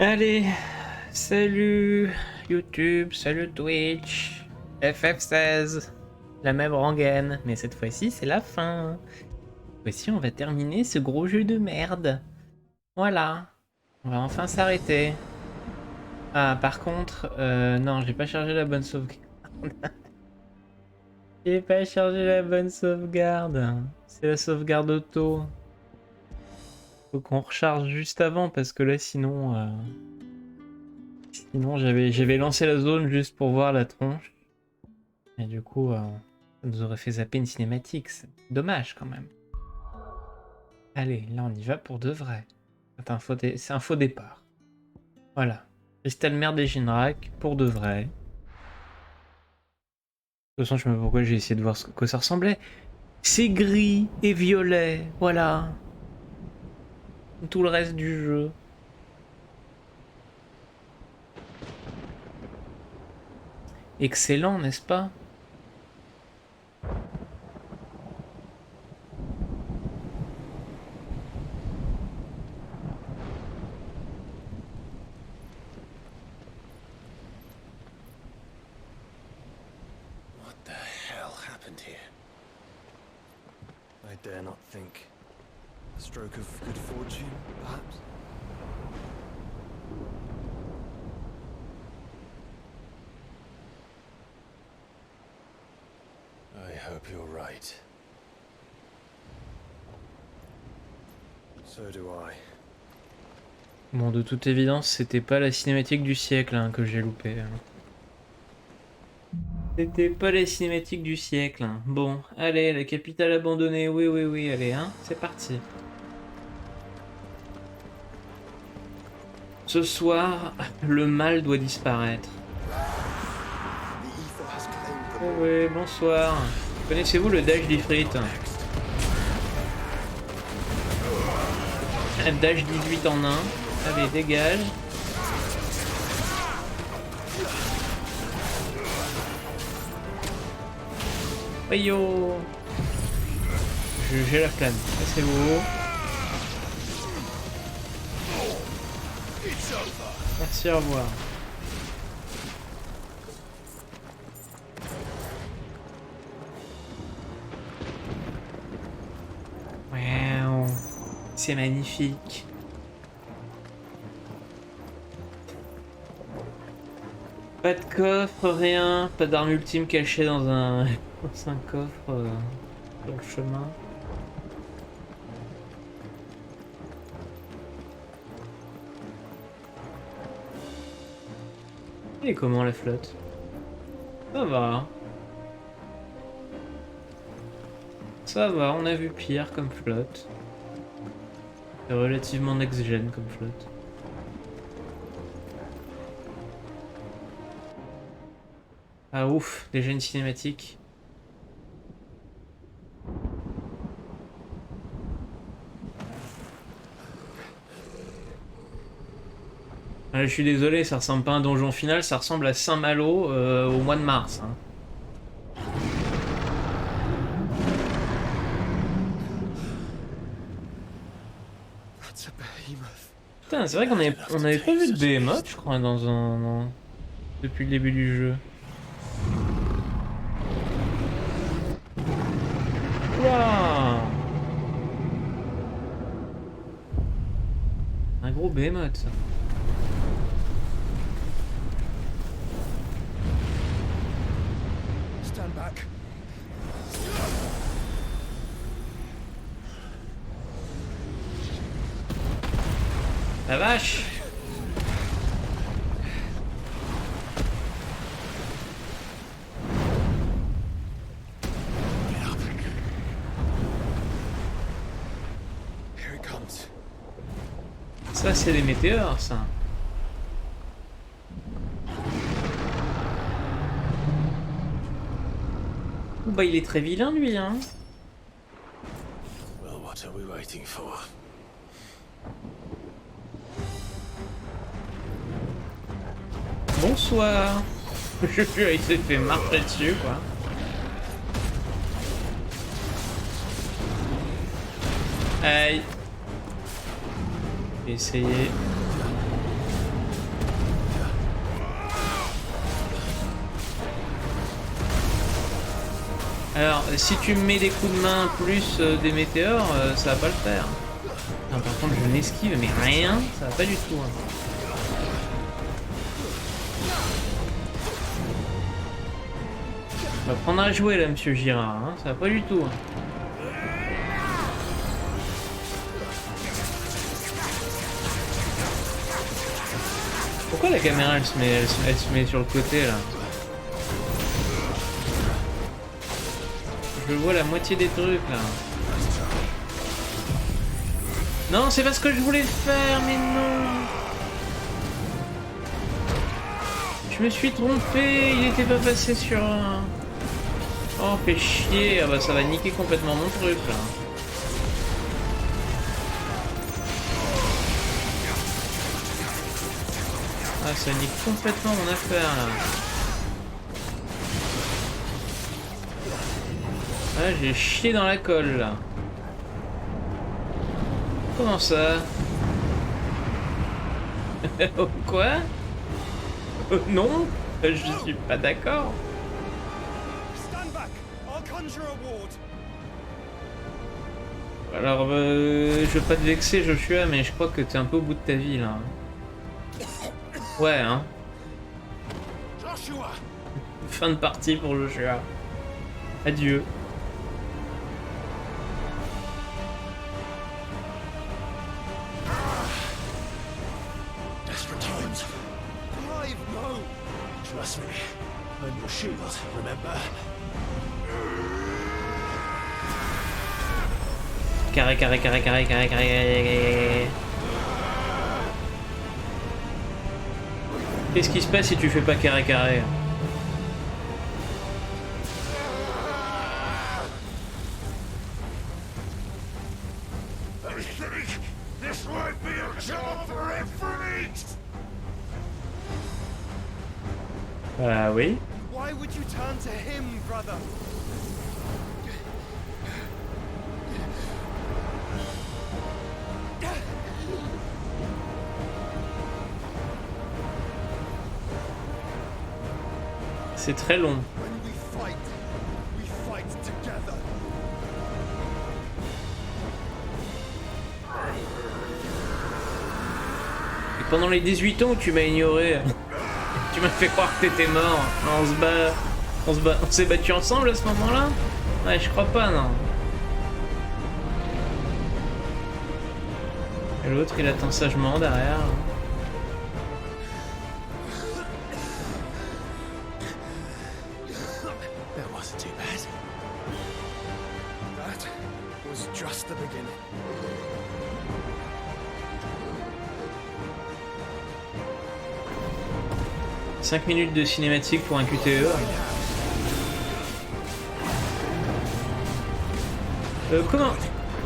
Allez, salut YouTube, salut Twitch, FF16, la même rengaine, mais cette fois-ci c'est la fin. Cette fois-ci on va terminer ce gros jeu de merde. Voilà, on va enfin s'arrêter. Ah par contre, non j'ai pas chargé la bonne sauvegarde. J'ai pas chargé la bonne sauvegarde, c'est la sauvegarde auto. Faut qu'on recharge juste avant parce que là sinon j'avais lancé la zone juste pour voir la tronche. Et du coup, ça nous aurait fait zapper une cinématique. C'est dommage quand même. Allez, là on y va pour de vrai. C'est un faux départ. Voilà. Crystal Merde et Jinrak pour de vrai. De toute façon, je sais même pas pourquoi j'ai essayé de voir quoi ça ressemblait. C'est gris et violet, voilà. Tout le reste du jeu. Excellent, n'est-ce pas? What the hell happened here? I dare not think. A stroke of good fortune, perhaps? I hope you're right. So do I. Bon, de toute évidence, c'était pas la cinématique du siècle hein, que j'ai loupé. C'était pas la cinématique du siècle. Hein. Bon, allez, la capitale abandonnée. Oui, oui, oui, allez, hein, c'est parti. Ce soir, le mal doit disparaître. Oh oui, bonsoir. Connaissez-vous le dash d'Ifrit? Un dash 18 en 1. Allez, dégage. Ayo. J'ai la flamme. Cassez-vous. Merci, au revoir. Wow. C'est magnifique. Pas de coffre, rien. Pas d'arme ultime cachée dans un, dans un coffre sur le chemin. Et comment la flotte? Ça va. Ça va, on a vu pire comme flotte. C'est relativement next-gen comme flotte. Ah ouf, déjà une cinématique. Ah, je suis désolé, ça ressemble pas à un donjon final, ça ressemble à Saint-Malo au mois de mars. Hein. Putain, c'est vrai qu'on avait pas vu de Behemoth, je crois, depuis le début du jeu. Ouah, un gros Behemoth, ça. Stand back. La vache! Here it comes. Ça, c'est des météores, ça. Bah, il est très vilain, lui, hein. Well, what are we waiting for? Bonsoir. Je suis, il s'est fait marcher dessus, quoi. Aïe. J'ai essayé. Alors, si tu me mets des coups de main plus des météores, ça va pas le faire. Non, par contre, je m'esquive, mais rien, ça va pas du tout. Hein. On va prendre à jouer là, monsieur Girard, hein, ça va pas du tout. Hein. Pourquoi la caméra elle se met sur le côté là? Je vois la moitié des trucs là. Non, c'est pas ce que je voulais faire, mais non. Je me suis trompé, il était pas passé sur un... Oh, fait chier. Ah bah ça va niquer complètement mon truc là. Ah, ça nique complètement mon affaire là. Ah, j'ai chié dans la colle là. Comment ça? Quoi? Non, je suis pas d'accord. Alors, je veux pas te vexer Joshua, mais je crois que t'es un peu au bout de ta vie là. Ouais, hein. Fin de partie pour Joshua. Adieu. Trust me, I'm your shield, remember? Carré, carré, carré, carré, carré, carré. Qu'est-ce qui se passe si tu fais pas carré, carré? Oui. Why would you turn to him, brother? C'est très long. When we fight together. Et pendant les 18 ans où tu m'as ignoré, tu m'as fait croire que t'étais mort. On se bat. On s'est battu ensemble à ce moment-là? Ouais, je crois pas, non. Et l'autre, il attend sagement derrière. That wasn't too bad. That was just the beginning. 5 minutes de cinématique pour un QTE.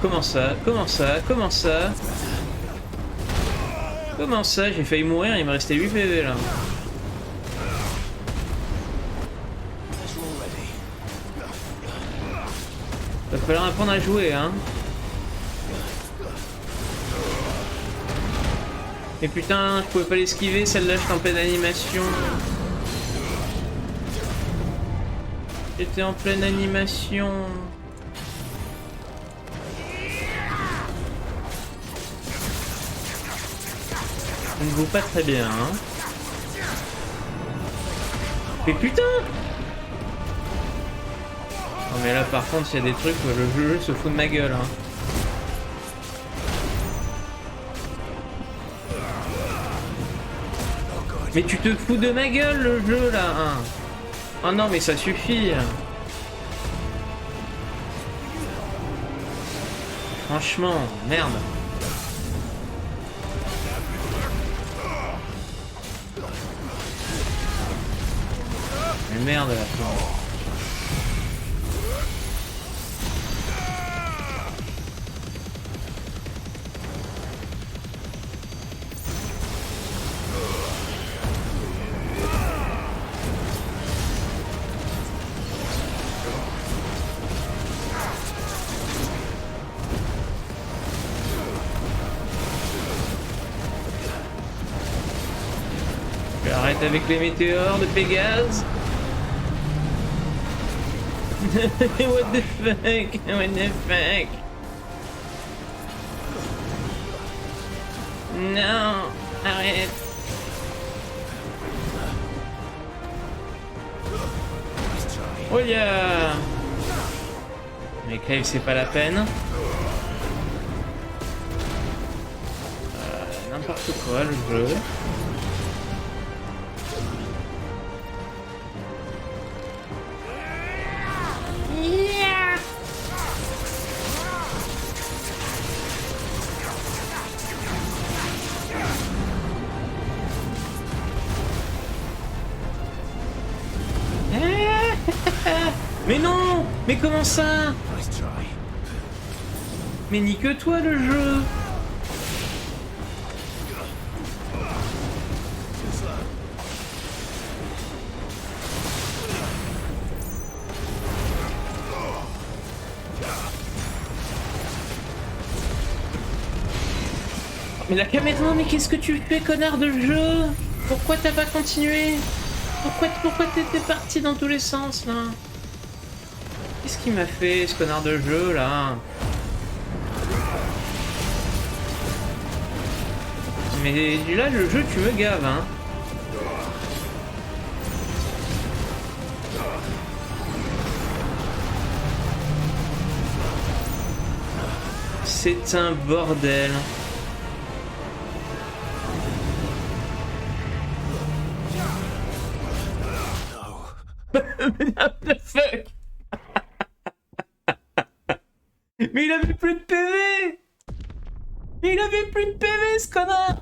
Comment ça? J'ai failli mourir, il me restait 8 PV là. Va falloir apprendre à jouer, hein. Mais putain, je pouvais pas l'esquiver, celle-là, j'étais en pleine animation. J'étais en pleine animation. Ça ne vaut pas très bien, hein. Mais putain! Non mais là par contre, il y a des trucs où le jeu se fout de ma gueule, hein. Mais tu te fous de ma gueule le jeu là, hein. Oh non mais ça suffit. Franchement, merde. Mais merde là. Arrête avec les météores de Pégase. What the fuck? What the fuck? Non, arrête. Oh yeah. Mais Clive, c'est pas la peine. N'importe quoi le jeu. Yeah. Mais non! Mais comment ça? Mais nique-toi le jeu! Mais la caméra, mais qu'est-ce que tu fais, connard de jeu? Pourquoi t'as pas continué? Pourquoi t'étais parti dans tous les sens, là? Qu'est-ce qu'il m'a fait, ce connard de jeu, là? Mais là, le jeu, tu me gaves, hein? C'est un bordel. What the fuck? Mais il avait plus de PV! Il avait plus de PV, ce connard!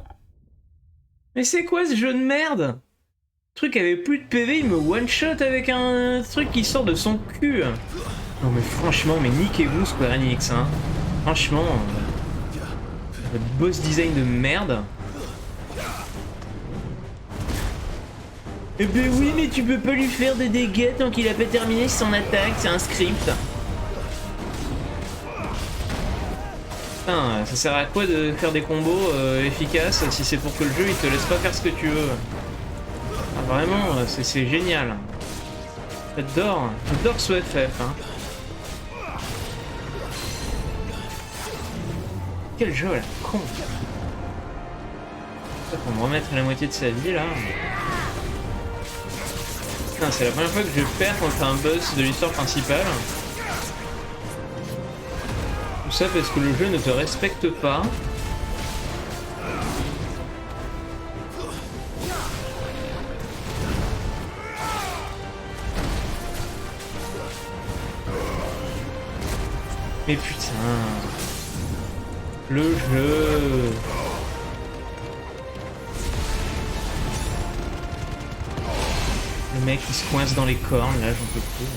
Mais c'est quoi ce jeu de merde? Le truc avait plus de PV, il me one-shot avec un truc qui sort de son cul. Non mais franchement, mais niquez-vous Square Enix, hein. Franchement, votre boss design de merde. Eh ben oui, mais tu peux pas lui faire des dégâts tant qu'il a pas terminé son attaque, c'est un script. Putain, ça sert à quoi de faire des combos efficaces si c'est pour que le jeu il te laisse pas faire ce que tu veux? Ah, vraiment, c'est génial. J'adore ce FF. Hein. Quel jeu là, con. Pour me remettre la moitié de sa vie là. Putain, c'est la première fois que je perds contre un boss de l'histoire principale. Tout ça parce que le jeu ne te respecte pas. Mais putain... Le jeu... Le mec il se coince dans les cornes, là j'en peux plus.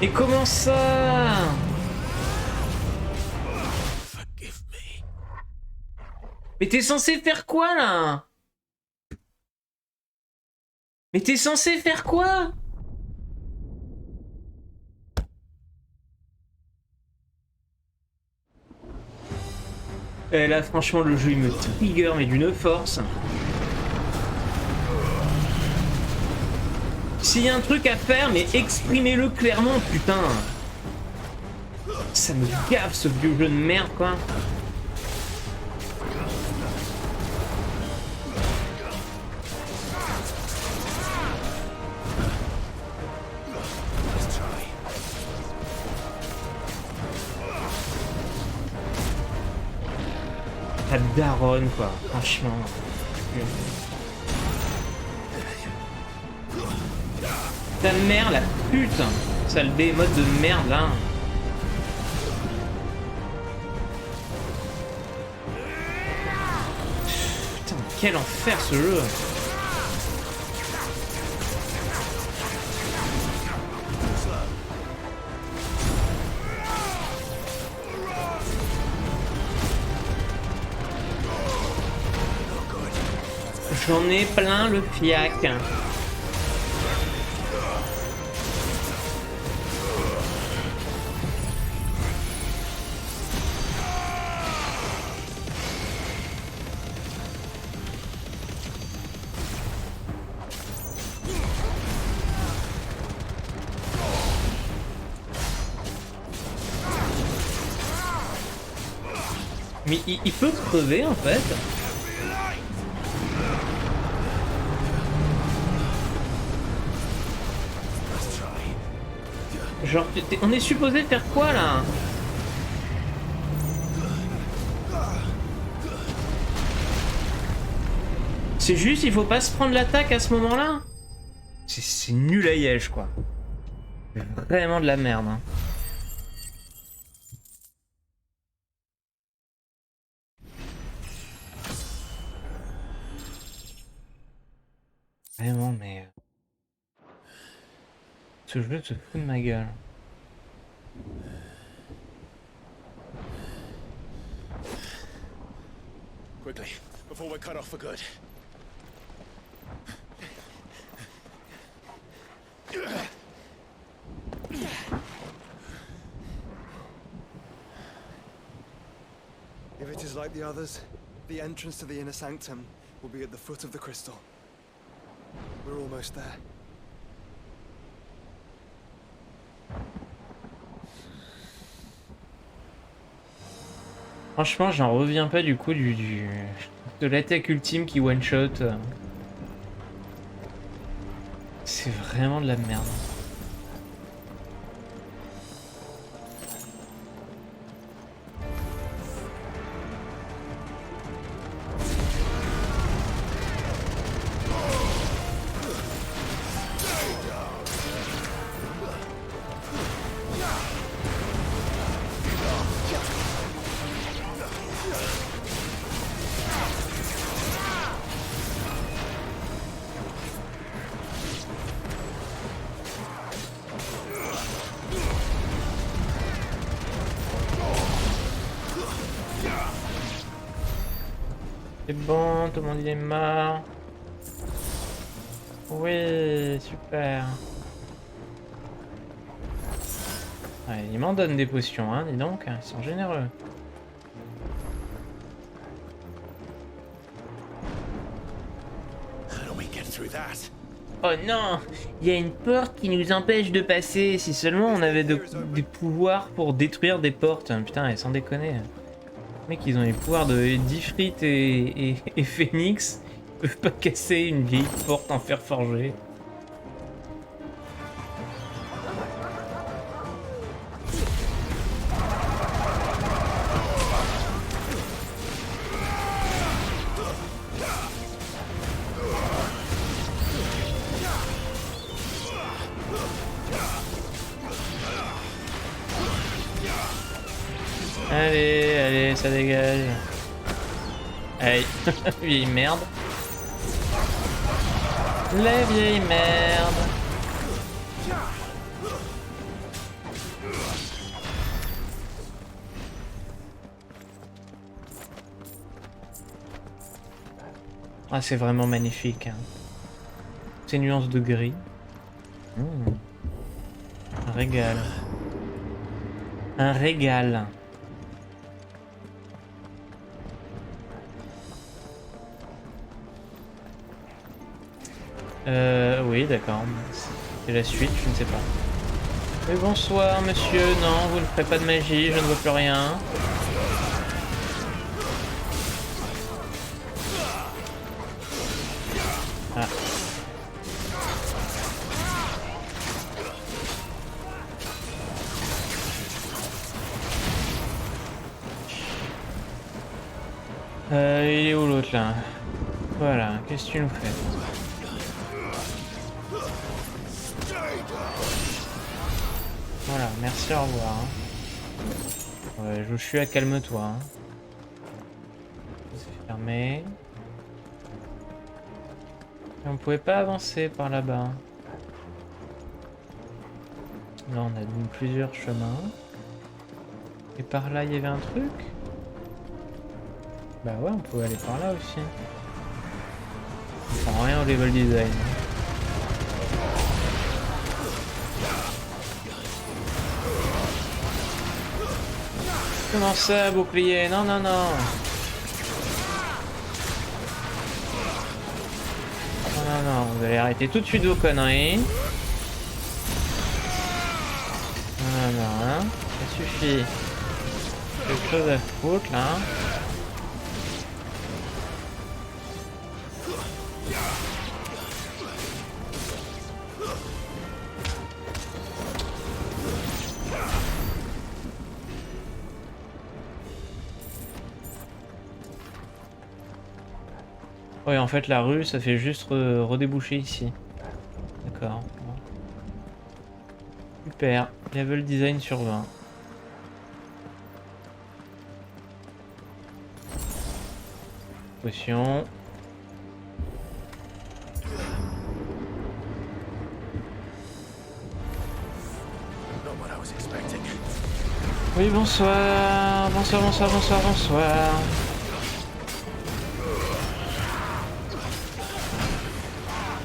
Et comment ça? Mais t'es censé faire quoi là? Mais t'es censé faire quoi? Et là franchement le jeu il me trigger mais d'une force. S'il y a un truc à faire, mais exprimez-le clairement, putain. Ça me gave ce vieux jeu de merde, quoi. La daronne, quoi, franchement. Ta mère, la pute. Sale mode de merde là. Putain, quel enfer ce jeu. J'en ai plein le fiac. Mais il peut crever en fait. Genre, on est supposé faire quoi là? C'est juste, il faut pas se prendre l'attaque à ce moment-là? C'est nul à Liège quoi. C'est vraiment de la merde. Hein. Vraiment, mais... Ce jeu se fout de ma gueule. Quickly, before we're cut off for good. If it is like the others, the entrance to the inner sanctum will be at the foot of the crystal. We're almost there. Franchement, j'en reviens pas du coup de l'attaque ultime qui one-shot. C'est vraiment de la merde. C'est bon, tout le monde il est mort. Oui, super. Ouais, ils m'en donnent des potions, hein, dis donc, ils sont généreux. Oh non, il y a une porte qui nous empêche de passer. Si seulement on avait des pouvoirs pour détruire des portes. Putain, sans déconner. Les mecs, ils ont les pouvoirs de d'Ifrit et Phoenix. Ils peuvent pas casser une vieille porte en fer forgé. Allez, allez, ça dégage. Allez, vieille merde. La vieille merde. Ah, c'est vraiment magnifique. Hein. Ces nuances de gris. Un régal. Un régal. Oui, d'accord. C'est la suite, je ne sais pas. Mais bonsoir, monsieur. Non, vous ne ferez pas de magie, je ne vois plus rien. Ah. Il est où l'autre là? Voilà, qu'est-ce que tu nous fais? Voilà, merci, au revoir. Hein. Ouais, Joshua, calme-toi. Hein. C'est fermé. Et on pouvait pas avancer par là-bas. Là, on a donc plusieurs chemins. Et par là, il y avait un truc? Bah ouais, on pouvait aller par là aussi. On prend rien au level design. Comment ça, bouclier? Non, non, non. Non, non, non. Vous allez arrêter tout de suite vos conneries. Non, non, hein. Ça suffit. Quelque chose à foutre, là. Ouais, en fait, la rue, ça fait juste redéboucher ici. D'accord. Bon. Super. Level design sur 20. Potion. Oui, bonsoir. Bonsoir, bonsoir, bonsoir, bonsoir.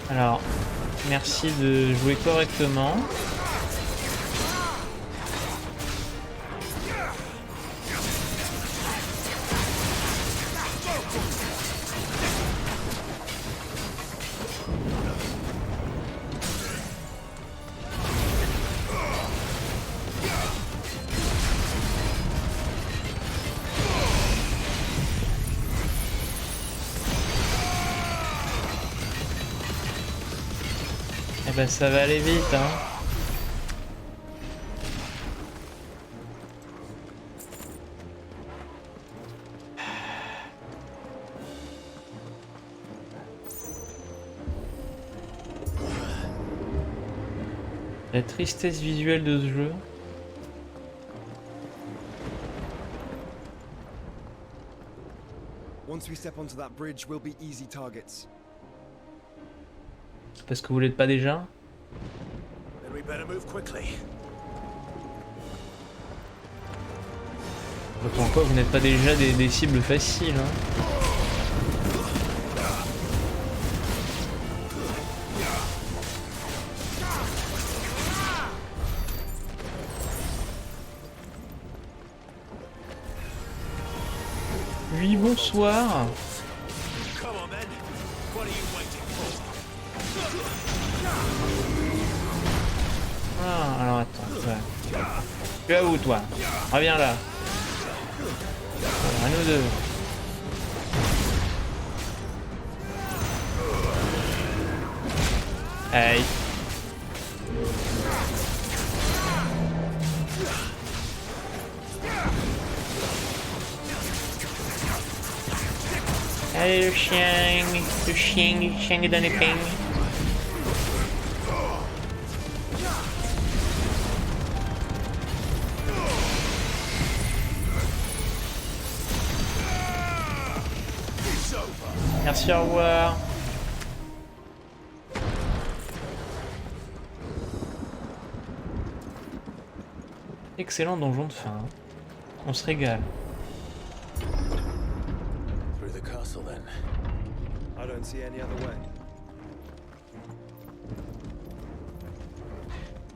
Alors, merci de jouer correctement. Eh ben, ça va aller vite, hein. La tristesse visuelle de ce jeu. Once we step onto that bridge, we'll be easy targets. Parce que vous l'êtes pas déjà? Then we better move quickly. D'autant quoi, vous n'êtes pas déjà des cibles faciles, hein. Oui, bonsoir. Ah, alors attends. Ouais. Tu es où, toi? Reviens là. À nous deux. Hey. Allez, le chien est dans les peignes. Merci, au revoir. Excellent donjon de fin. Hein. On se régale. Through the castle, then. I don't see any other way.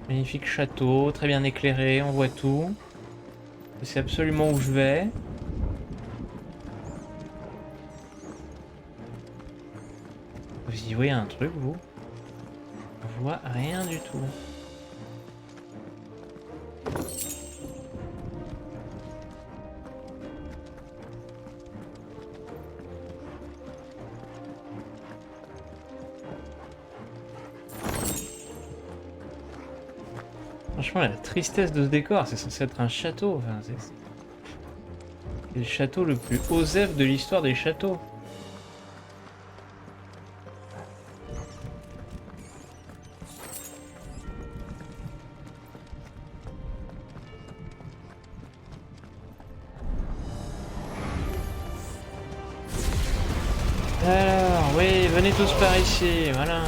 Magnifique château, très bien éclairé, on voit tout. Je sais absolument où je vais. Vous y voyez un truc, vous? Je vois rien du tout. Franchement, la tristesse de ce décor, c'est censé être un château. Enfin, c'est le château le plus osef de l'histoire des châteaux. Alors, oui, venez tous par ici, voilà.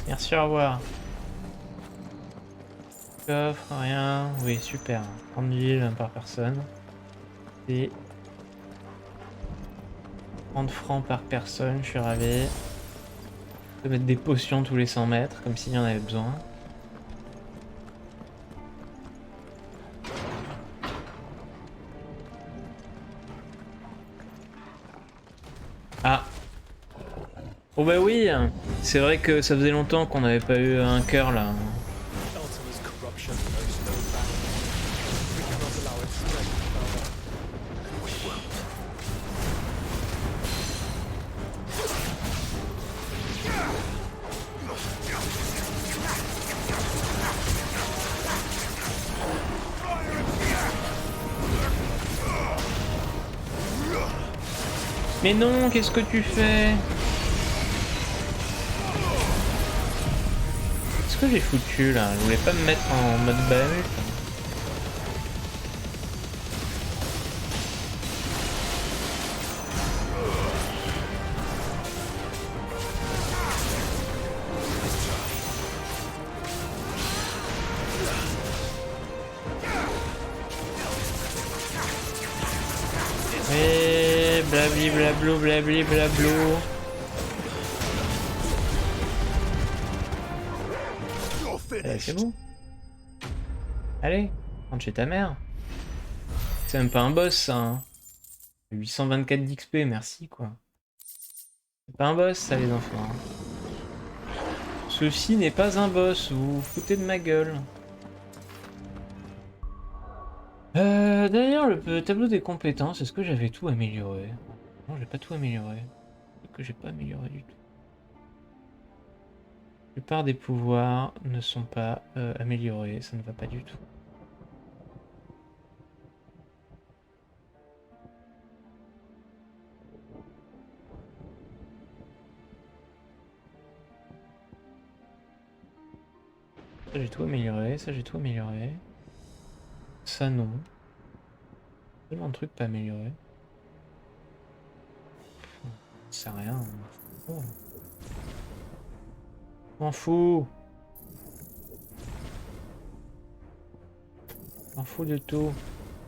Merci, au revoir. Coffre, rien. Oui, super. 30 villes par personne. Et 30 francs par personne, je suis ravi. On peut mettre des potions tous les 100 mètres, comme s'il y en avait besoin. Ah. Oh bah oui, c'est vrai que ça faisait longtemps qu'on n'avait pas eu un cœur là. Ultima's corruption knows no bounds. We cannot allow it to spread further. And we won't. Mais non, qu'est-ce que tu fais? Qu'est-ce que j'ai foutu là? Je voulais pas me mettre en mode Bahamut. Et blabli blablou blabli blablou. C'est bon. Allez, rentre chez ta mère. C'est même pas un boss ça. Hein. 824 d'XP, merci quoi. C'est pas un boss ça les enfants. Hein. Ceci n'est pas un boss, vous vous foutez de ma gueule. D'ailleurs, le tableau des compétences, est-ce que j'avais tout amélioré? Non, j'ai pas tout amélioré. Que j'ai pas amélioré du tout. La plupart des pouvoirs ne sont pas améliorés, ça ne va pas du tout. Ça j'ai tout amélioré, ça j'ai tout amélioré. Ça non. Tellement de trucs pas améliorés. Ça sert à rien. Oh. M'en fous. M'en fous de tout.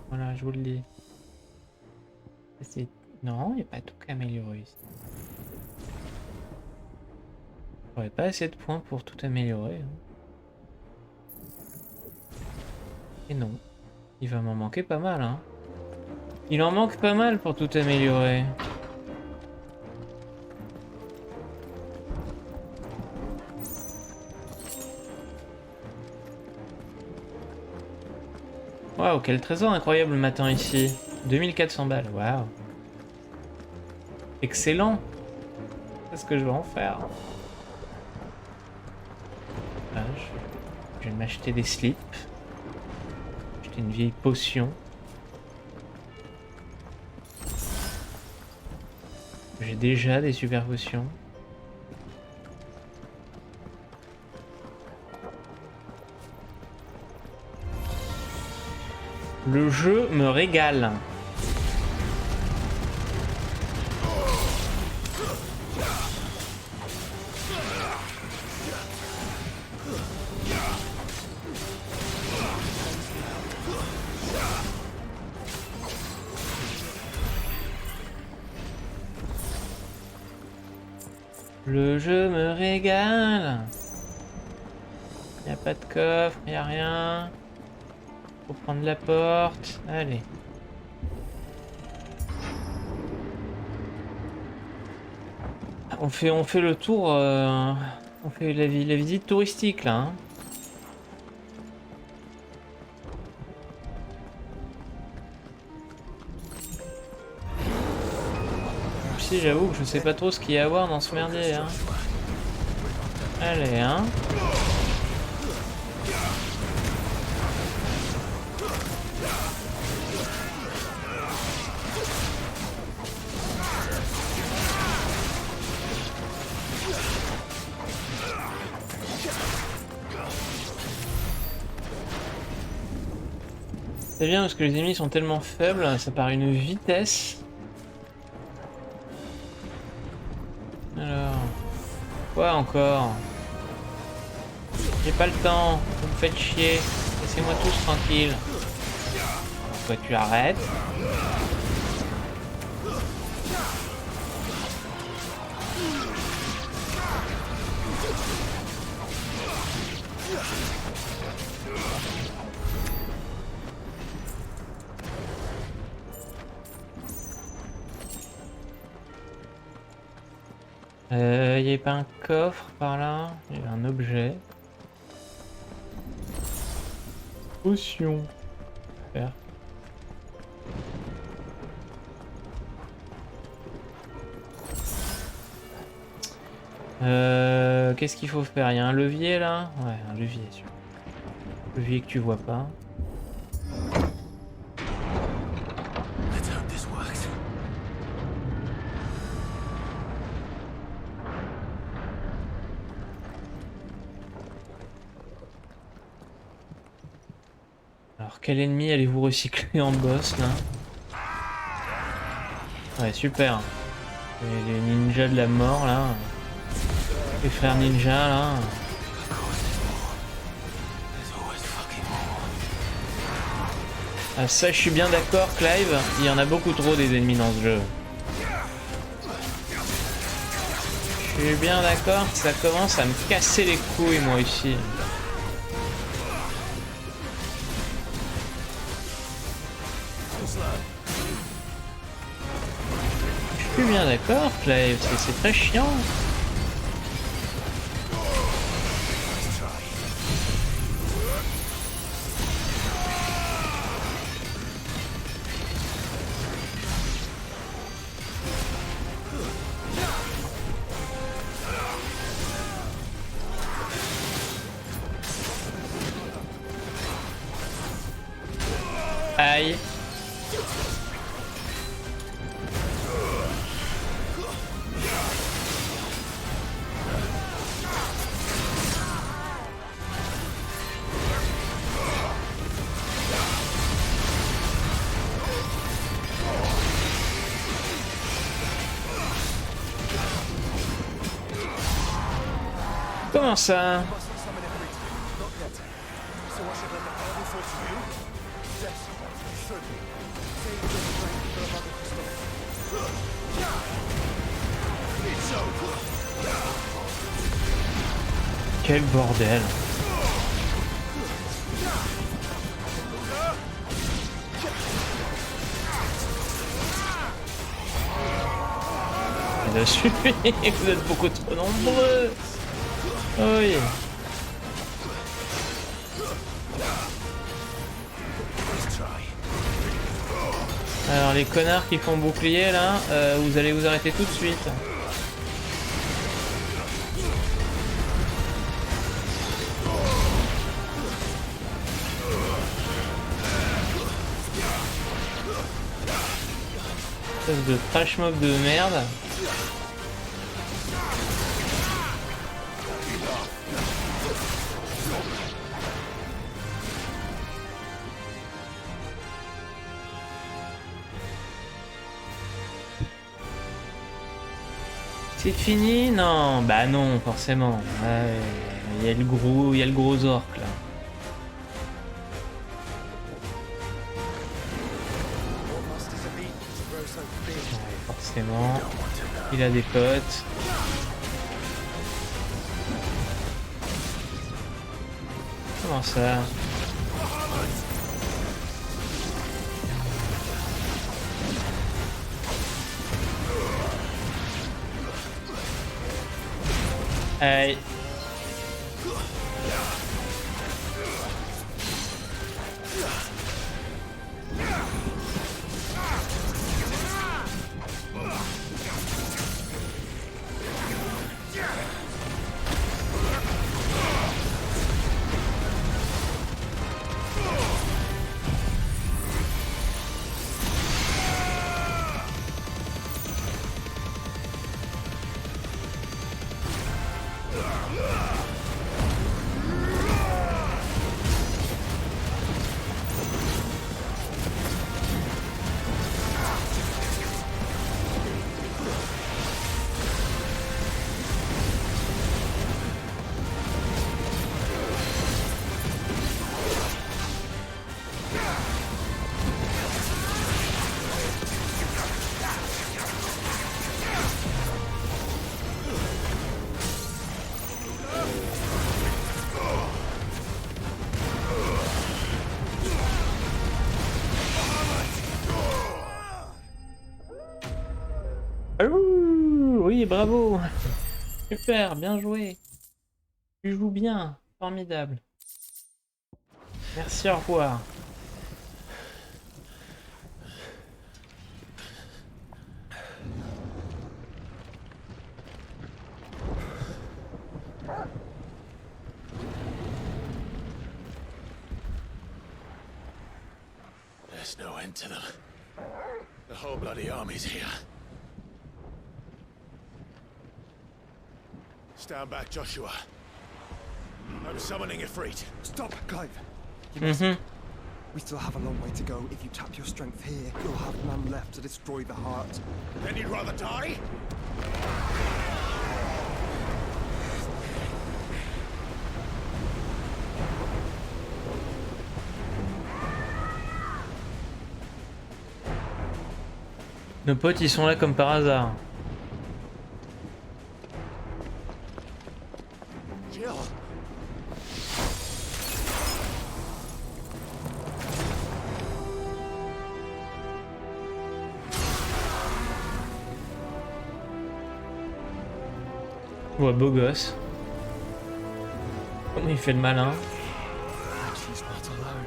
Voilà, je vous le dis. Non, il n'y a pas tout qu'à améliorer ici. J'aurais pas assez de points pour tout améliorer. Hein. Et non. Il va m'en manquer pas mal, hein. Il en manque pas mal pour tout améliorer. Waouh, quel trésor incroyable m'attend ici. 2400 balles, waouh. Excellent. Qu'est-ce que je vais en faire? Ah, je vais m'acheter des slips. Acheter une vieille potion. J'ai déjà des super potions. Le jeu me régale. Le jeu me régale. Y a pas de coffre, y a rien. Faut prendre la porte. Allez. On fait le tour. On fait la visite touristique là. Hein. Si j'avoue que je sais pas trop ce qu'il y a à voir dans ce merdier. Hein. Allez hein. C'est bien parce que les ennemis sont tellement faibles, ça part à une vitesse. Alors... Quoi encore? J'ai pas le temps, vous me faites chier. Laissez-moi tous tranquille. Toi tu arrêtes. Il n'y avait pas un coffre par là? Il y avait un objet. Potion. Faire. Qu'est-ce qu'il faut faire? Il y a un levier là? Ouais, un levier sûr. Levier que tu vois pas. Let's hope this works. Alors quel ennemi allez-vous recycler en boss là? Ouais super. Les ninjas de la mort là. Les frères ninja là. Ah ça je suis bien d'accord Clive, il y en a beaucoup trop des ennemis dans ce jeu. Je suis bien d'accord que ça commence à me casser les couilles moi aussi. Je suis bien d'accord Clive, c'est très chiant. Aïe. Comment ça? Quel bordel. Je suis... Vous êtes beaucoup trop nombreux. Oui. Alors les connards qui font bouclier là, vous allez vous arrêter tout de suite. Espèce de trash mob de merde. C'est fini? Non, bah non, forcément. Ouais, il y a le gros orc là. Ouais, forcément. Il a des potes. Comment ça? Aïe. Oui, bravo. Super, bien joué. Tu joues bien. Formidable. Merci, au revoir. There's no end to them. The whole bloody army's here. Stand back, Joshua. I'm summoning Ifrit. Stop, Clive! You mustn't. We still have a long way to go. If you tap your strength here, you'll have none left to destroy the heart. Then you'd rather die? Nos potes, ils sont là comme par hasard. Jill! Ouais, beau gosse. Comment il fait le malin. She's not alone.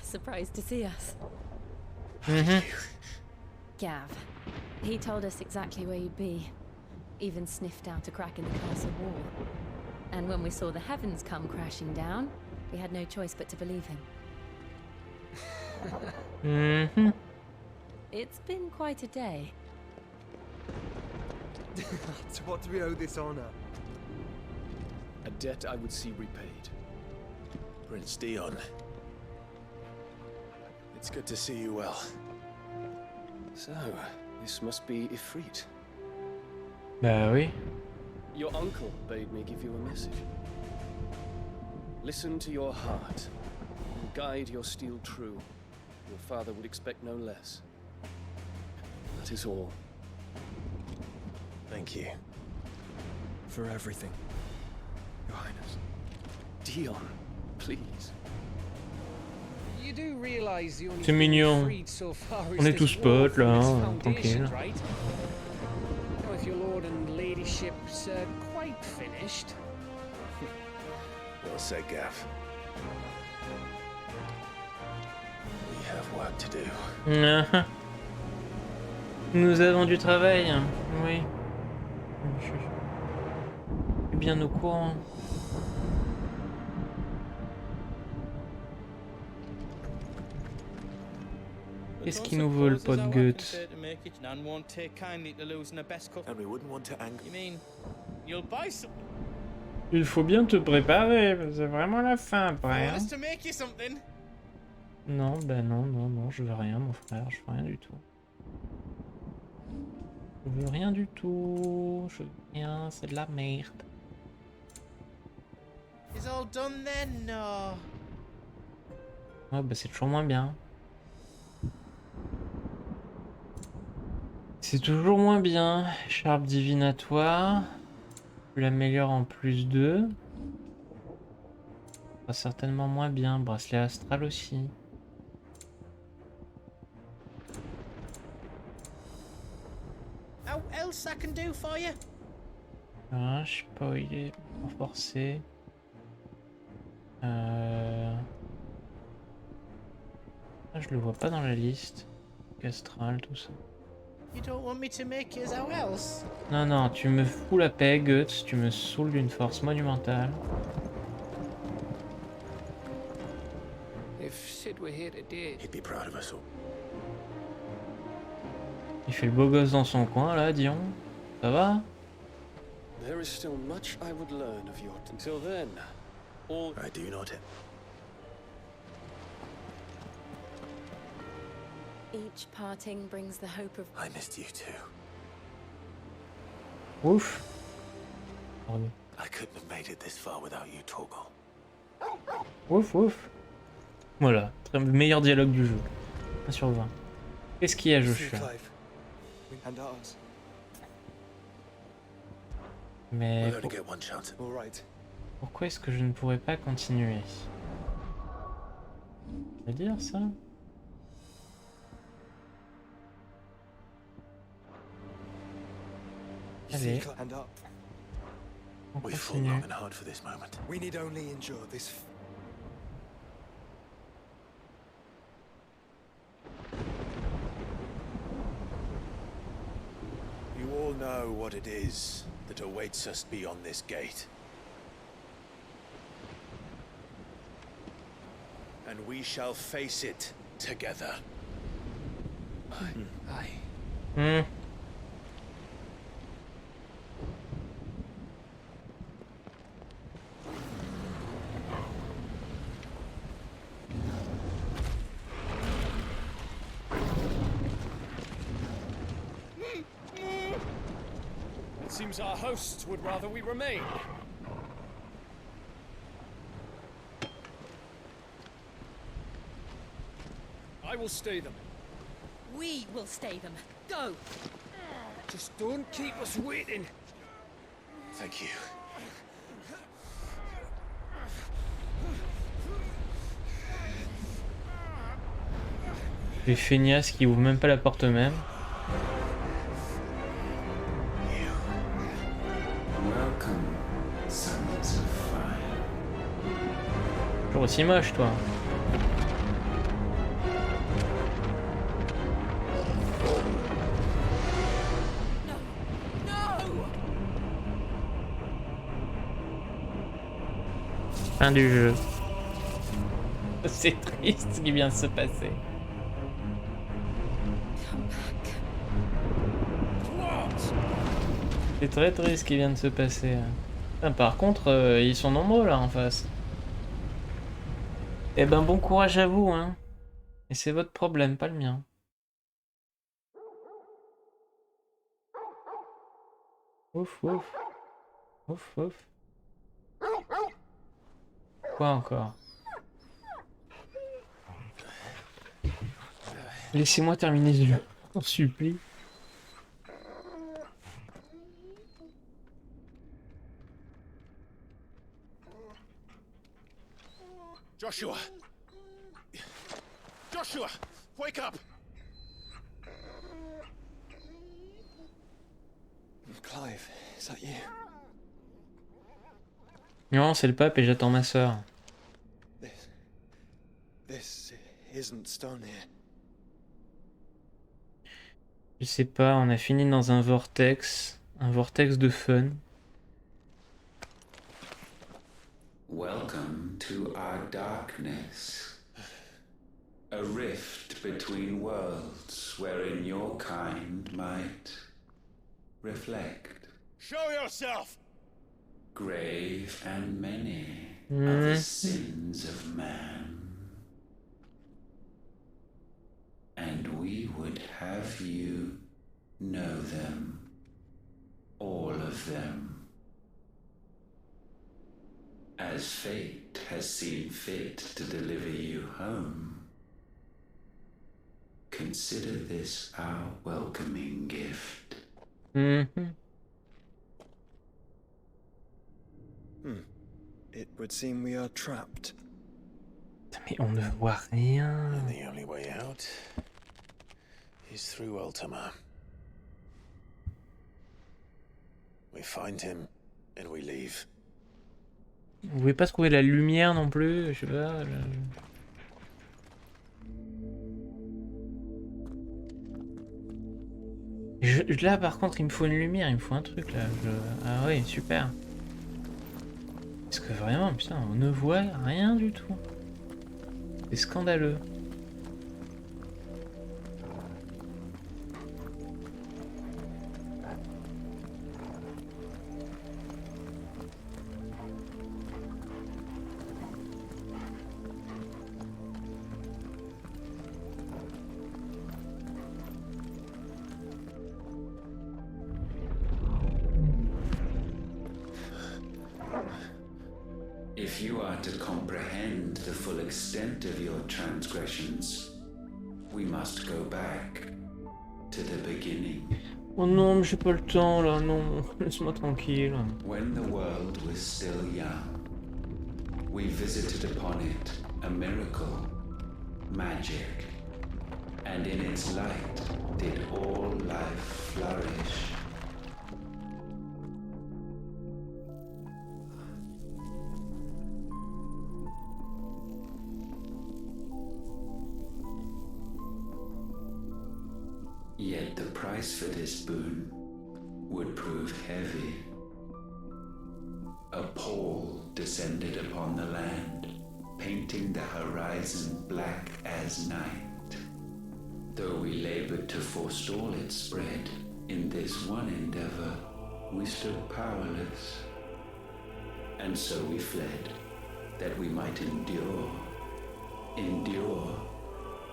Surprised to see us. Gav. He told us exactly where you'd be. Even sniffed out a crack in the castle wall. And when we saw the heavens come crashing down, we had no choice but to believe him. It's been quite a day. To what do we owe this honor? A debt I would see repaid. Prince Dion. It's good to see you well. So, this must be Ifrit. Bah oui. Your uncle bade me give you a message. Listen to your heart and guide your steel true. Your father would expect no less. That is all. Thank you. For everything, Your Highness. Dion, please. You do realize the only C'est mignon. freed so far is On est this tous wall potes là, from its hein, foundations, tranquille. right? Now, if your lord and ladyship's quite finished, Well said, Gav. We have work to do. Ah. Nous avons du travail. Oui. Je suis bien au courant. Qu'est-ce qu'il nous veut le pote Goethe? Nan won't take kindly to losing her best cook. And we wouldn't want to anger. You mean you'll buy some? Il faut bien te préparer, c'est vraiment la fin après. Want Hein. us to make you something? Non, ben non, je veux rien mon frère, je veux rien du tout. Je veux rien du tout, je veux rien, c'est de la merde. Is all done then? No. Ouais, bah c'est toujours moins bien. C'est toujours moins bien. Charpe divinatoire. Je l'améliore en plus 2. Pas certainement moins bien. Bracelet astral aussi. How else I can do for you? Ah, je sais pas où il est renforcé. Ah, je le vois pas dans la liste. Astral, tout ça. You don't want me to make it as how else? Non, non, tu me fous la paix, Guts. Tu me saoules d'une force monumentale. if Sid were here today, He'd be proud of us all. Il fait le beau gosse dans son coin, là, Dion. Ça va? There is still much I would learn of Yort. Until then, all I do not. Each parting brings the hope of... I missed you too. Ouf. Pardon. I couldn't have made it this far without you, Torgal. Ouf, ouf. Voilà, meilleur dialogue du jeu. 1 sur 20. Qu'est-ce qu'il y a, See you, Joshua? Clive. And ours. Mais We'll only get one chance. All right. pourquoi est-ce que je ne pourrais pas continuer? Ça veut dire ça? You see, Allez. Clive, and up. On We fought continue. long and hard for this moment. We need only endure this. You all know what it is that awaits us beyond this gate. And we shall face it together. Aye. Hmm. It seems our hosts would rather we remain. I will stay them. We will stay them. Go! Just don't keep us waiting. Thank you. Les feignasses qui ouvrent même pas la porte eux-mêmes. Welcome, sons of fire. Toujours aussi moche, toi. Fin du jeu. C'est triste ce qui vient de se passer. C'est très triste ce qui vient de se passer. Ah, par contre, ils sont nombreux là en face. Eh ben bon courage à vous, hein. Et c'est votre problème, pas le mien. Ouf, ouf. Ouf, ouf. Quoi encore? Laissez-moi terminer ce jeu, on supplie. Joshua! Joshua! Wake up! Clive, is that you? Non, c'est le pape et j'attends ma sœur. This isn't stone here. Je sais pas, on a fini dans un vortex de fun. Welcome to our darkness. A rift between worlds wherein your kind might reflect. Show yourself! Grave and many are the sins of man. And we would have you know them, all of them. As fate has seen fit to deliver you home, consider this our welcoming gift. It would seem we are trapped. Mais on ne voit rien. And the only way out is through Ultima. We find him and we leave. Vous pouvez pas trouver la lumière non plus, je sais pas. Là par contre il me faut une lumière, il me faut un truc là. Ah oui, super. Parce que vraiment, putain, on ne voit rien du tout. C'est scandaleux. If you are to comprehend the full extent of your transgressions, we must go back to the beginning. Oh non, mais j'ai pas le temps là, non. Laisse-moi tranquille. When the world was still young, we visited upon it a miracle, magic, and in its light did all life flourish. Yet the price for this boon would prove heavy. A pall descended upon the land, painting the horizon black as night. Though we labored to forestall its spread, in this one endeavor we stood powerless. And so we fled, that we might endure,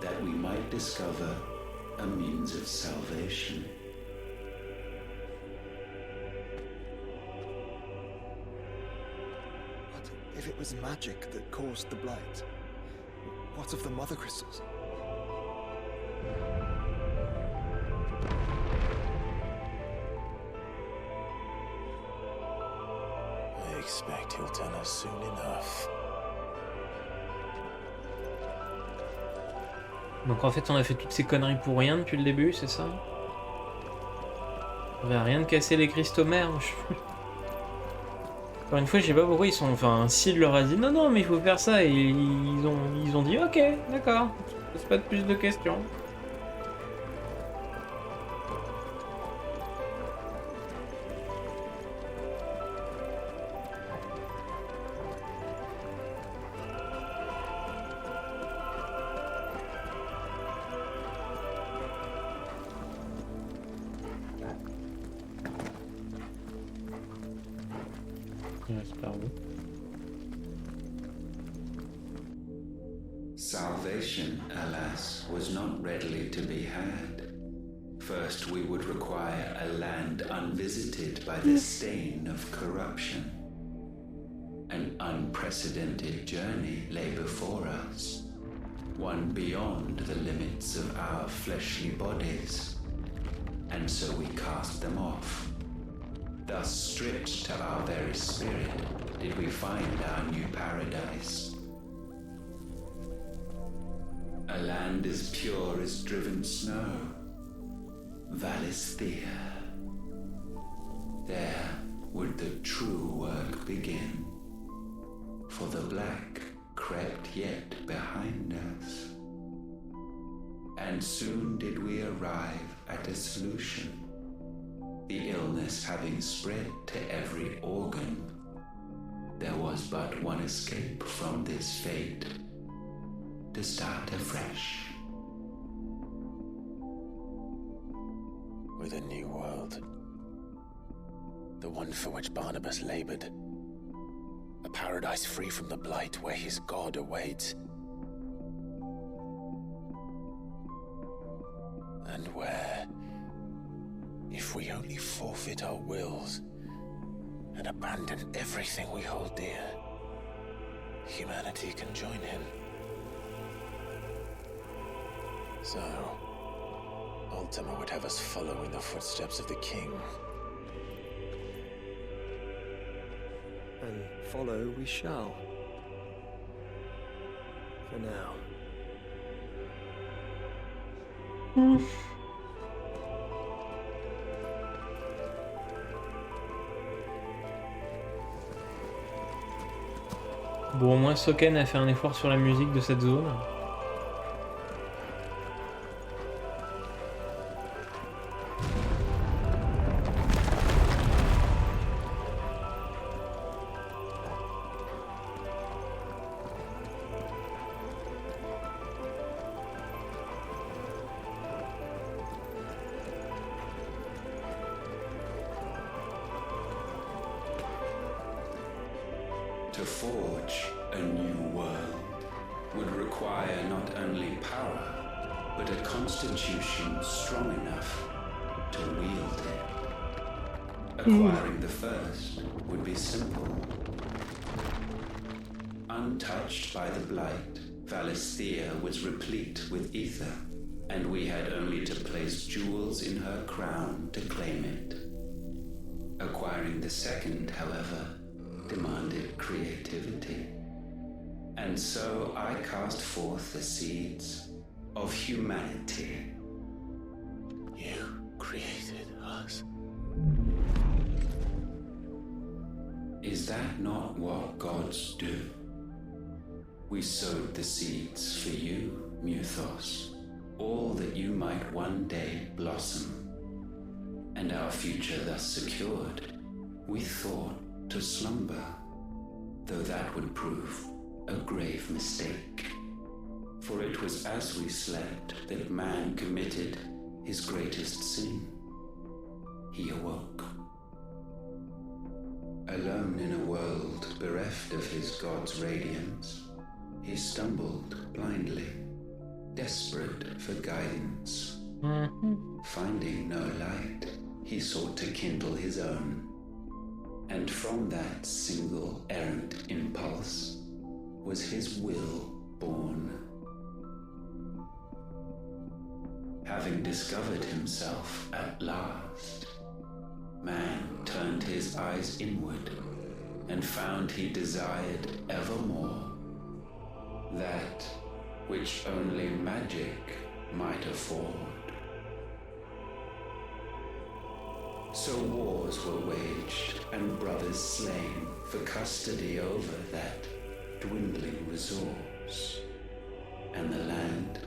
that we might discover a means of salvation. But if it was magic that caused the blight, what of the mother crystals? I expect he'll tell us soon enough. Donc en fait on a fait toutes ces conneries pour rien depuis le début, c'est ça? On avait rien de casser les cristaux mères. Encore une fois, je sais pas pourquoi ils sont... Enfin, Sid leur a dit non non mais il faut faire ça et ils ont dit ok, d'accord, je pose pas de plus de questions. Salvation, alas, was not readily to be had. First, we would require a land unvisited by the stain of corruption. An unprecedented journey lay before us, one beyond the limits of our fleshly bodies. And so we cast them off. Thus, stripped to our very spirit, did we find our new paradise. A land as pure as driven snow, Valisthea. There would the true work begin, for the black crept yet behind us. And soon did we arrive at a solution, the illness having spread to every organ. There was but one escape from this fate, to start afresh. With a new world. The one for which Barnabas labored. A paradise free from the blight where his God awaits. And where, if we only forfeit our wills and abandon everything we hold dear, humanity can join him. So, Ultima would have us follow in the footsteps of the king. And follow we shall. For now. Bon, au moins Soken a fait un effort sur la musique de cette zone. To forge a new world would require not only power, but a constitution strong enough to wield it. Acquiring the first would be simple. Untouched by the blight, Valisthea was replete with ether, and we had only to place jewels in her crown to claim it. Acquiring the second, however, demanded creativity. And so I cast forth the seeds of humanity. You created us. Is that not what gods do? We sowed the seeds for you, Muthos, all that you might one day blossom. And our future thus secured, we thought to slumber, though that would prove a grave mistake. For it was as we slept that man committed his greatest sin. He awoke. Alone in a world bereft of his god's radiance, he stumbled blindly, desperate for guidance. Finding no light, he sought to kindle his own. And from that single errant impulse was his will born. Having discovered himself at last, man turned his eyes inward and found he desired evermore that which only magic might afford. So wars were waged and brothers slain for custody over that dwindling resource, and the land,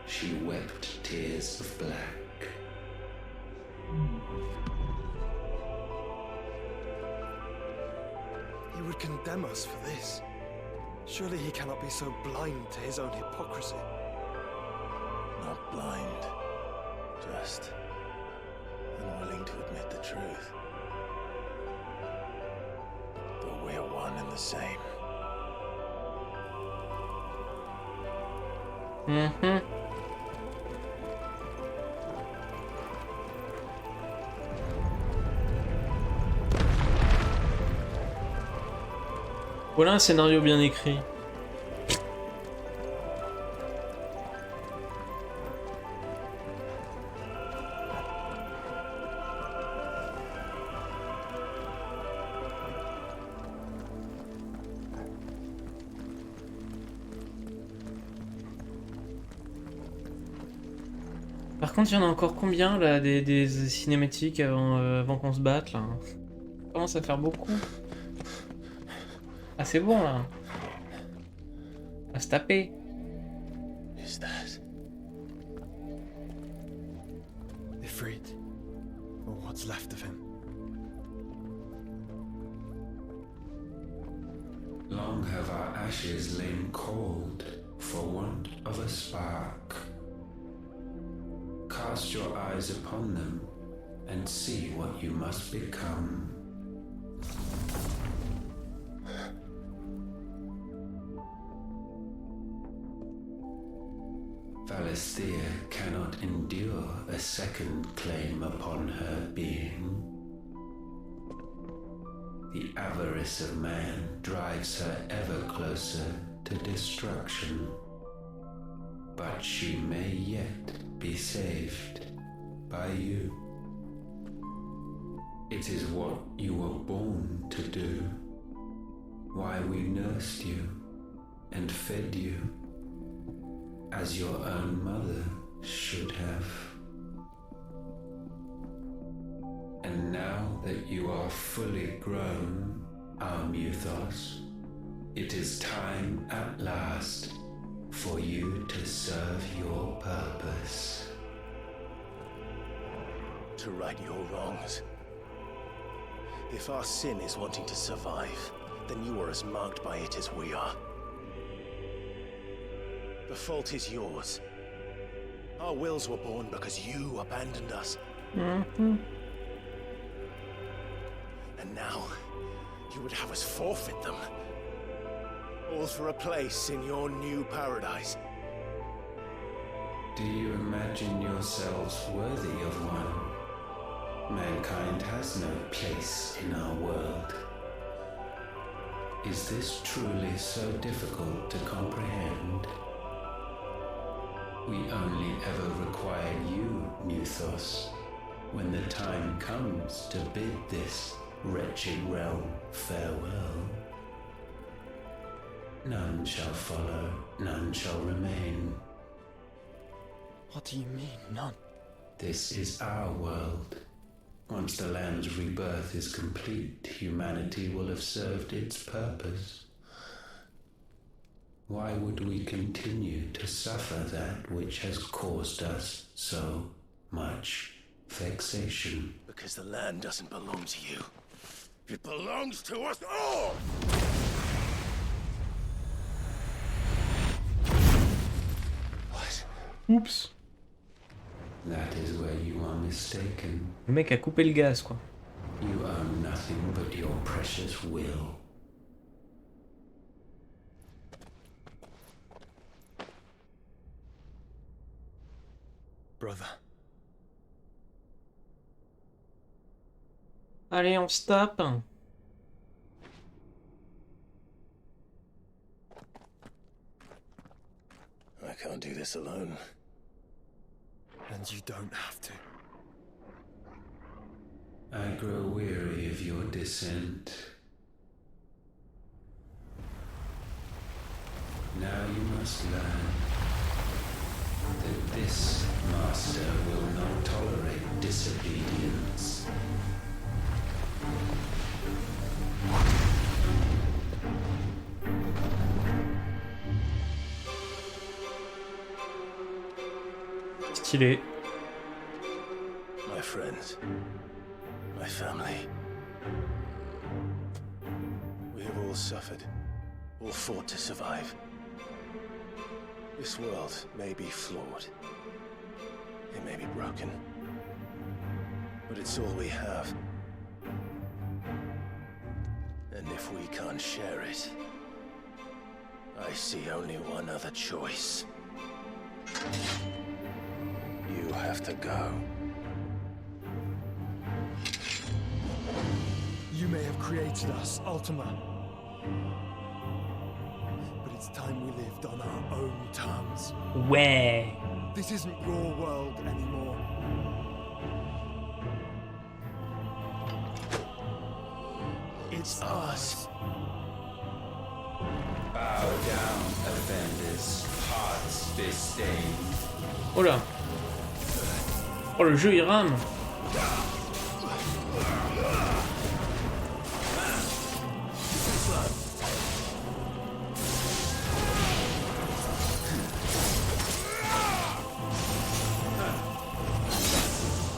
she wept tears of black. He would condemn us for this. Surely he cannot be so blind to his own hypocrisy. Not blind, just unwilling to admit the truth. But we're one and the same. Voilà un scénario bien écrit. Par contre, il y en a encore combien là des cinématiques avant qu'on se batte là? Ça commence à faire beaucoup. Ah c'est bon là. On va se taper. Is that? Ifrit, or what's left of him. Long have our ashes lain cold for want of a spark. Cast your eyes upon them and see what you must become. Valisthea cannot endure a second claim upon her being. The avarice of man drives her ever closer to destruction. But she may yet be saved by you. It is what you were born to do, why we nursed you and fed you, as your own mother should have. And now that you are fully grown, our Muthos, it is time at last for you to serve your purpose. To right your wrongs. If our sin is wanting to survive, then you are as marked by it as we are. The fault is yours. Our wills were born because you abandoned us. And now, you would have us forfeit them. All for a place in your new paradise. Do you imagine yourselves worthy of one? Mankind has no place in our world. Is this truly so difficult to comprehend? We only ever require you, Nuthos, when the time comes to bid this wretched realm farewell. None shall follow, none shall remain. What do you mean, none? This is our world. Once the land's rebirth is complete, humanity will have served its purpose. Why would we continue to suffer that which has caused us so much vexation? Because the land doesn't belong to you. It belongs to us all! What? Oups. That is where you are mistaken. Le mec a coupé le gaz, quoi. You own nothing but your precious will. Brother. Allez, on se tape. I can't do this alone. And you don't have to. I grow weary of your dissent. Now you must learn that this master will not tolerate disobedience. Stylé. My friends, my family. We have all suffered, all fought to survive. This world may be flawed. It may be broken. But it's all we have. And if we can't share it, I see only one other choice. You have to go. You may have created us, Ultima. But it's time we lived on our own terms. Ouais. This isn't your world anymore. It's ours. Bow down, offenders, hearts disdain. Oh là. Oh, le jeu il rame.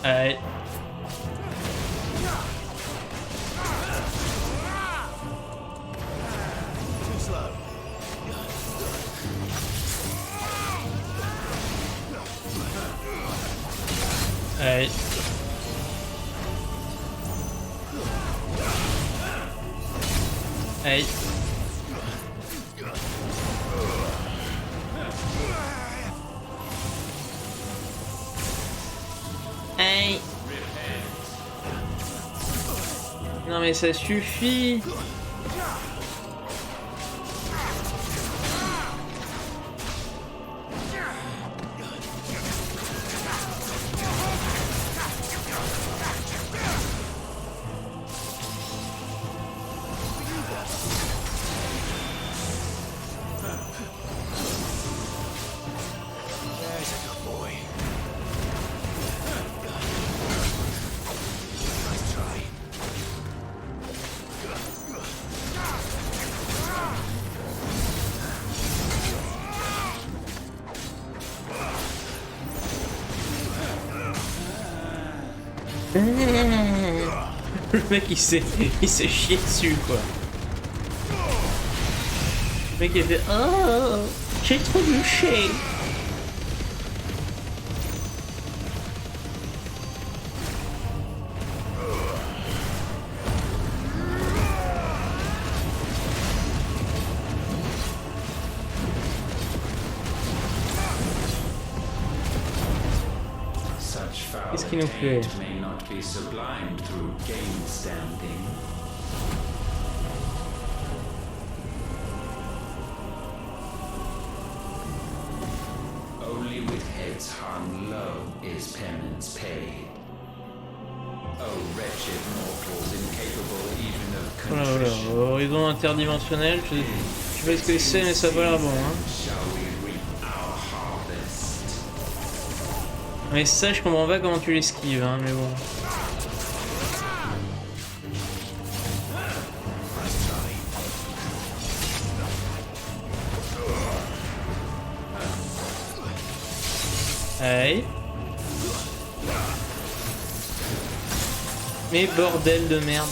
Allez. Allez. Allez. Allez. Non mais ça suffit. There's a good boy. Nice try. Le mec il s'est chié dessus quoi. Le mec il fait oh j'ai trop douché. Such foul Qu'est-ce qu'il nous fait? taint may not be sublimed through gain standing. hung low is penance paid. Oh, wretched mortals incapable even of Voilà, contrition. voilà. Horizon interdimensionnel, je sais pas ce que c'est, mais ça a pas l'air bon. Hein. Shall we reap our harvest? Mais ça, je comprends pas comment tu l'esquives, hein, mais bon. Aïe. Mais bordel de merde.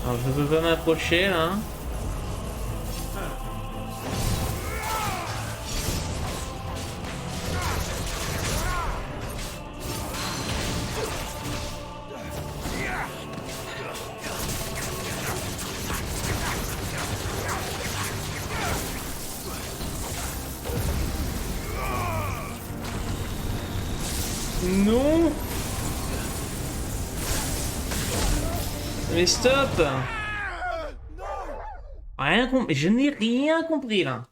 Alors je peux pas m'approcher là. Non. Mais stop. Rien compris. Je n'ai rien compris là.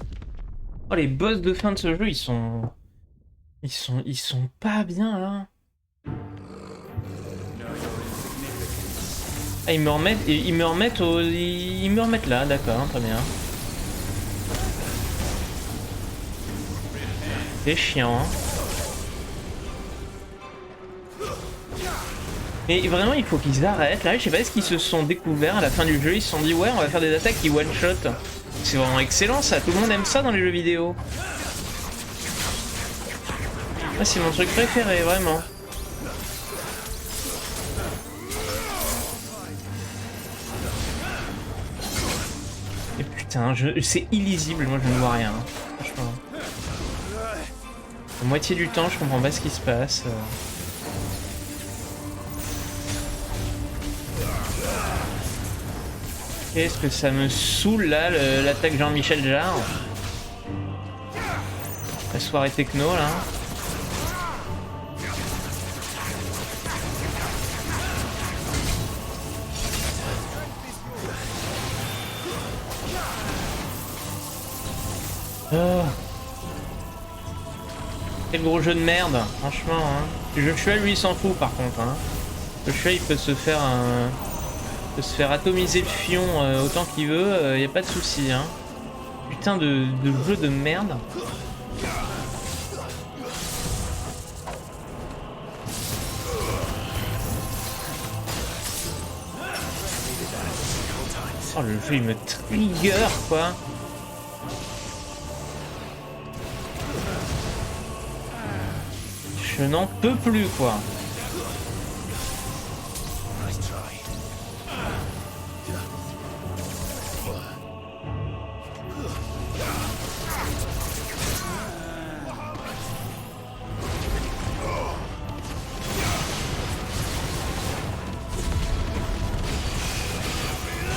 Oh, les boss de fin de ce jeu, ils sont pas bien là. Ah, ils me remettent là, d'accord, très bien. C'est chiant. Hein. Mais vraiment, il faut qu'ils arrêtent. Là, je sais pas ce qu'ils se sont découverts à la fin du jeu. Ils se sont dit, ouais, on va faire des attaques qui one-shot. C'est vraiment excellent ça. Tout le monde aime ça dans les jeux vidéo. Ah, c'est mon truc préféré, vraiment. Et putain, c'est illisible. Moi, je ne vois rien. Franchement. La moitié du temps, je comprends pas ce qui se passe. Qu'est-ce que ça me saoule là, l'attaque Jean-Michel Jarre. La soirée techno là. Oh. Quel gros jeu de merde, franchement. Hein. Le jeu Shuel, lui, il s'en fout par contre. Hein. Le Shuel, il peut se faire atomiser le fion autant qu'il veut, y a pas de souci. Hein. Putain de jeu de merde. Oh, le jeu il me trigger quoi. Je n'en peux plus quoi.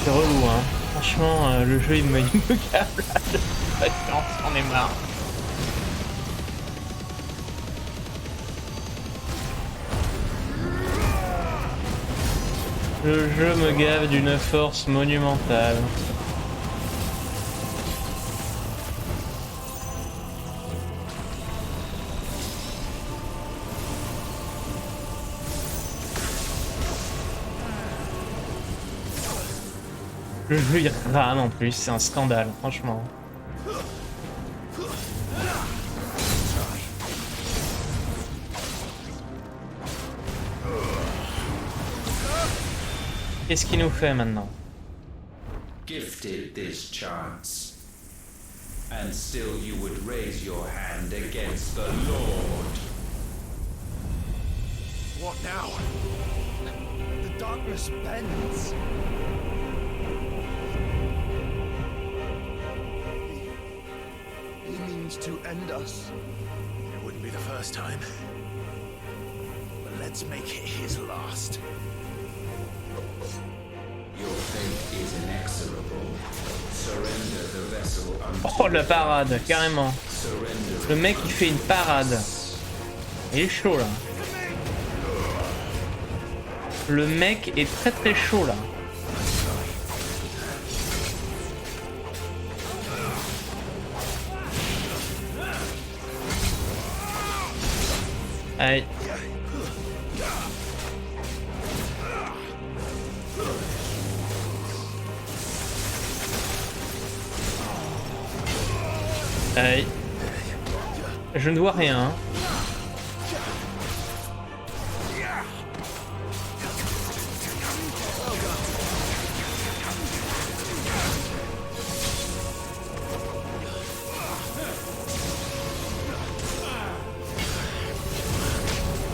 C'est relou hein. Franchement le jeu il me gave là. On est marre. Le jeu me gave d'une force monumentale. Le jeu il rame en plus, c'est un scandale, franchement. Qu'est-ce qu'il nous fait maintenant? Gifted this chance, and still you would raise your hand against the Lord. What now? The darkness bends. He means to end us. It wouldn't be the first time. But let's make it his last. Your fate is inexorable. Surrender the Oh la parade, carrément. Le mec il fait une parade. Il est chaud là. Le mec est très très chaud là. Aïe. Aïe. Je ne vois rien.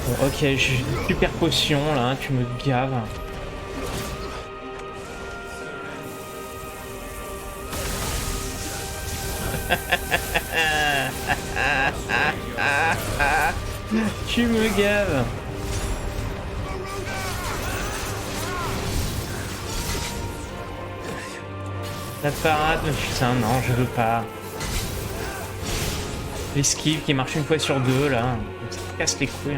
Bon, ok, j'ai une super potion là, tu me gaves. Tu me gaves. La parade, putain non, je veux pas. L'esquive qui marche une fois sur deux là, ça casse les couilles.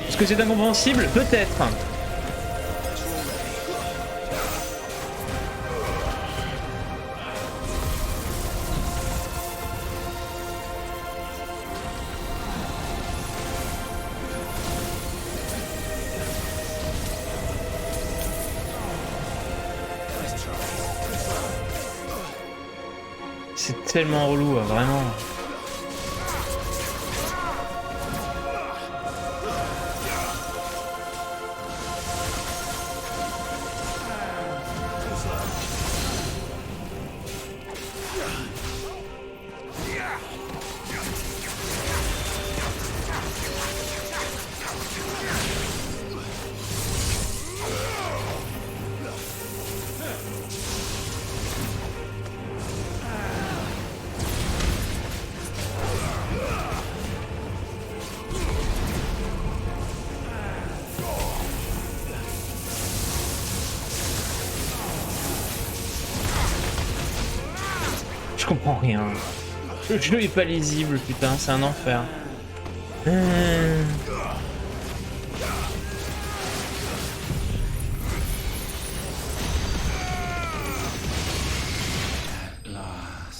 Est-ce que c'est incompréhensible? Peut-être. C'est tellement relou, vraiment. Je comprends rien. Le jeu est pas lisible, putain, c'est un enfer.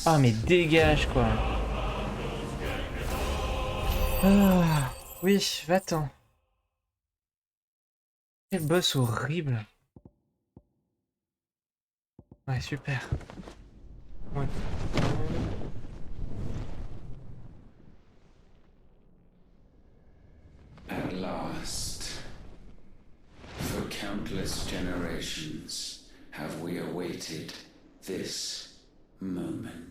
Ah mais dégage quoi. Ah, oui, va-t'en. Quel boss horrible. Ouais, super. Ouais. At last, for countless generations, have we awaited this moment.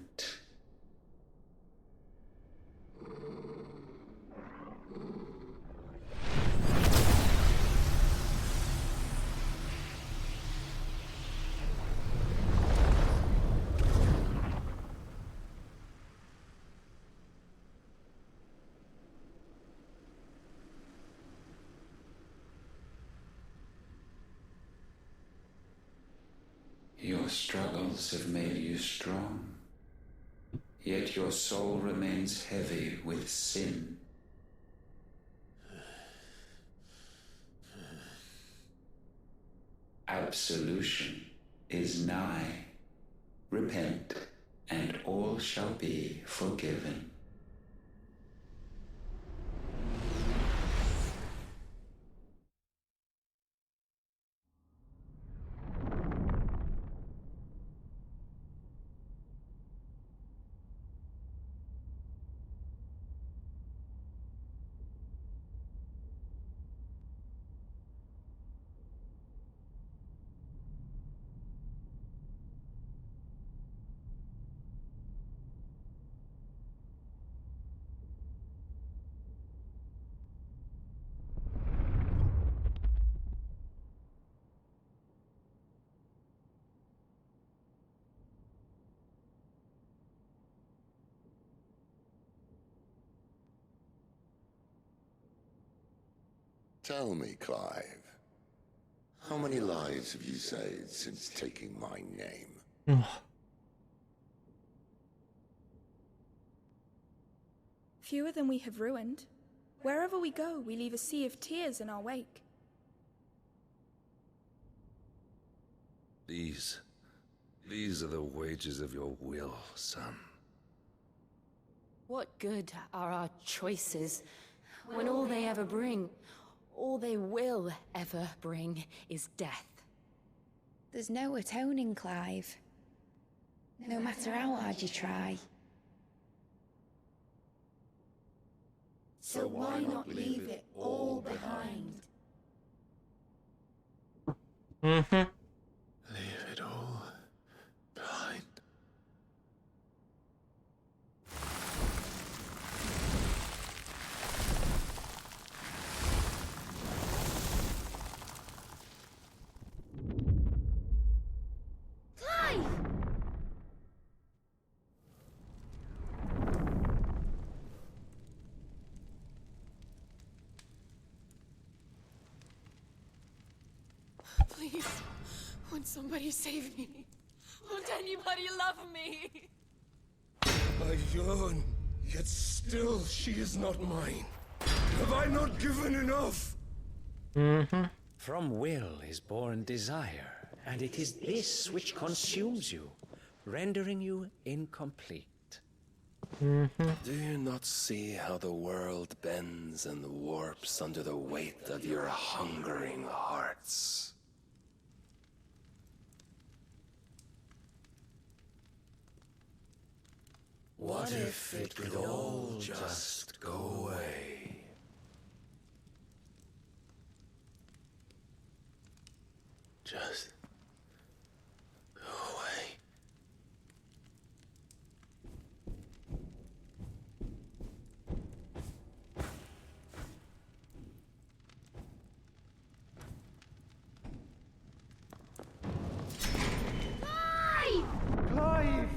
Your struggles have made you strong, yet your soul remains heavy with sin. Absolution is nigh. Repent, and all shall be forgiven. Tell me, Clive, how many lives have you saved since taking my name? Fewer than we have ruined. Wherever we go, we leave a sea of tears in our wake. These are the wages of your will, son. What good are our choices when all they ever bring, all they will ever bring, is death? There's no atoning, Clive. No matter how hard you try. So why not leave it all behind? Leave it all behind. Clive! Please, won't somebody save me? Won't anybody love me? I yearn, yet still she is not mine. Have I not given enough? From will is born desire, and it is this which consumes you, rendering you incomplete. Do you not see how the world bends and warps under the weight of your hungering hearts? What if it could all just go away? Just go away. Clive!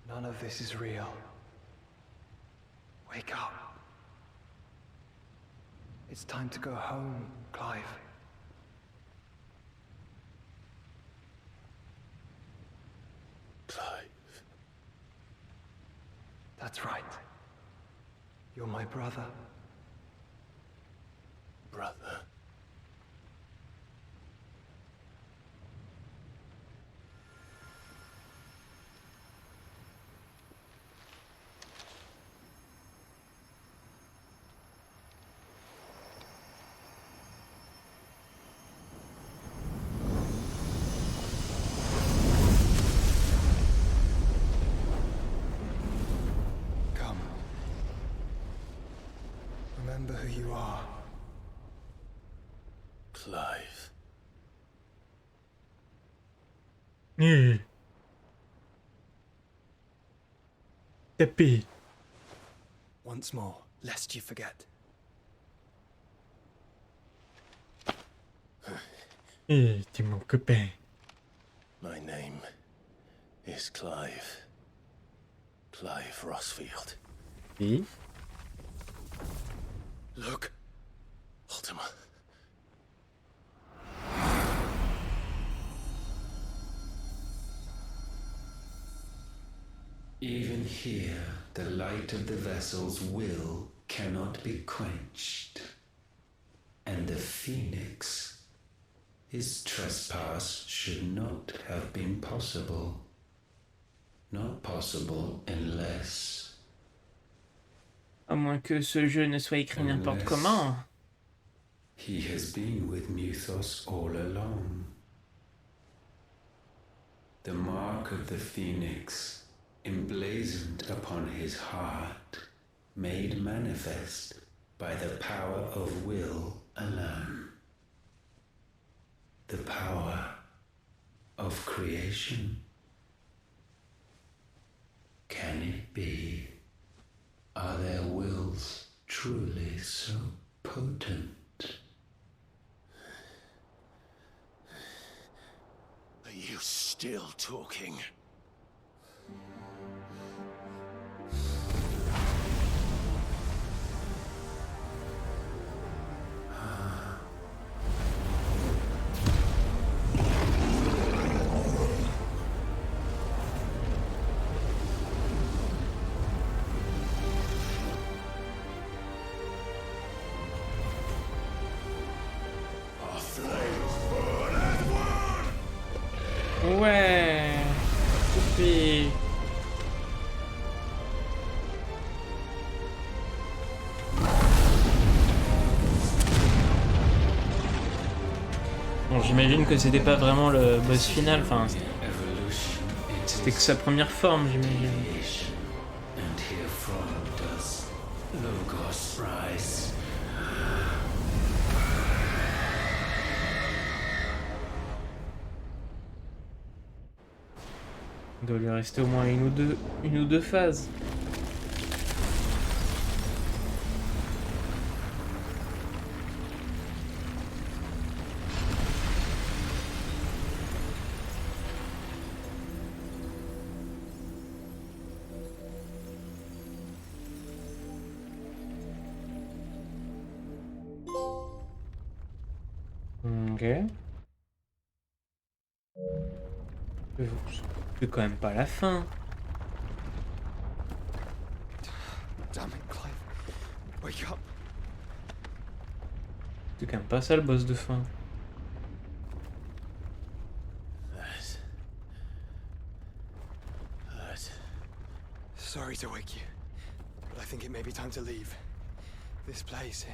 None of this is real. Wake up. It's time to go home, Clive. Clive. That's right. You're my brother. Brother. Come. Remember who you are. Clive. Épée. Once more, lest you forget. T'es mon copain. My name is Clive. Clive Rossfield. Et Look, Ultima. Even here, the light of the vessel's will cannot be quenched. And the Phoenix, his trespass should not have been possible. Not possible unless... à moins que ce jeu ne soit écrit n'importe comment. He has been with Mythos all along. The mark of the Phoenix, emblazoned upon his heart, made manifest by the power of will alone. The power of creation. Can it be? Are their wills truly so potent? Are you still talking? Ouais. Youpi. Bon, j'imagine que c'était pas vraiment le boss final, enfin, c'était que sa première forme, j'imagine. And herefrom does Logos rise. Il doit lui rester au moins une ou deux phases. Ok. C'est quand même pas la fin. Damn it, Clive. Wake up. C'est quand même pas ça le boss de fin. Sorry to wake you, but I think it may be time to leave. This place.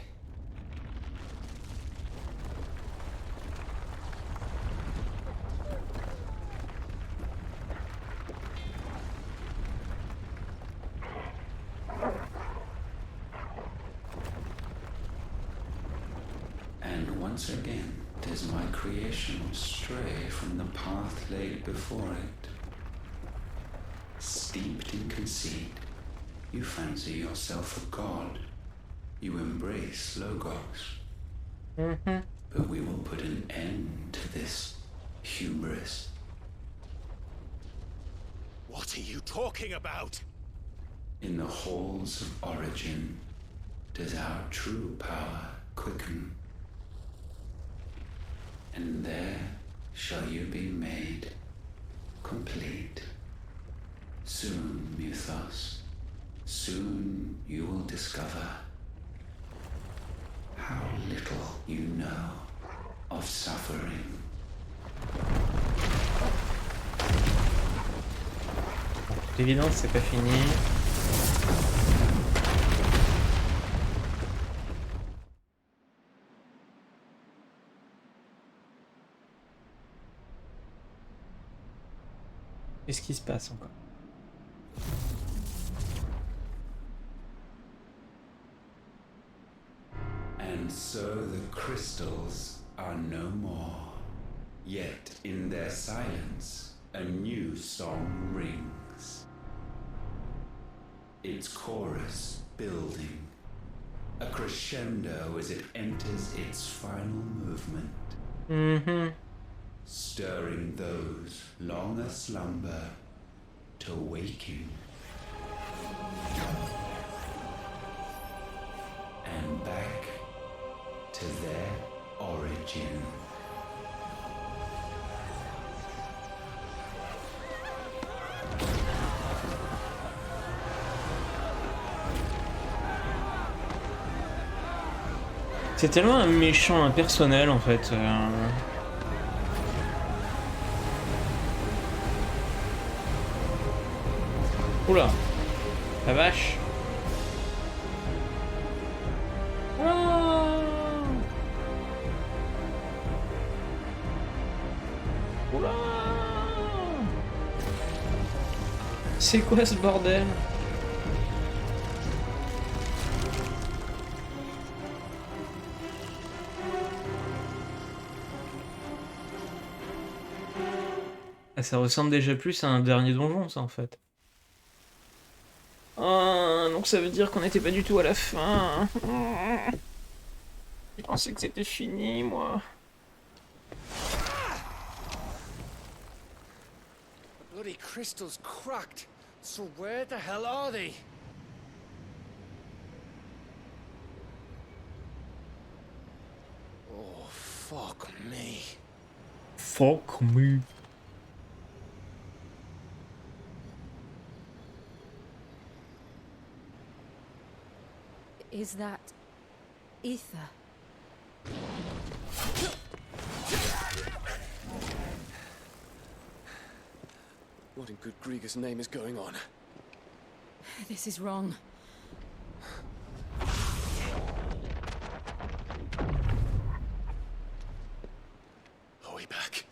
And once again does my creation stray from the path laid before it. Steeped in conceit, you fancy yourself a god. You embrace Logos. But we will put an end to this hubris. What are you talking about? In the halls of origin does our true power quicken. And there shall you be made complete. Soon, Mythos, soon you will discover how little you know of suffering. C'est évident, c'est pas fini. Qu'est-ce qui se passe encore? And so the crystals are no more. Yet in their silence, a new song rings. Its chorus building, a crescendo as it enters its final movement. Stirring those long aslumber to waking. And back to their origin. C'est tellement un méchant impersonnel en fait. Oula, la vache. Ah. Oula. C'est quoi ce bordel? Ah, ça ressemble déjà plus à un dernier donjon, ça, en fait. Ah, donc ça veut dire qu'on n'était pas du tout à la fin. Je pensais que c'était fini, moi. The bloody crystal's cracked. So where the hell are they? Oh, fuck me. Fuck me. Is that ether? What in good Grieger's name is going on? This is wrong. Are we back?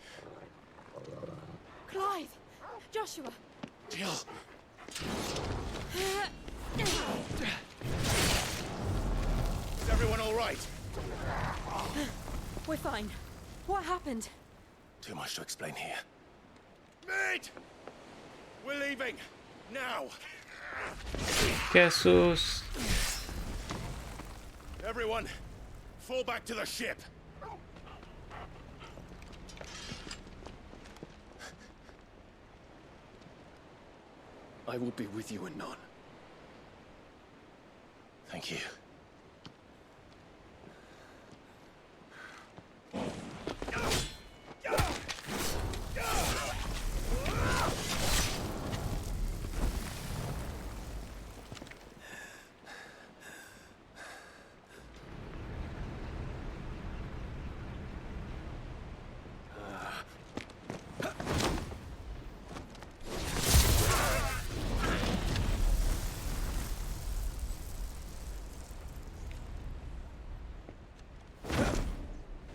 Clive! Joshua! Jill! Is everyone all right? We're fine. What happened? Too much to explain here. Mate! We're leaving! Now! Cassos. Everyone, fall back to the ship! I will be with you anon. Thank you.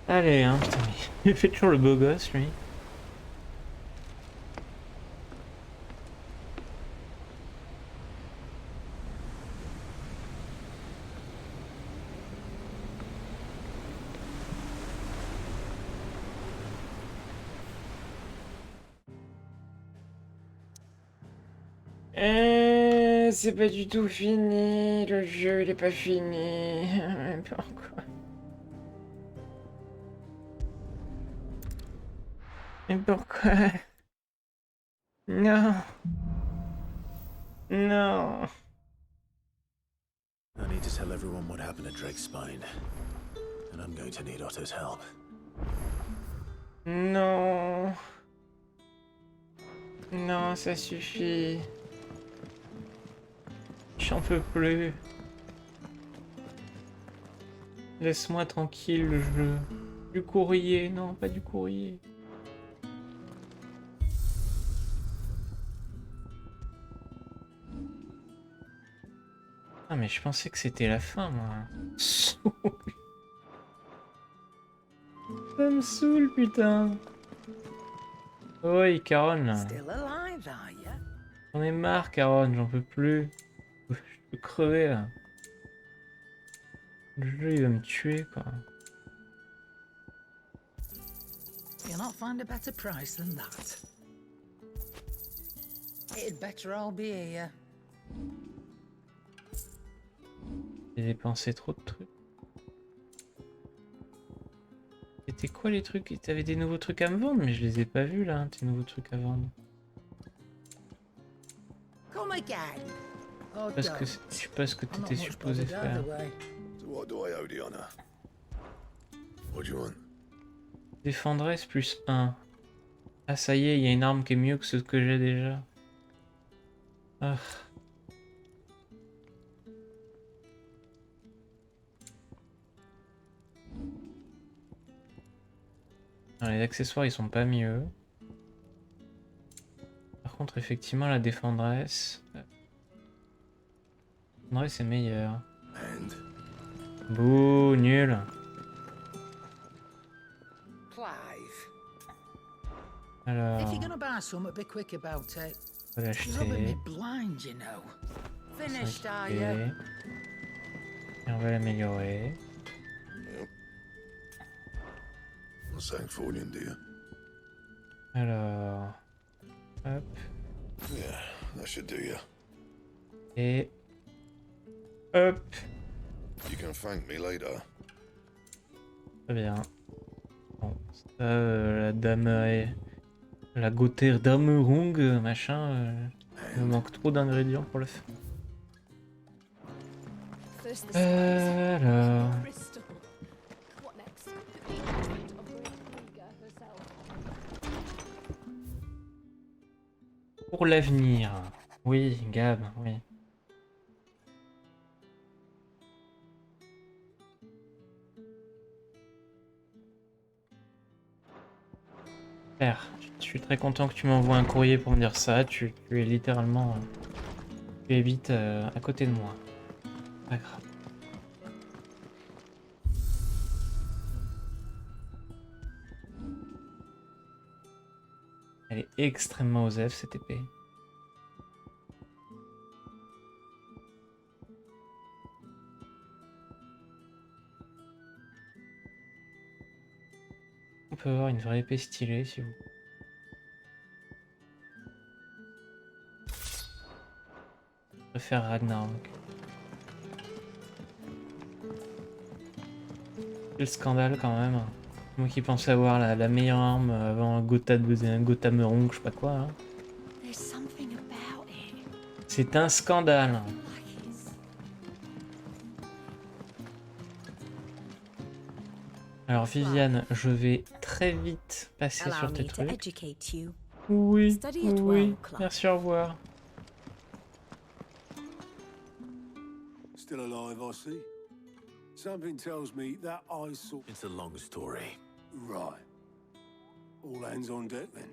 Allez, hein, putain, il fait toujours le beau gosse, lui. C'est pas du tout fini, le jeu il est pas fini. Pourquoi? Mais pourquoi? Non. Non. I need to tell everyone what happened at Drake's Spine. And I'm going to need Otto's help. Non. Non, ça suffit. J'en peux plus. Laisse-moi tranquille le jeu. Du courrier, non, pas du courrier. Ah mais je pensais que c'était la fin, moi. Ça me saoule, putain. Oui, Caron, là. J'en ai marre, Caron, j'en peux plus. Je peux crever, là. Le jeu, il va me tuer, quoi. You'll not find a better price than that. It'd better all be here. J'ai dépensé trop de trucs. C'était quoi les trucs? T'avais des nouveaux trucs à me vendre, mais je les ai pas vus là, tes nouveaux trucs à vendre. Come again. Parce que je sais pas ce que t'étais supposé faire. So what do I owe the honor? What do you want? Défendresse plus 1. Ah ça y est, il y a une arme qui est mieux que ce que j'ai déjà. Ah. Non, les accessoires ils sont pas mieux. Par contre effectivement la défendresse... Défendresse est meilleure. Bouh, nul. Clive. Alors... If you're gonna buy something, be quick about it. On va She's rubbing me l'acheter. blind, you know. Finished, are Et you? on va l'améliorer. What's that for you, dear? Alors... Hop. Yeah, that should do you. Et... hop. You can thank me later. Très bien. Bon, ça, la dame... la Gothaire d'Amerung, machin... il me manque trop d'ingrédients pour le faire. Alors... Pour l'avenir. Oui, Gab, oui. Père, je suis très content que tu m'envoies un courrier pour me dire ça. Tu es littéralement... tu habites à côté de moi. Pas grave. Elle est extrêmement osef cette épée. On peut avoir une vraie épée stylée si vous... Je préfère Ragnarok. Quel scandale quand même. Moi qui pensais avoir la meilleure arme avant Gothamerung, je sais pas quoi. Hein. C'est un scandale. Alors Viviane, je vais très vite passer sur tes trucs. Oui, oui, merci, au revoir. Still alive, I see. Something tells me that I saw... It's a long story. Right. All hands on deck, then.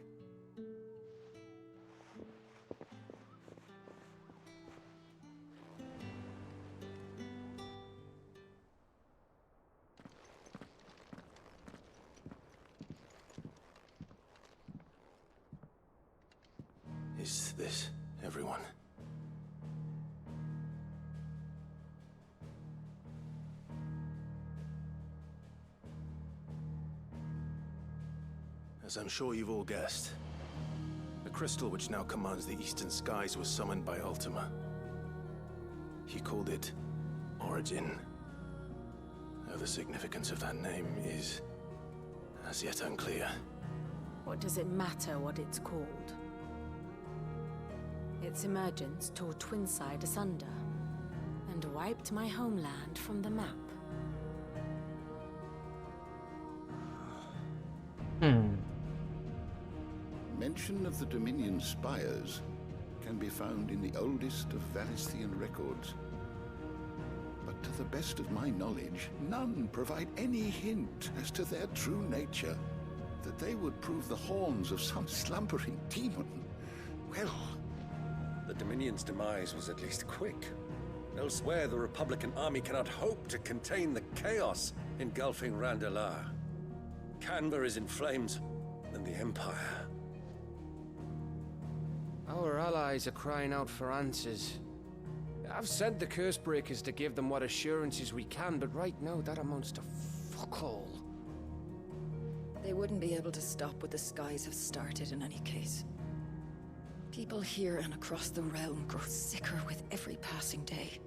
Is this everyone? As I'm sure you've all guessed, the crystal which now commands the eastern skies was summoned by Ultima. He called it Origin. Though the significance of that name is as yet unclear. What does it matter what it's called? Its emergence tore Twinside asunder and wiped my homeland from the map. Mention of the Dominion spires can be found in the oldest of Valisthian records. But to the best of my knowledge, none provide any hint as to their true nature. That they would prove the horns of some slumbering demon. Well... The Dominion's demise was at least quick. Elsewhere, the Republican army cannot hope to contain the chaos engulfing Randalar. Canberra is in flames, and the Empire. Our allies are crying out for answers. I've sent the Cursebreakers to give them what assurances we can, but right now that amounts to fuck all. They wouldn't be able to stop what the skies have started in any case. People here and across the realm grow sicker with every passing day.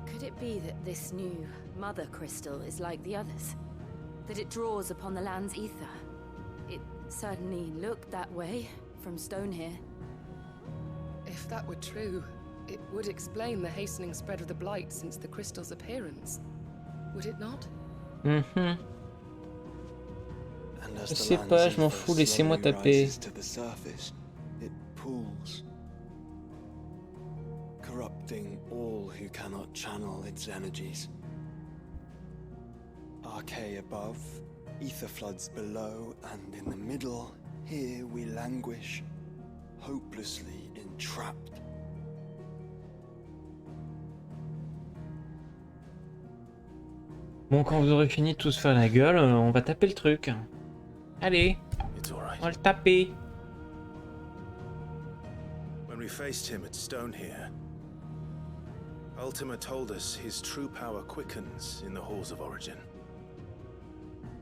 Could it be that this new Mother Crystal is like the others? That it draws upon the land's ether? It certainly looked that way from stone here. If that were true, it would explain the hastening spread of the Blight since the crystal's appearance. Would it not? Je sais pas, je m'en fous, laissez-moi taper. To the surface, it pools, corrupting all who cannot channel its energies. Archay above, ether floods below, and in the middle, here we languish, hopelessly entrapped. Bon, quand vous aurez fini de tous faire la gueule, on va taper le truc. Allez, on va le taper. When we faced him at Stone here, Ultima told us his true power quickens in the halls of Origin.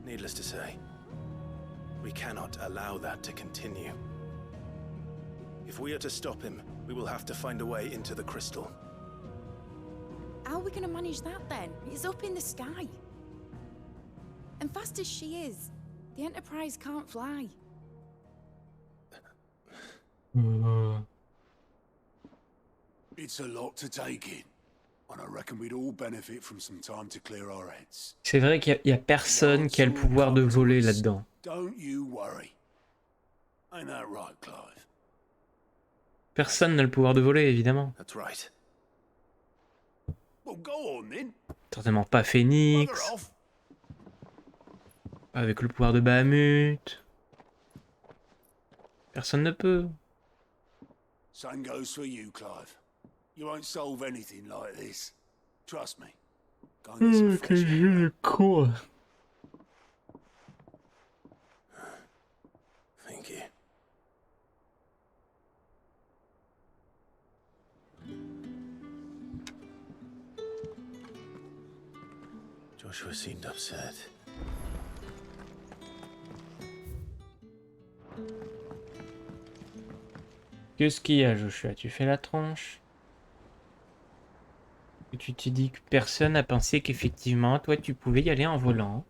Needless to say, We cannot allow that to continue. If we are to stop him, we will have to find a way into the crystal. How are we going to manage that then? It's up in the sky. And fast as she is, the Enterprise can't fly. It's a lot to take in. And I reckon we'd all benefit from some time to clear our heads. C'est vrai qu'il y a personne qui a le pouvoir de voler là-dedans. Don't you worry. Ain't that right, Clive? Personne n'a le pouvoir de voler, évidemment. That's right. Well, go on then. Certainement pas Phoenix. Avec le pouvoir de Bahamut. Personne ne peut. Same goes for you, Clive. You won't solve anything like this. Trust me. Go and get some fresh air. Con. Thank you. Joshua seemed upset. Qu'est-ce qu'il y a, Joshua? Tu fais la tronche? Et tu t'es dit que personne n'a pensé qu'effectivement, toi, tu pouvais y aller en volant.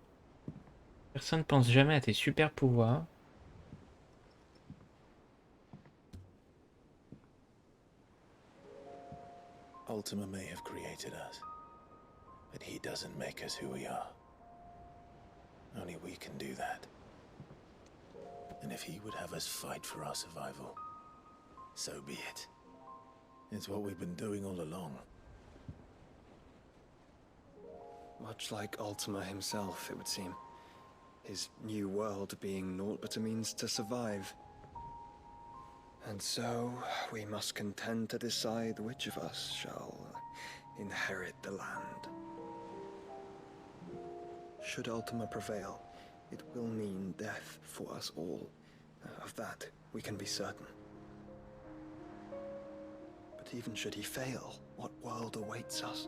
Personne ne pense jamais à tes super pouvoirs. Ultima may have created us, but he doesn't make us who we are. Only we can do that. And if he would have us fight for our survival, so be it. It's what we've been doing all along. Much like Ultima himself, it would seem. His new world being naught but a means to survive. And so, we must contend to decide which of us shall inherit the land. Should Ultima prevail, it will mean death for us all. Of that, we can be certain. But even should he fail, what world awaits us?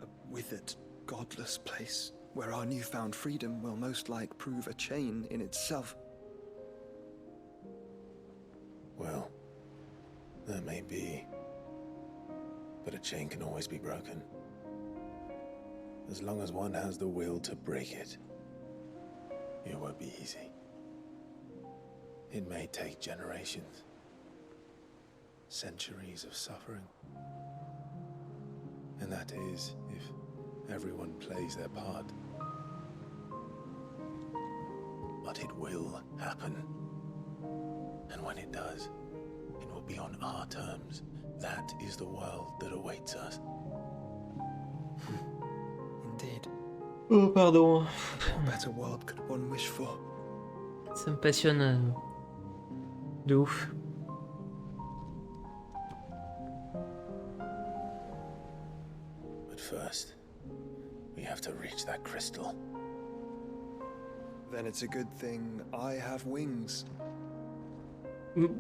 A withered, godless place where our newfound freedom will most like prove a chain in itself. Well, that may be. But a chain can always be broken. As long as one has the will to break it, it won't be easy. It may take generations, centuries of suffering. And that is if everyone plays their part. But it will happen. And when it does, it will be on our terms. That is the world that awaits us. Indeed. Oh, pardon. What better world could one wish for? Ça me passionne de ouf. But first, we have to reach that crystal. Then it's a good thing I have wings.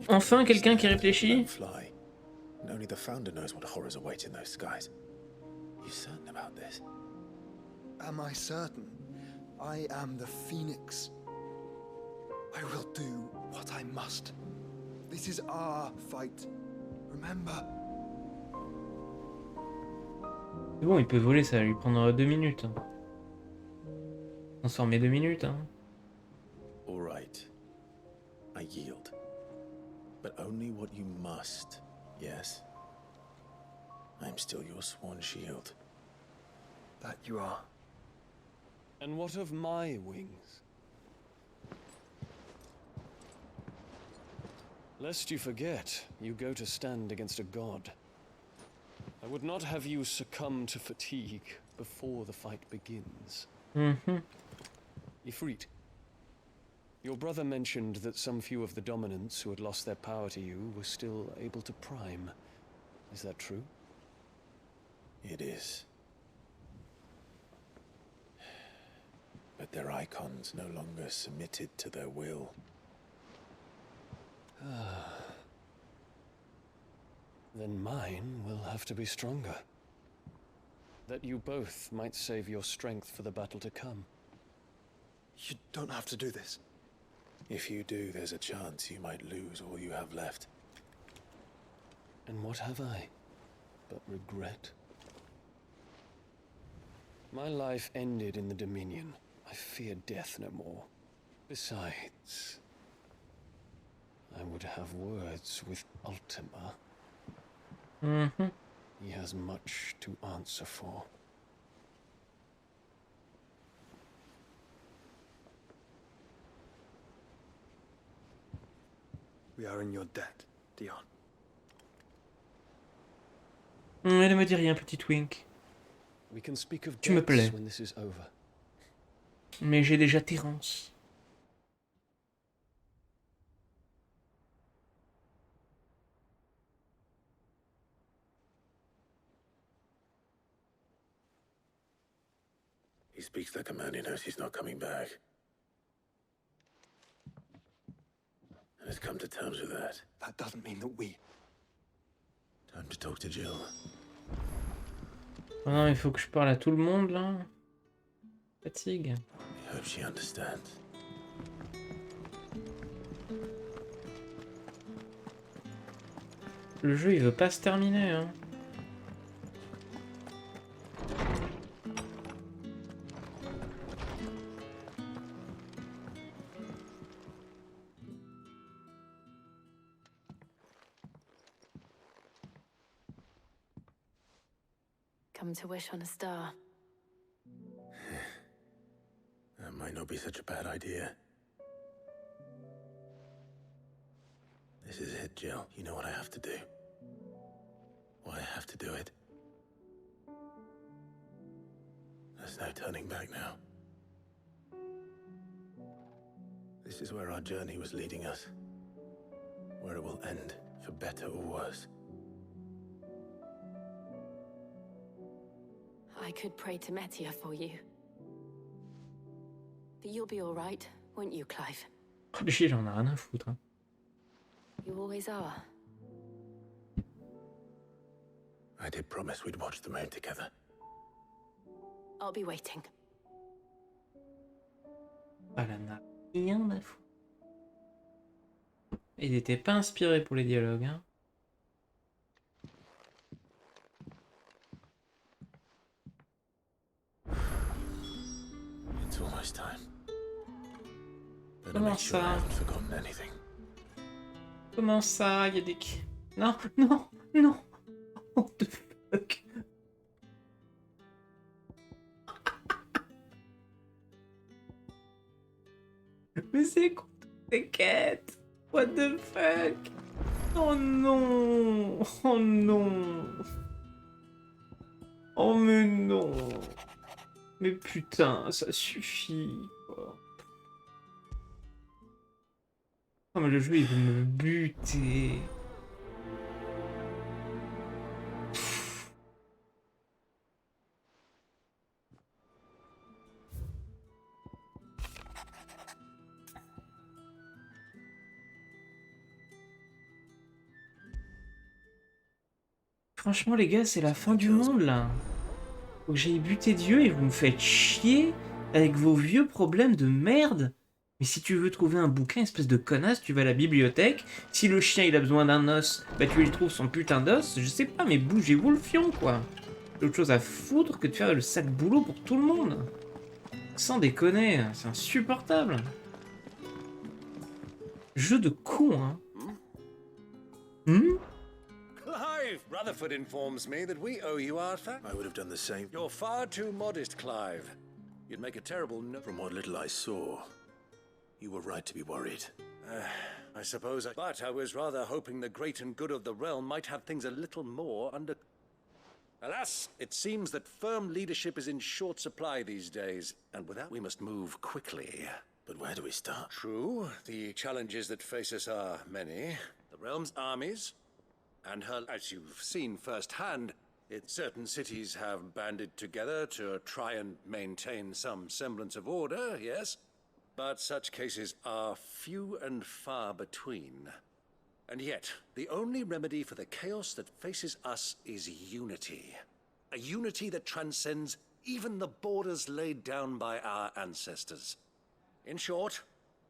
Enfin, quelqu'un qui réfléchit. Fly. And only the Founder knows what horrors await in those skies. You certain about this? Am I certain? I am the Phoenix. I will do what I must. This is our fight. Remember? C'est bon, il peut voler, ça va lui prendre 2 minutes. Transformer 2 minutes. All right. I yield. But only what you must, yes? I'm still your sworn shield. That you are. And what of my wings? Lest you forget, you go to stand against a god. I would not have you succumb to fatigue before the fight begins. Ifrit, your brother mentioned that some few of the dominants who had lost their power to you were still able to prime. Is that true? It is. But their icons no longer submitted to their will. Then mine will have to be stronger. That you both might save your strength for the battle to come. You don't have to do this. If you do, there's a chance you might lose all you have left. And what have I but regret? My life ended in the Dominion. I fear death no more. Besides, I would have words with Ultima. Mm-hmm. He has much to answer for. We are in your debt, Dion. Ne me dis rien, petit Twink. We can speak of Tu me plais. when this is over. Mais j'ai déjà Terence. He speaks like a man who knows he's not coming back. And has come to terms with that. That doesn't mean that we... Time to talk to Jill. Oh non, il faut que je parle à tout le monde là. Fatigue. I hope she understands. Le jeu il veut pas se terminer hein. Come to wish on a star. That might not be such a bad idea. This is it, Jill. You know what I have to do. Why I have to do it. There's no turning back now. This is where our journey was leading us. Where it will end, for better or worse. I could pray to Metia for you. But you'll be all right, won't you, Clive? Lui, j'en ai rien à foutre. Hein. You always are. I did promise we'd watch the moon together. I'll be waiting. Elle en a rien à foutre. Il était pas inspiré pour les dialogues. Hein. It's almost time. Better Comment make sure I ça? haven't forgotten anything. Comment ça, Yannick? Non, non, non. What the fuck? Mais c'est quoi ces quêtes? What the fuck? Oh non! Oh non! Oh mais non! Mais putain, ça suffit, quoi. Oh mais le jeu il veut me buter. Franchement les gars, c'est la fin du monde là. Faut que j'aille buter Dieu et vous me faites chier avec vos vieux problèmes de merde. Mais si tu veux trouver un bouquin, espèce de connasse, tu vas à la bibliothèque. Si le chien il a besoin d'un os, bah tu lui trouves son putain d'os. Je sais pas, mais bougez-vous le fion quoi. J'ai autre chose à foutre que de faire le sale boulot pour tout le monde. Sans déconner, c'est insupportable. Jeu de con, hein. Clive! Rutherford informs me that we owe you our fact. I would have done the same. You're far too modest, Clive. You'd make a terrible From what little I saw, you were right to be worried. I suppose But I was rather hoping the great and good of the realm might have things a little more under... Alas, it seems that firm leadership is in short supply these days, and with that we must move quickly. But where do we start? True, the challenges that face us are many. The realm's armies, and her, as you've seen firsthand, certain cities have banded together to try and maintain some semblance of order, yes? But such cases are few and far between. And yet, the only remedy for the chaos that faces us is unity. A unity that transcends even the borders laid down by our ancestors. In short,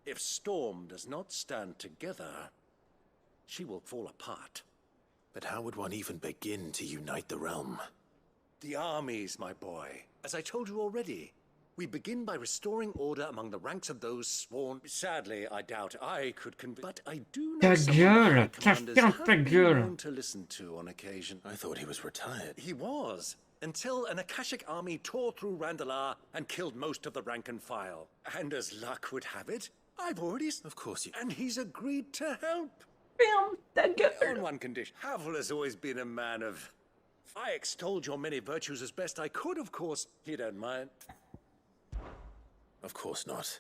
if Storm does not stand together, she will fall apart. But how would one even begin to unite the realm? The armies, my boy. As I told you already, we begin by restoring order among the ranks of those sworn. Sadly, I doubt I could convince. But I do know some of my commanders have been known to listen to on occasion. I thought he was retired. He was, until an Akashic army tore through Randalar and killed most of the rank and file. And as luck would have it, I've already... Of course you... And he's agreed to help. On one condition. Havel has always been a man of... I extolled your many virtues as best I could, of course. You don't mind. Of course not.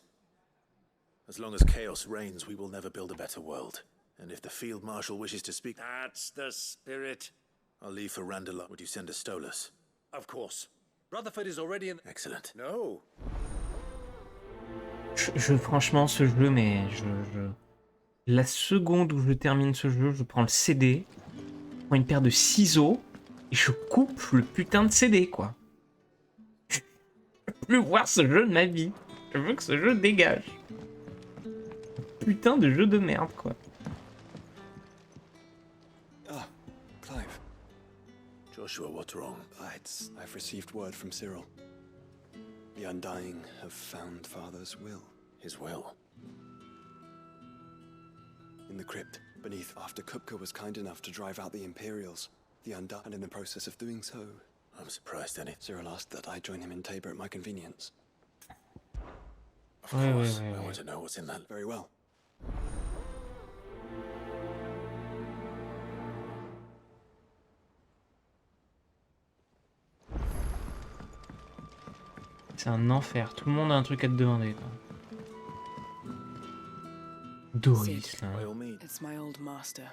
As long as chaos reigns, we will never build a better world. And if the Field Marshal wishes to speak... That's the spirit. I'll leave for Randalar. Would you send a Stolas? Of course. Rutherford is already in... Excellent. No. Franchement, ce jeu, mais la seconde où je termine ce jeu, je prends le CD, je prends une paire de ciseaux et je coupe le putain de CD, quoi. Je peux plus voir ce jeu de ma vie. Je veux que ce jeu dégage. Putain de jeu de merde, quoi. Ah, Clive. Joshua, what's wrong? I've received word from Cyril. The Undying have found Father's will. His will? In the crypt, beneath, after Kupka was kind enough to drive out the Imperials. The Undone, and in the process of doing so... I'm surprised, Danny. Cyril asked that I join him in Tabor at my convenience. Of course, I want to know what's in that. Very well. C'est un enfer, tout le monde a un truc à te demander, quoi. Doris, là. It's my old master.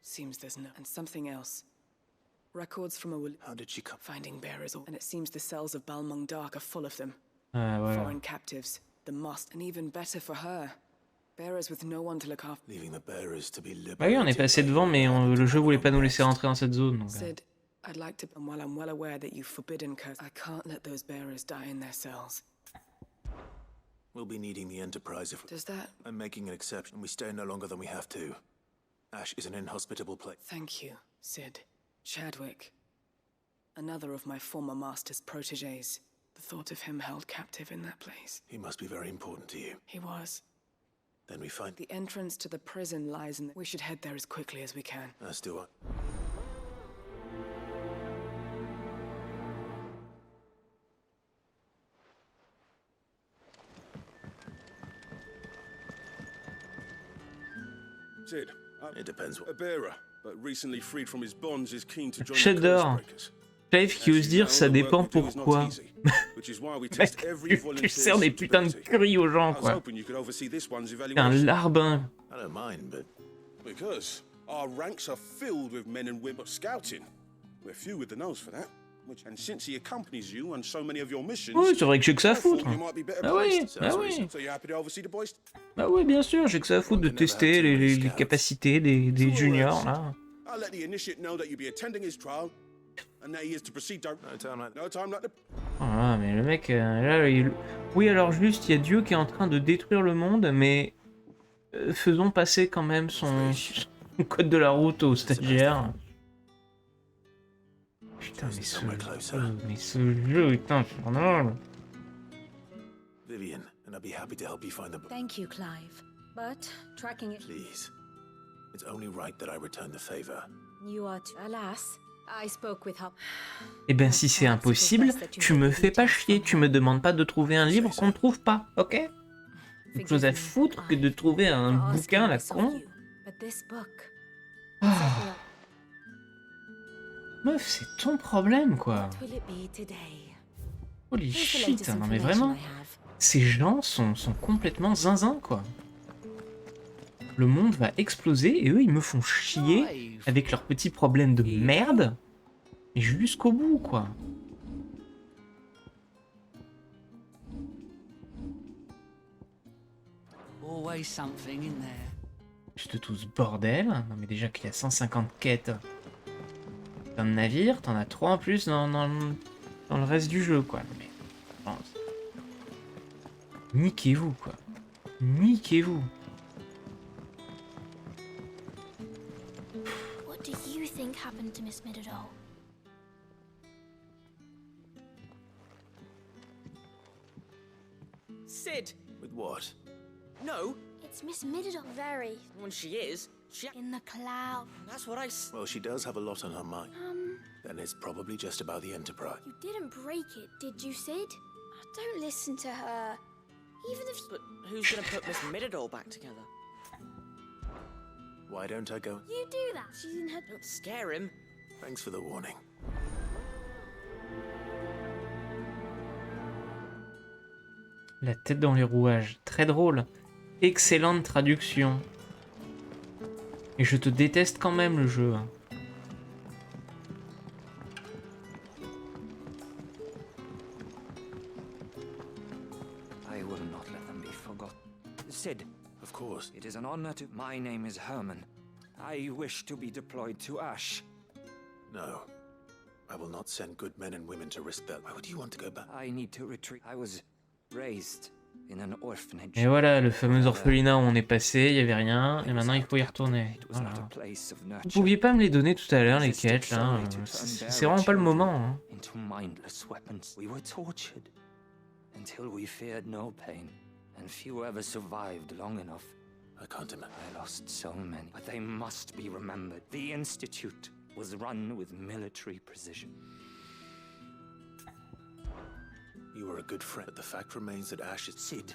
Seems there's no... And something else. Records from a... How did she come? Finding bearers, and it seems the cells of Balmung Dark are full of them. Ah, voilà. Foreign captives, the must, and even better for her. Bearers with no one to look after. Leaving the bearers to be liberated. Bah oui, on est passé devant, mais le jeu voulait pas nous laisser rentrer dans cette zone. Donc, Sid, I'd like to... And while I'm well aware that you've forbidden curse, I can't let those bearers die in their cells. We'll be needing the Enterprise if... Does that... I'm making an exception. We stay no longer than we have to. Ash is an inhospitable place. Thank you, Sid. Chadwick. Another of my former master's protégés. The thought of him held captive in that place. He must be very important to you. He was. Then we find... The entrance to the prison lies in... We should head there as quickly as we can. As do I. Sid, it depends what... A bearer, but recently freed from his bonds, is keen to join the J'adore. Cursebreakers. Clive qui ose dire ça dépend pourquoi. Tu sers des putains de curry aux gens, quoi. T'es un larbin. I don't mind, but... Because our ranks are filled with men and women scouting. We're few with the nose for that. And since he accompanies you on so many of your missions... Oui, c'est vrai que j'ai que ça à foutre. Ah oui, ah oui. So you're happy to oversee the boys? Bah oui, bien sûr, j'ai que ça à foutre de tester les capacités des juniors, là. I'll let the initiate know that you'll be attending his trial. And that he is to proceed no time like the... Ah, mais le mec, là, oui, alors juste, il y a Dieu qui est en train de détruire le monde, mais faisons passer quand même son code de la route aux stagiaires. Putain, mais ce jeu est infernal. Vivian, and I'll be happy to help you find the... Thank you, Clive. But tracking it... Please. It's only right that I return the favor. You are too... Alas... I spoke with her. Eh ben si c'est impossible, tu me fais pas chier, tu me demandes pas de trouver un livre qu'on ne trouve pas, ok? Quelque chose à foutre que de trouver un bouquin, la con. Ah. Meuf, c'est ton problème, quoi. Holy shit, non mais vraiment, ces gens sont complètement zinzin, quoi. Le monde va exploser et eux, ils me font chier avec leurs petits problèmes de merde. Et jusqu'au bout, quoi. Juste tout ce bordel. Non mais déjà qu'il y a 150 quêtes dans le navire, t'en as 3 en plus dans le reste du jeu, quoi. Mais, bon, Niquez-vous, quoi. Niquez-vous. What do you think happened to Miss Middledore? Sid! With what? No! It's Miss Middledore. Very. When she is, she... In the cloud. That's what I... Well, she does have a lot on her mind. Then it's probably just about the Enterprise. You didn't break it, did you, Sid? Oh, don't listen to her. Even if... But who's gonna put Miss Middledore back together? Why don't I go? You do that. She's in her... Don't scare him. Thanks for the warning. La tête dans les rouages. Très drôle. Excellente traduction. Et je te déteste quand même, le jeu. I will not let them be forgotten. Sid. Of course. It is an honor to... My name is Herman. I wish to be deployed to Ash. No. I will not send good men and women to risk that. Why would you want to go back? I need to retreat. I was raised in an orphanage. Et voilà, le fameux orphelinat où on est passé, il y avait rien, et maintenant il faut y retourner. Voilà. Vous pouviez pas me les donner tout à l'heure, les quêtes, là. C'est vraiment pas le moment. Hein. Into mindless weapons. We were tortured until we feared no pain, and few ever survived long enough. I can't imagine. I lost so many, but they must be remembered. The Institute was run with military precision. You were a good friend, but the fact remains that Ash is... Sid,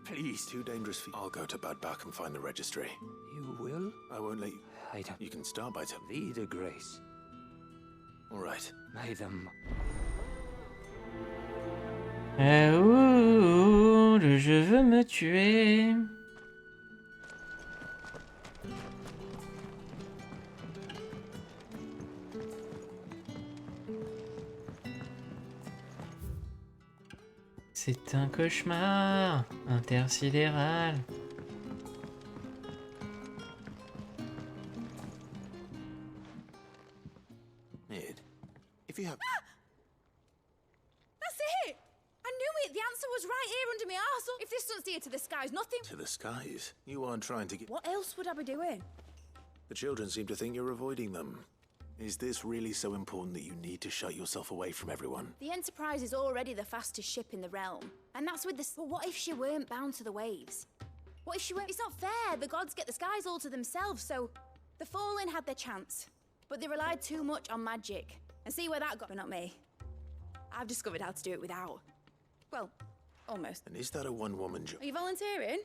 please. Too dangerous for you. I'll go to Bad Bach and find the registry. You will? I won't let you... I don't... You can start by telling... Be the grace. All right. May them... Le jeu veut me tuer. C'est un cauchemar intersidéral. Mid, if you have... That's it! I knew it! The answer was right here under my arsehole. If this doesn't steer to the skies, nothing... To the skies? You aren't trying to get... What else would I be doing? The children seem to think you're avoiding them. Is this really so important that you need to shut yourself away from everyone? The Enterprise is already the fastest ship in the realm. And that's with the... But what if she weren't bound to the waves? What if she weren't... It's not fair. The gods get the skies all to themselves, so... The Fallen had their chance. But they relied too much on magic. And see where that got... But not me. I've discovered how to do it without. Well, almost. And is that a one-woman job? Are you volunteering?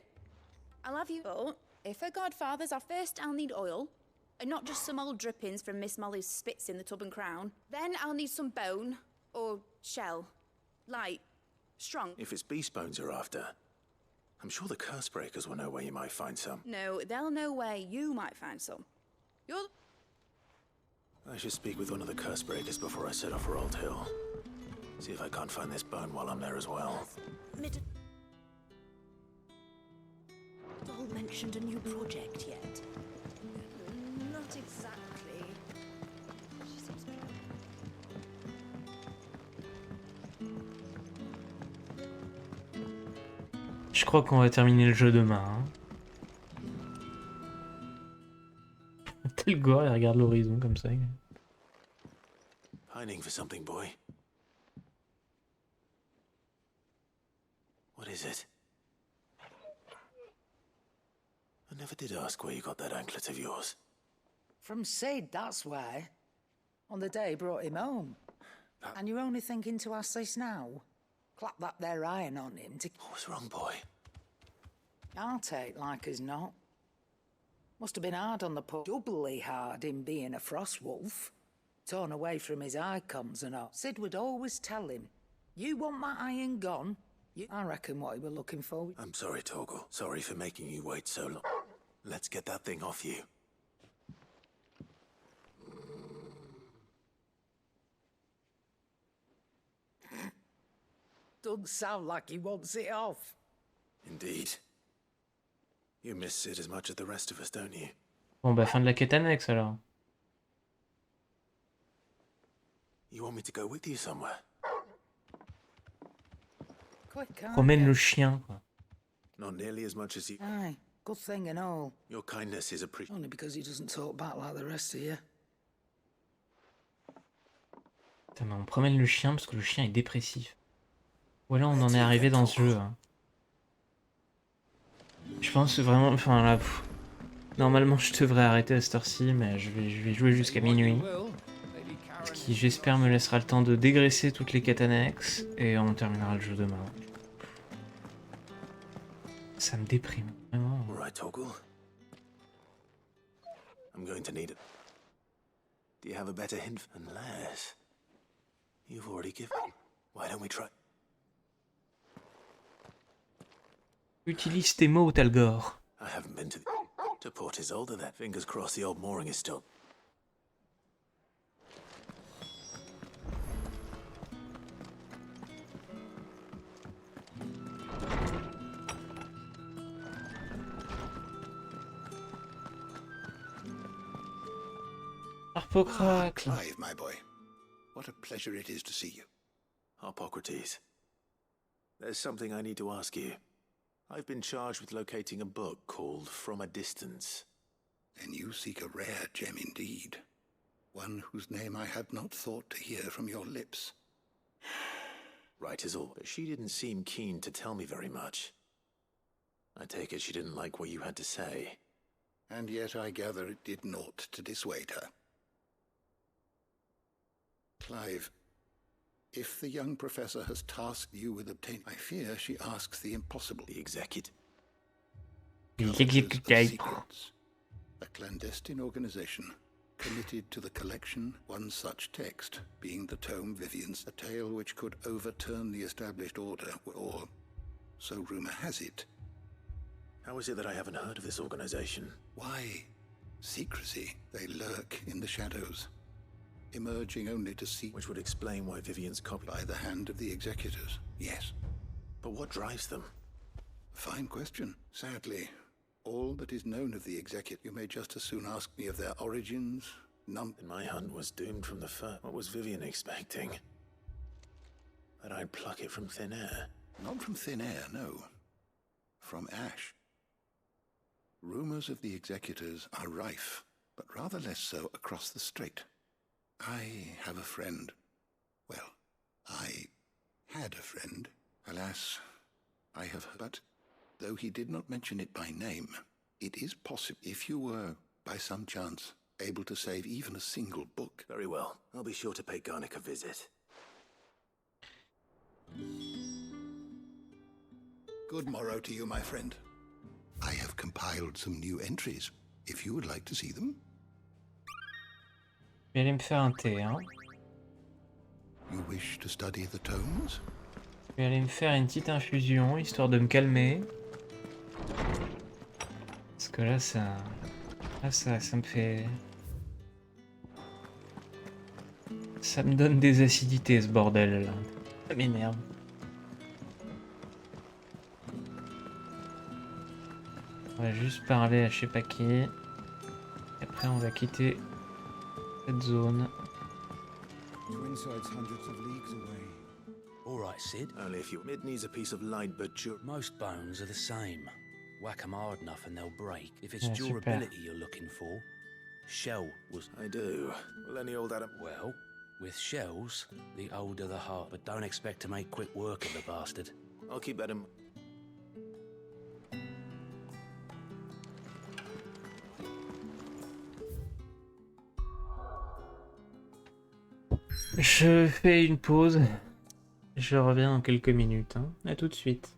I'll have you... But if her godfathers are first, I'll need oil. And not just some old drippings from Miss Molly's spits in the tub and crown. Then I'll need some bone, or shell. Light, strong. If it's beast bones you're after, I'm sure the curse breakers will know where you might find some. No, they'll know where you might find some. You're... I should speak with one of the curse breakers before I set off for Old Hill. See if I can't find this bone while I'm there as well. All mentioned a new project yet? Not exactly. She seems... Je crois qu'on va terminer le jeu demain. Hein. Tel gore, il regarde l'horizon comme ça. Pining for something, boy. What is it? I never did ask where you got that anklet of yours. From Sid, that's why. On the day he brought him home. And you're only thinking to ask this now? Clap that there iron on him to... What was wrong, boy? I'll take like as not. Must have been hard on the poor... Doubly hard in being a frost wolf. Torn away from his icons and all. Sid would always tell him, you want my iron gone? I reckon what he were looking for... I'm sorry, Torgal. Sorry for making you wait so long. Let's get that thing off you. Doesn't sound like he wants it off. Indeed. You miss Sid as much as the rest of us, don't you? Bon bah fin de la quête annexe alors. You want me to go with you somewhere? Quick, aren't Promène you? le chien, quoi. Not nearly as much as you. Aye, good thing and all. Your kindness is appreciated. Only because he doesn't talk back like the rest of you. Putain, mais on promène le chien parce que le chien est dépressif. Voilà, on en est arrivé dans ce jeu. Hein. Je pense vraiment... Enfin là... Normalement, je devrais arrêter à cette heure-ci, mais je vais jouer jusqu'à minuit. Ce qui, j'espère, me laissera le temps de dégraisser toutes les quêtes annexes. Et on terminera le jeu demain. Ça me déprime, vraiment. Right, Torgal. I'm going to need it. Do you have a better hint? Unless... You've already given... Why don't we try... Utilise tes mots, Talgor. I haven't been to Port Isolde then. Fingers crossed the old mooring is still... Ah, Clive, my boy. What a pleasure it is to see you. Hippocrates. There's something I need to ask you. I've been charged with locating a book called From a Distance. Then you seek a rare gem indeed. One whose name I had not thought to hear from your lips. Right is all, but she didn't seem keen to tell me very much. I take it she didn't like what you had to say. And yet I gather it did naught to dissuade her. Clive, if the young professor has tasked you with obtaining, I fear she asks the impossible. The executive. Secrets. A clandestine organization committed to the collection one such text, being the tome Vivian's, a tale which could overturn the established order, or so rumor has it. How is it that I haven't heard of this organization? Why? Secrecy. They lurk in the shadows, emerging only to see... Which would explain why Vivian's copy... By the hand of the executors, yes. But what drives them? Fine question. Sadly, all that is known of the executor, you may just as soon ask me of their origins, And my hunt was doomed from the first. What was Vivian expecting? That I'd pluck it from thin air? Not from thin air, no. From ash. Rumors of the executors are rife, but rather less so across the strait. I have a friend. Well, I had a friend. Alas, I have... But, though he did not mention it by name, it is possible if you were, by some chance, able to save even a single book. Very well. I'll be sure to pay Garnick a visit. Good morrow to you, my friend. I have compiled some new entries, if you would like to see them. Je vais aller me faire un thé, hein. You wish to study the tomes? Je vais aller me faire une petite infusion, histoire de me calmer. Parce que là, ça me fait... Ça me donne des acidités, ce bordel, là. Ça m'énerve. On va juste parler à je sais pas qui. Et après, on va quitter cette zone. Twinside's hundreds of leagues away. All right, Sid. Only if you... Mid needs a piece of light, but Most bones are the same. Whack 'em hard enough and they'll break. If it's Yeah, super. durability you're looking for, shell was... I do. Well, any old Adam... Well, with shells, the older the heart, but don't expect to make quick work of the bastard. I'll keep that in... Je fais une pause. Je reviens dans quelques minutes. Hein. À tout de suite.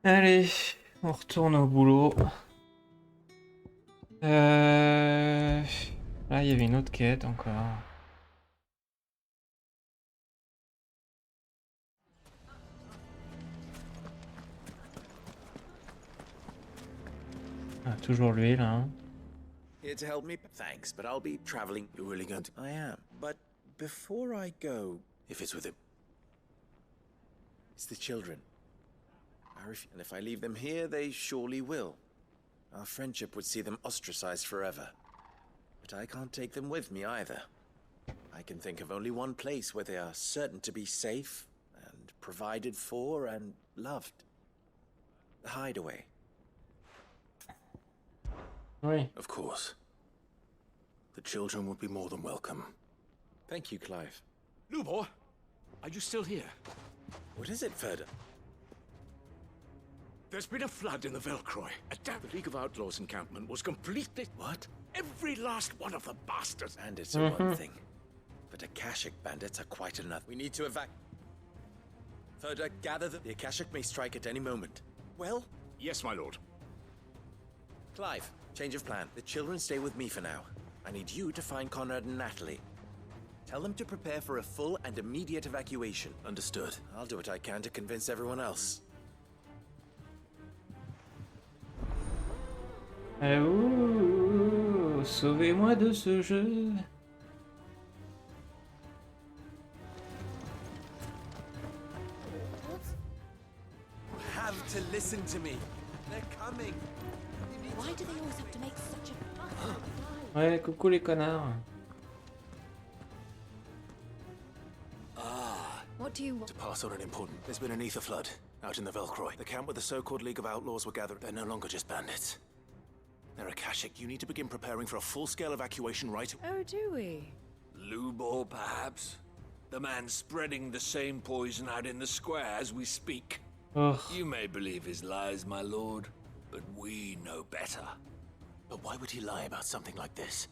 Allez, on retourne au boulot. Là, il y avait une autre quête encore. Ah, toujours lui là. Hein. Here to help me? Thanks, but I'll be traveling. You're really going to? I am. But before I go, if it's with him, it's the children. And if I leave them here, they surely will. Our friendship would see them ostracized forever. But I can't take them with me either. I can think of only one place where they are certain to be safe and provided for and loved. The Hideaway. Oui. Of course. The children would be more than welcome. Thank you, Clive. Lubor, are you still here? What is it, Ferda? There's been a flood in the Velcroy. The League of Outlaws encampment was completely... What? Every last one of the bastards. Bandits are one thing, but Akashic bandits are quite another. We need to Ferda, gather the Akashic may strike at any moment. Well? Yes, my lord. Clive, change of plan. The children stay with me for now. I need you to find Conrad and Natalie. Tell them to prepare for a full and immediate evacuation. Understood. I'll do what I can to convince everyone else. Sauvez-moi de ce jeu. You have to listen to me. They're coming. Why do they always have to make such a... Ouais, coucou les connards. What do you want? To pass on an important... There's been an ether flood out in the Velcroy. The camp where the so-called League of Outlaws were gathered. They're no longer just bandits. They're Akashic. You need to begin preparing for a full-scale evacuation right... Oh, do we? Lubor, perhaps? The man spreading the same poison out in the square as we speak. Ugh. You may believe his lies, my lord, but we know better. But why would he lie about something like this?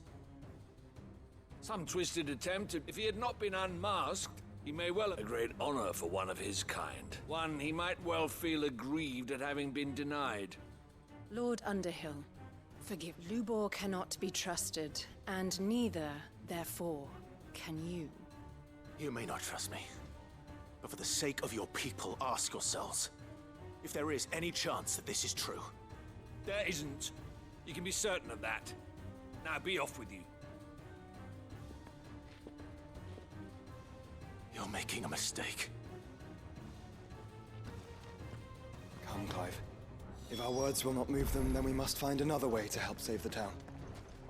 Some twisted attempt. If he had not been unmasked, he may well have a great honor for one of his kind. One he might well feel aggrieved at having been denied. Lord Underhill, forgive. Lubor cannot be trusted, and neither, therefore, can you. You may not trust me, but for the sake of your people, ask yourselves if there is any chance that this is true. There isn't. You can be certain of that. Now be off with you. You're making a mistake. Come, Clive. If our words will not move them, then we must find another way to help save the town.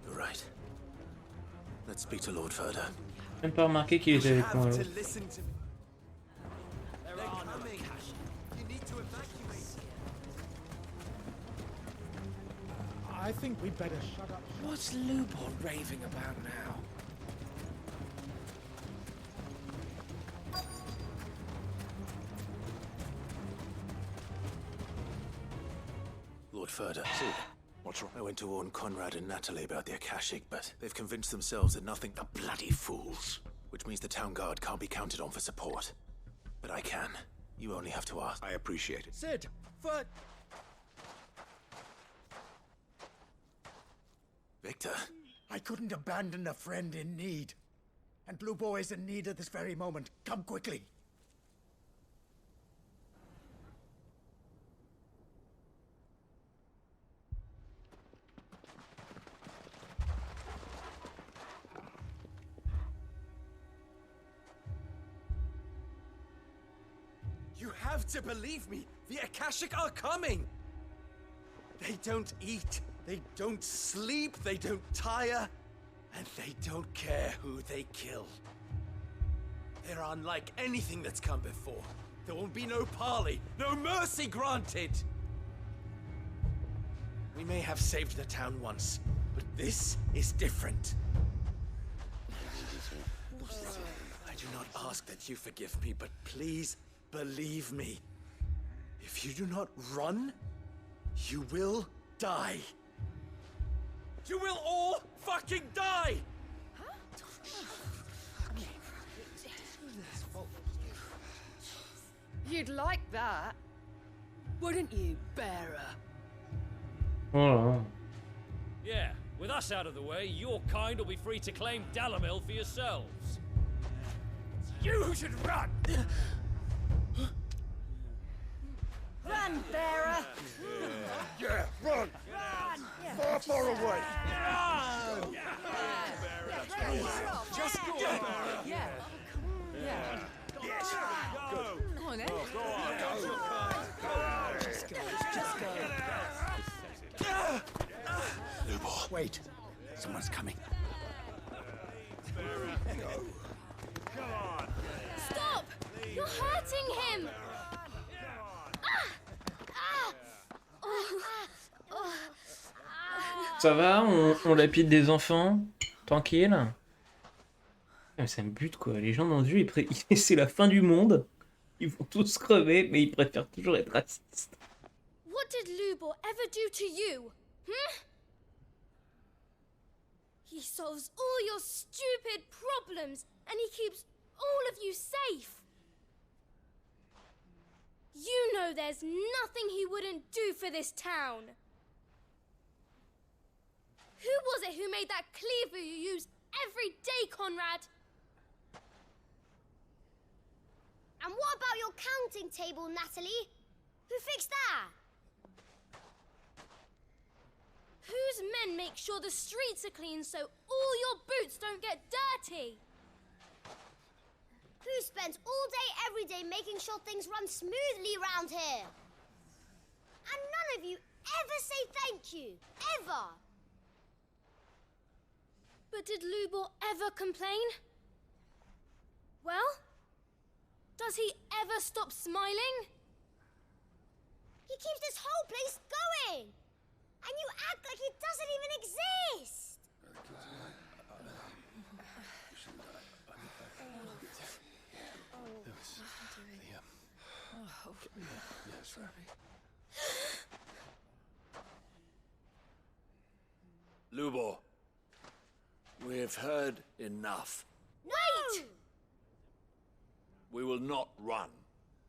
You're right. Let's speak to Lord Ferda. Même pas remarqué qu'il était avec moi. To listen to me. They're coming. You need to evacuate. I think we'd better shut up. What's Lubor raving about now? Lord Ferda. What's wrong? I went to warn Conrad and Natalie about the Akashic, but they've convinced themselves that nothing... The bloody fools! Which means the town guard can't be counted on for support. But I can. You only have to ask. I appreciate it. Sid, Ferd. Victor. I couldn't abandon a friend in need. And Lubor is in need at this very moment. Come quickly. You have to believe me! The Akashic are coming! They don't eat, they don't sleep, they don't tire, and they don't care who they kill. They're unlike anything that's come before. There won't be no parley, no mercy granted! We may have saved the town once, but this is different. I do not ask that you forgive me, but please believe me. If you do not run, you will die. You will all fucking die! You'd like that. Wouldn't you, bearer? Oh. Yeah, with us out of the way, your kind will be free to claim Dalamil for yourselves. You should run! Run, bearer! Yeah, run! Far, far away! Run! Just go, Bearer! Yeah. Yeah. Yes! Go! Come on, then. Go on! Just go. Just go. Lubor. Wait. Someone's coming. Stop! You're hurting him! Ça va, on lapide des enfants, tranquille. Ah, ça me bute quoi, les gens dans ce jeu, c'est la fin du monde, ils vont tous crever, mais ils préfèrent toujours être racistes. What did Lubor ever do to you? He solves all your stupid problems, and he keeps all of you safe. You know there's nothing he wouldn't do for this town. Who was it who made that cleaver you use every day, Conrad? And what about your counting table, Natalie? Who fixed that? Whose men make sure the streets are clean so all your boots don't get dirty? Who spends all day, every day making sure things run smoothly round here? And none of you ever say thank you. Ever. But did Lubor ever complain? Well, does he ever stop smiling? He keeps this whole place going. And you act like it doesn't even exist. Lubor, we've heard enough. Wait! We will not run.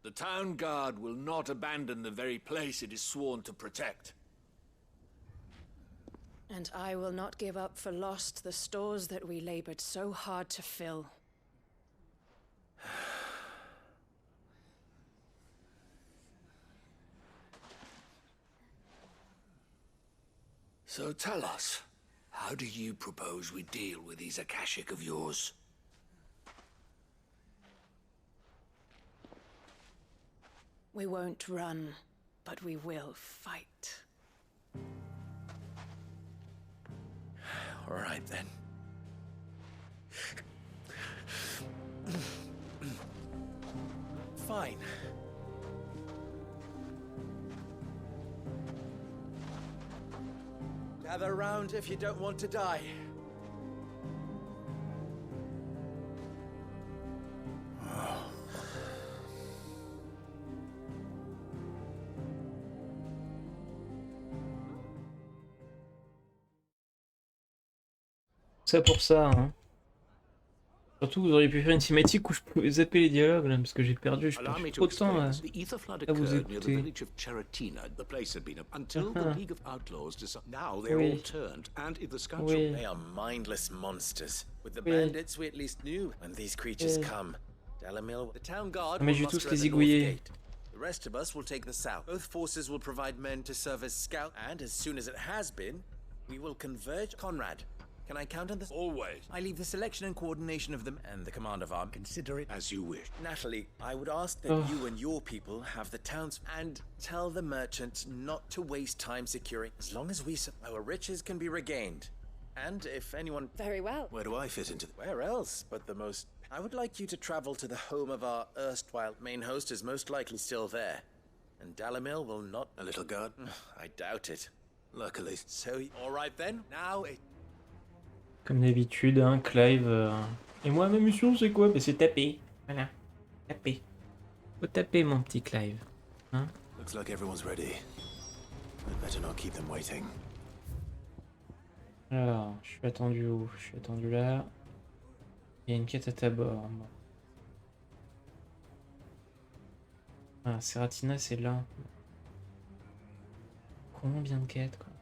The town guard will not abandon the very place it is sworn to protect. And I will not give up for lost the stores that we labored so hard to fill. So tell us, how do you propose we deal with these Akashic of yours? We won't run, but we will fight. All right, then. Fine. Gather round if you don't want to die. Ça pour ça, hein. Surtout vous auriez pu faire une cinématique où je pouvais zapper les dialogues là, parce que j'ai perdu, je perds trop de temps à vous écouter. Oui. They are mindless monsters. With the bandits, we at least knew when these creatures come. Dalamil, the town guard Mais will je vais tous muster at les the north égouiller. gate. The rest of us will take the south. Both forces will provide men to serve as scout, and as soon as it has been, we will converge. Conrad, can I count on this? Always. I leave the selection and coordination of them and the command of our... Consider it as you wish. Natalie, I would ask that you and your people have the towns and tell the merchants not to waste time securing. As long as we our riches can be regained. And if anyone... Very well. Where do I fit into... Where else but the most... I would like you to travel to the home of our erstwhile main host is most likely still there. And Dalamil will not... A little guard? I doubt it. Luckily. So, all right then. Now it... Comme d'habitude, hein, Clive. Et moi, ma mission, c'est quoi? Bah, c'est taper. Voilà. Taper. Faut taper, mon petit Clive. Hein? Looks like everyone's ready. I'd better not keep them waiting. Alors, je suis attendu où? Je suis attendu là. Il y a une quête à Tabor. Bon. Ah, Seratina, c'est là. Combien de quêtes, quoi.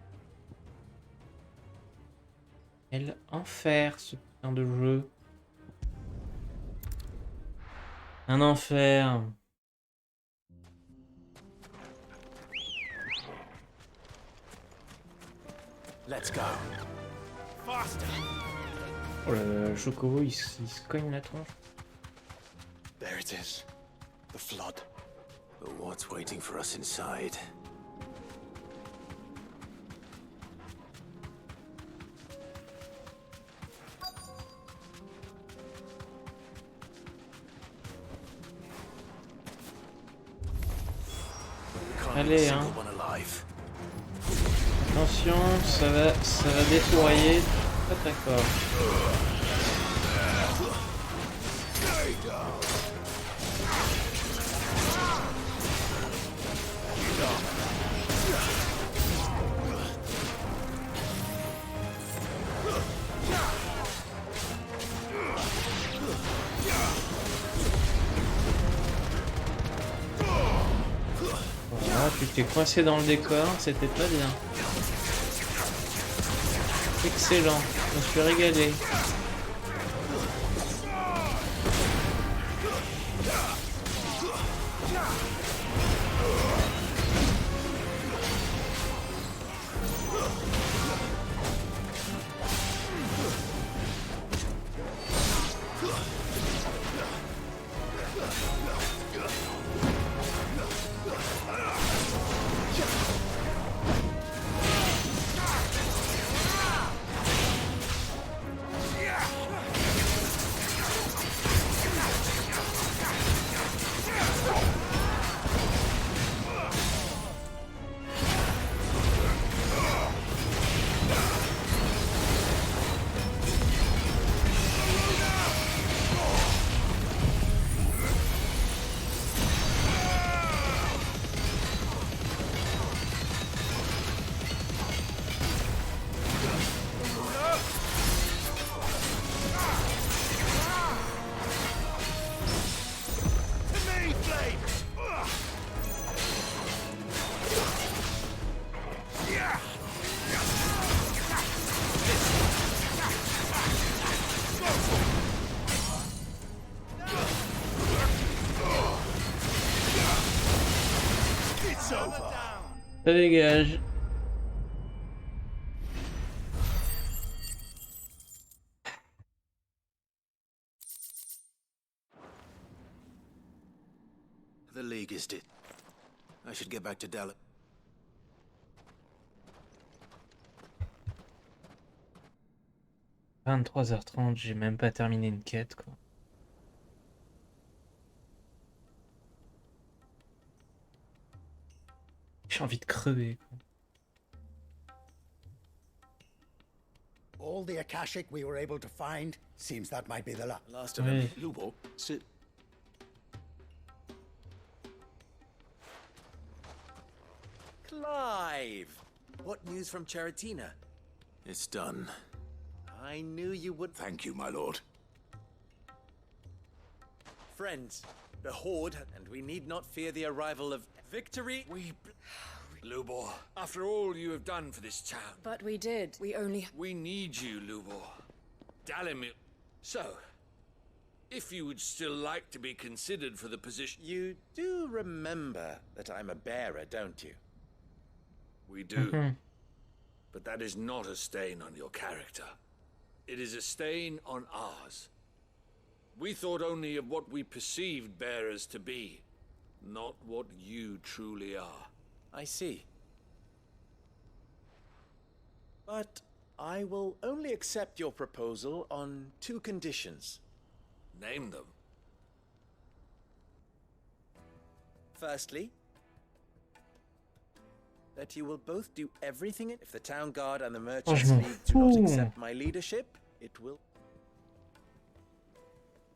Quel enfer, ce putain de jeu. Un enfer. Let's go. Faster. Oh là là, le Chocobo, il se cogne la tronche. There it is. The flood. But what's waiting for us inside? Allez, hein. Attention, ça va défourailler très très fort. Voilà, tu t'es coincé dans le décor, c'était pas bien. Excellent, je me suis régalé. Ça dégage. The League is dead. I should get back to Dallas. 23h30, j'ai même pas terminé une quête, quoi. J'ai envie de crever, quoi. All the Akashic we were able to find seems that might be the last of them. Lubo, sit. Clive! What news from Charatina? It's done. I knew you would. Thank you, my lord. Friends, the Horde, and we need not fear the arrival of victory. Lubor, after all you have done for this town. But we did. We need you, Lubor. Dalimil. So, if you would still like to be considered for the position... You do remember that I'm a bearer, don't you? We do. But that is not a stain on your character. It is a stain on ours. We thought only of what we perceived bearers to be, not what you truly are. I see. But I will only accept your proposal on 2 conditions. Name them. Firstly, that you will both do everything. If the Town Guard and the Merchants League do not accept my leadership, it will...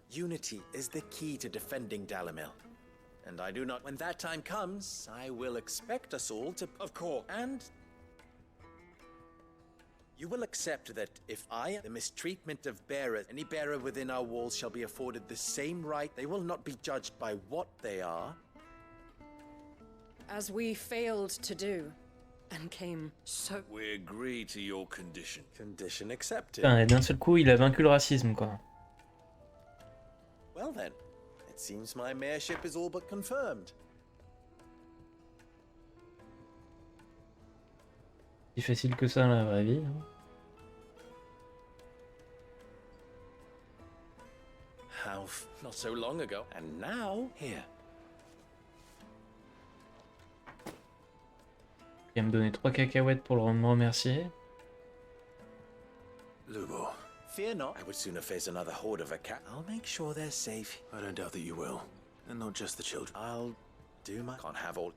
Unity is the key to defending Dalimil. And I do not... When that time comes, I will expect us all to... Of course. And... You will accept that if the mistreatment of bearers, any bearer within our walls shall be afforded the same right. They will not be judged by what they are. As we failed to do. and came so... We agree to your condition. Condition accepted. Putain, et d'un seul coup, il a vaincu le racisme, quoi. Well then, it seems my mayorship is all but confirmed. C'est facile que ça, la vraie vie. Hein. How not so long ago, and now here. Il va me donner 3 cacahuètes pour me remercier. Lubo, Fear not. I would sooner face another horde of a cat. I'll make sure they're safe. I don't doubt that you will. And not just the children. I'll do my... Can't have all...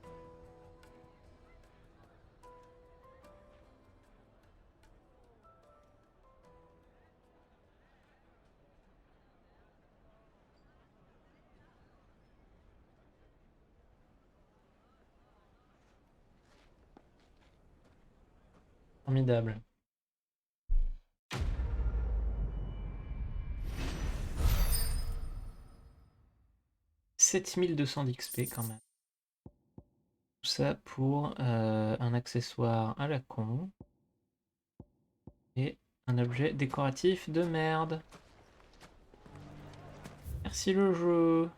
Formidable. « 7200 d'XP quand même. Tout ça pour un accessoire à la con. Et un objet décoratif de merde. Merci le jeu.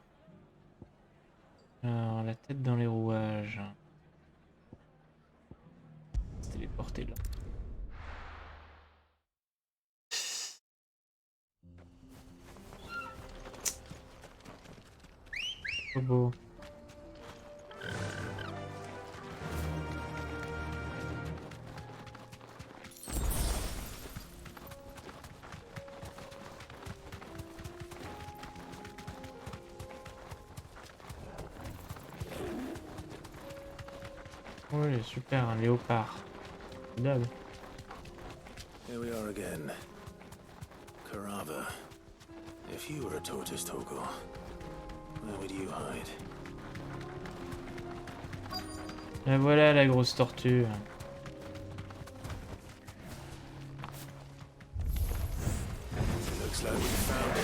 Alors, la tête dans les rouages. Se téléporter là. Trop beau. Oui, super, un léopard. Formidable. Here we are again. Karava. If you were a tortoise, Togo, where would you hide? La voilà la grosse tortue. It looks like we found it.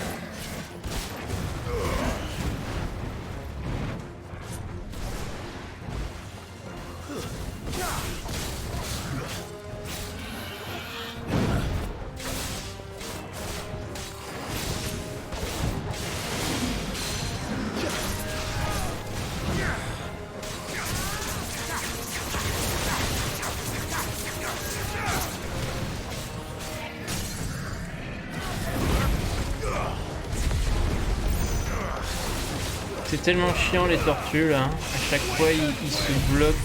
C'est tellement chiant les tortues là. À chaque fois il se bloque.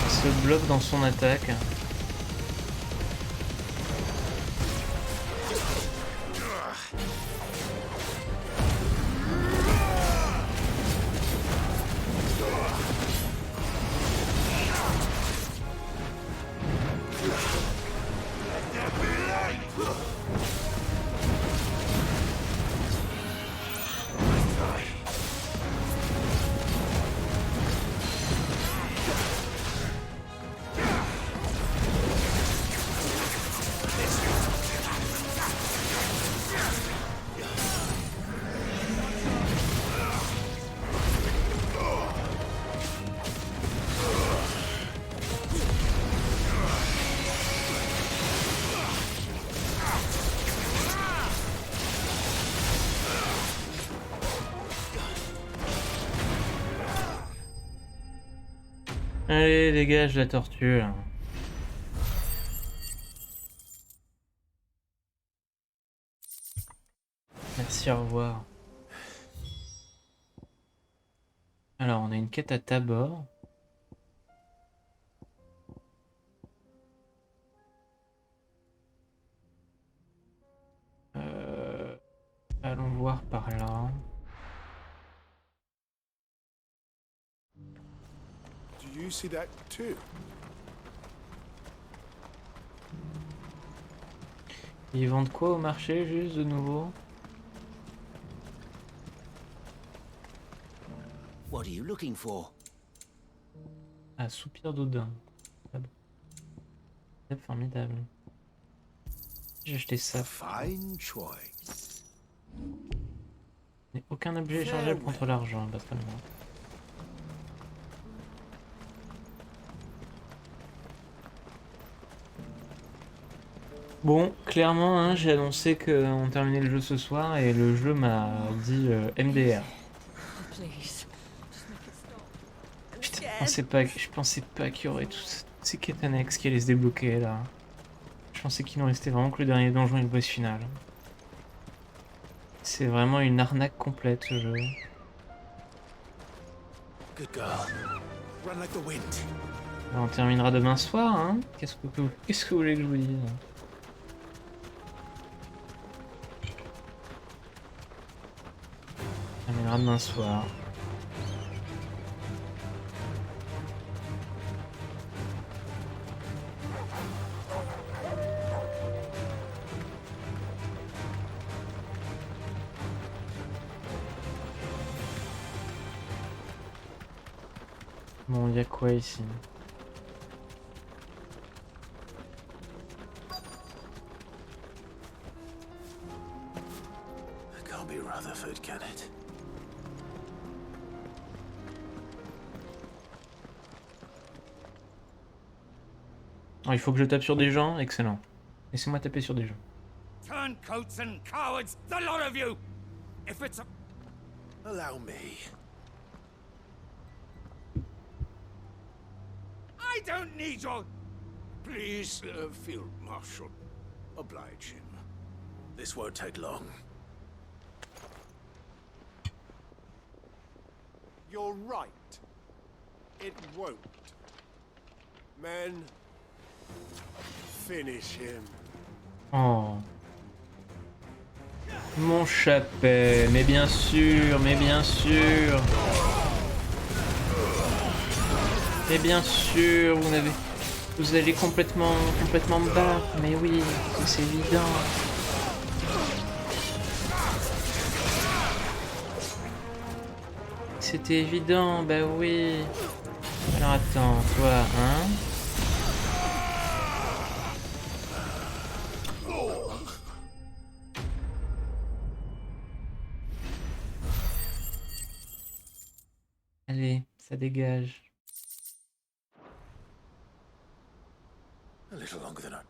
Il se bloque dans son attaque. Allez, dégage la tortue là. Merci, au revoir. Alors, on a une quête à Tabor. Allons voir par là. Do you see that too? Ils vendent quoi au marché, juste de nouveau? What are you looking for? Ah, soupir d'Odin. C'est formidable. J'ai acheté ça. Fine choice. Aucun objet échangeable contre l'argent, pas très bien. Bon, clairement, hein, j'ai annoncé qu'on terminait le jeu ce soir et le jeu m'a dit MDR. Je pensais pas qu'il y aurait tous ces quêtes annexes qui allaient se débloquer là. Je pensais qu'il nous restait vraiment que le dernier donjon et le boss final. C'est vraiment une arnaque complète ce jeu. Good girl. Run like the wind. Alors, on terminera demain soir, hein. Qu'est-ce que vous voulez que je vous dise? On terminera demain soir. Bon, il y a quoi ici? It can't be Rutherford, can it? Oh, il faut que je tape sur des gens? Excellent. Laissez-moi taper sur des gens. Turncoats and cowards, the lot of you! If it's a... Allow me. I don't need your... Please, Field Marshal. Oblige him. This won't take long. You're right. It won't. Men, finish him. Oh. Mon chapet, mais bien sûr, mais bien sûr. Mais bien sûr, vous allez complètement me battre, mais oui, c'est évident. C'était évident, bah oui. Alors attends, toi, hein? Allez, ça dégage. A little longer than I...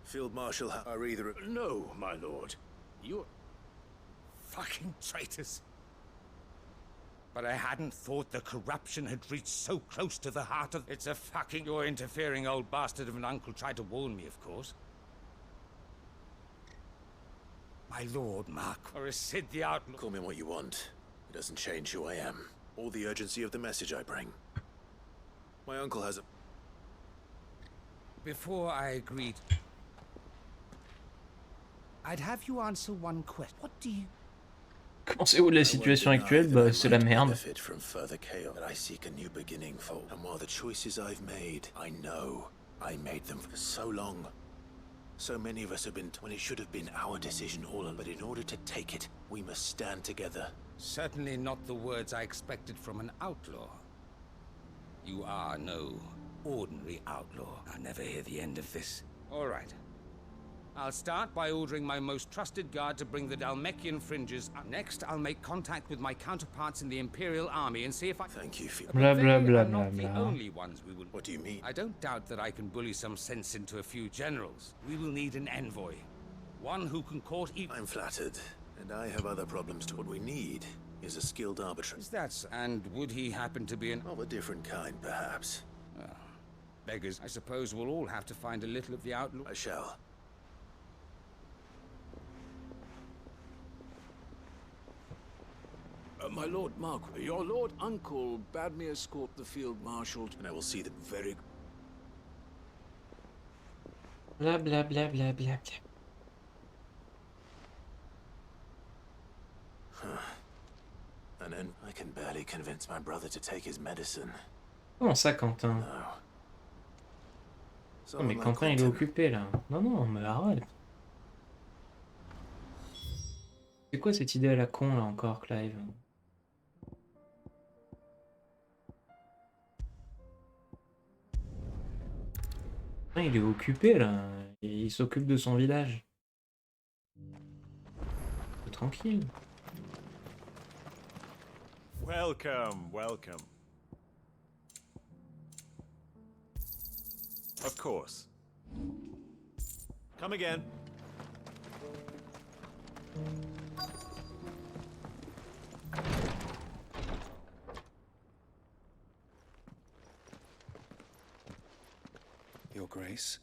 Field Marshal are either... No, my lord. You're... fucking traitors. But I hadn't thought the corruption had reached so close to the heart of... It's a fucking... Your interfering old bastard of an uncle tried to warn me, of course. My lord, Mark, or is Sid the Outlaw? Call me what you want. It doesn't change who I am, or the urgency of the message I bring. My uncle has a... Before I agreed... I'd have you answer one question. What do you... Pensez-vous de la situation actuelle? Bah, c'est la merde. From further chaos that I seek a new beginning for. And while the choices I've made, I know I made them for so long. So many of us have been when it should have been our decision all along. But in order to take it, we must stand together. Certainly not the words I expected from an outlaw. You are no ordinary outlaw. I'll never hear the end of this. All right. I'll start by ordering my most trusted guard to bring the Dalmekian fringes up. Next, I'll make contact with my counterparts in the Imperial Army and see if I... Thank you, Field. Blah, blah, blah, not blah, the blah. only ones we will... What do you mean? I don't doubt that I can bully some sense into a few generals. We will need an envoy. One who can court even... I'm flattered, and I have other problems to... What we need is a skilled arbitrator. Is that... And would he happen to be an... Of a different kind, perhaps. Beggars. I suppose we'll all have to find a little of the outlaw... I shall. My lord Mark, your lord uncle bade me escort the field marshal, And I will see that very... Blah, blah, blah, blah, blah, blah. And then I can barely convince my brother to take his medicine. Comment ça, Quentin? No. Oh, mais Quentin, il est occupé, là. Non, non, mais arrête. C'est quoi cette idée à la con, là, encore, Clive? Il est occupé, là. Il s'occupe de son village. Votre tranquille. Welcome, welcome. Of course. Come again. Your Grace?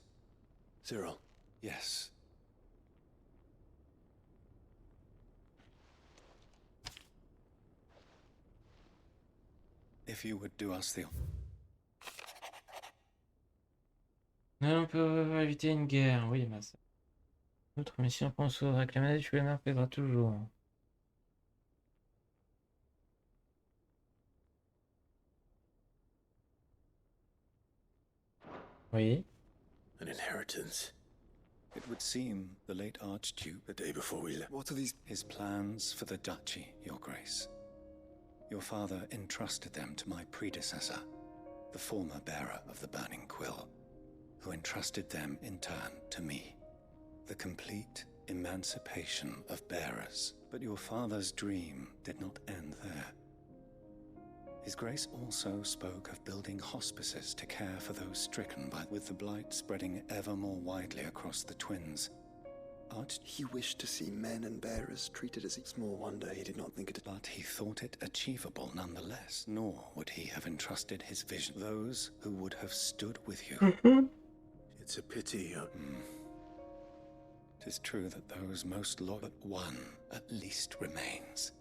Cyril. Yes. If you would do us the... On peut éviter une guerre, oui, mais ça... Notre mission pense au réclamer, tu le pèsera toujours. Oui. An inheritance. It would seem the late Archduke, the day before we left. What are these? His plans for the duchy, Your Grace. Your father entrusted them to my predecessor, the former bearer of the Burning Quill, who entrusted them in turn to me. The complete emancipation of bearers. But your father's dream did not end there. His Grace also spoke of building hospices to care for those stricken with the blight spreading ever more widely across the twins. He wished to see men and bearers treated as small wonder he did not think it. But he thought it achievable nonetheless, nor would he have entrusted his vision those who would have stood with you. It's a pity. It is true that those most loyal, but one at least remains.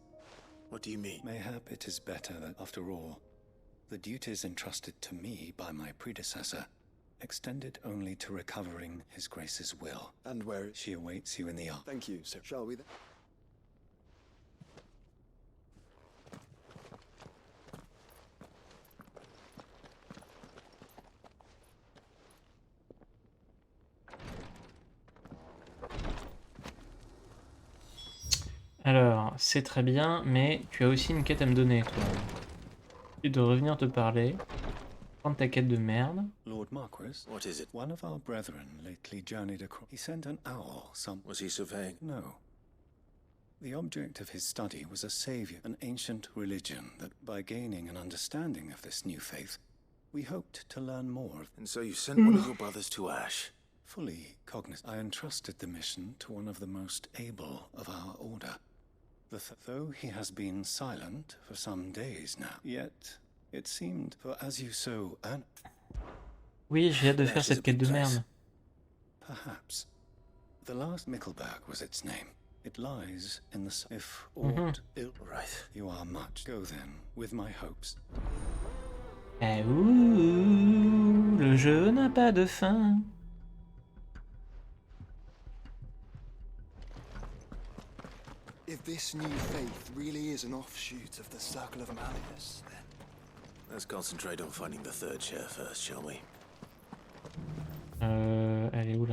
What do you mean? Mayhap it is better that, after all, the duties entrusted to me by my predecessor extended only to recovering His Grace's will. And where she awaits you in the ark. Thank you, sir. Shall we then? Alors, c'est très bien, mais tu as aussi une quête à me donner, toi. Et de revenir te parler. Prendre ta quête de merde. Lord Marquis? What is it? One of our brethren lately journeyed across. He sent an owl some... Was he surveying? No. The object of his study was a savior, an ancient religion that, by gaining an understanding of this new faith, we hoped to learn more. And so you sent one of your brothers to Ash? Fully cognizant, I entrusted the mission to one of the most able of our order. Though he has been silent for some days now, yet it seemed, for as you so Oui, j'ai hâte de faire cette quête de merde. Perhaps. The last Mickleberg was its name. It lies in the... If aught ill... Right. You are much. Go then, with my hopes. Eh ouh, le jeu n'a pas de fin. If this new faith really is an offshoot of the Circle of Malleus, then... Let's concentrate on finding the third chair first, shall we? Elle est où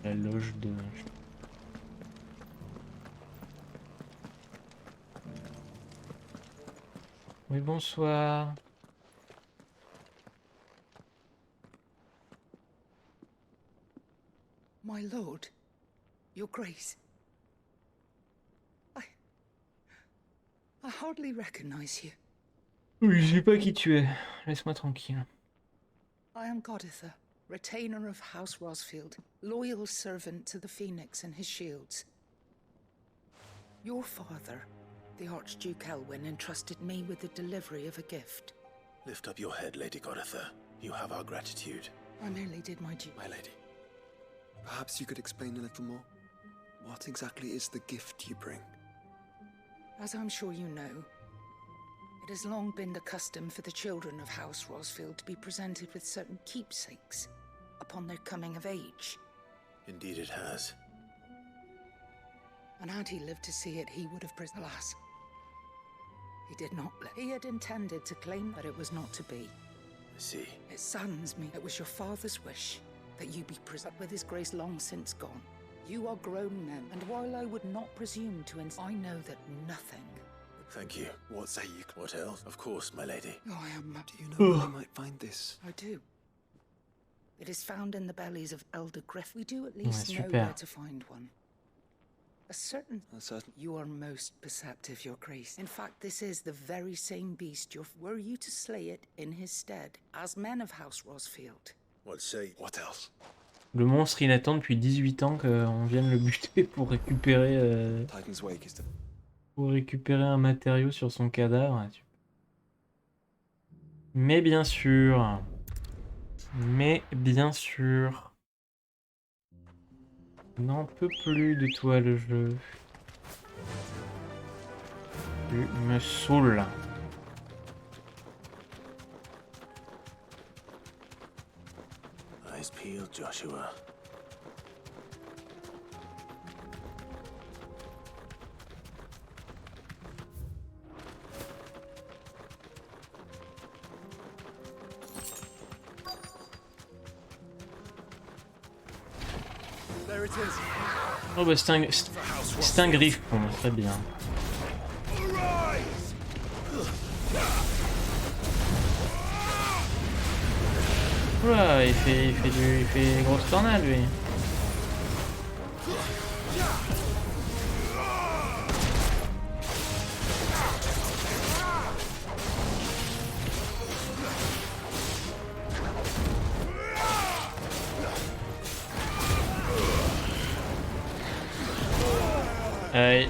la loge de... Oui, bonsoir. My lord, your grace. I hardly recognize you. Oui, je sais pas qui tu es. Laisse-moi tranquille. I am Goditha, retainer of House Rosfield, loyal servant to the Phoenix and his shields. Your father, the Archduke Elwyn, entrusted me with the delivery of a gift. Lift up your head, Lady Goditha. You have our gratitude. I merely did my duty. My lady. Perhaps you could explain a little more? What exactly is the gift you bring? As I'm sure you know, it has long been the custom for the children of House Rosfield to be presented with certain keepsakes upon their coming of age. Indeed it has. And had he lived to see it, he would have alas. He did not. He had intended to claim that it was not to be. I see. It saddens me. It was your father's wish that you be present with his grace long since gone. You are grown men, and while I would not presume to I know that nothing... Thank you. What say you? What else? Of course, my lady. Oh, I am... Do you know where I might find this? I do. It is found in the bellies of Elder Griff. We do at least know super. where to find one. A certain... You are most perceptive, your grace. In fact, this is the very same beast were you to slay it in his stead, as men of House Rosfield. What else? Le monstre, il attend depuis 18 ans qu'on vienne le buter pour récupérer... pour récupérer un matériau sur son cadavre. Mais bien sûr... Mais bien sûr... N'en peux plus de toi le jeu. Tu me saoules. Eyes peeled, Joshua. Oh bah c'est un griffon, très bien. Oula, il fait des grosses tornades lui. Aïe.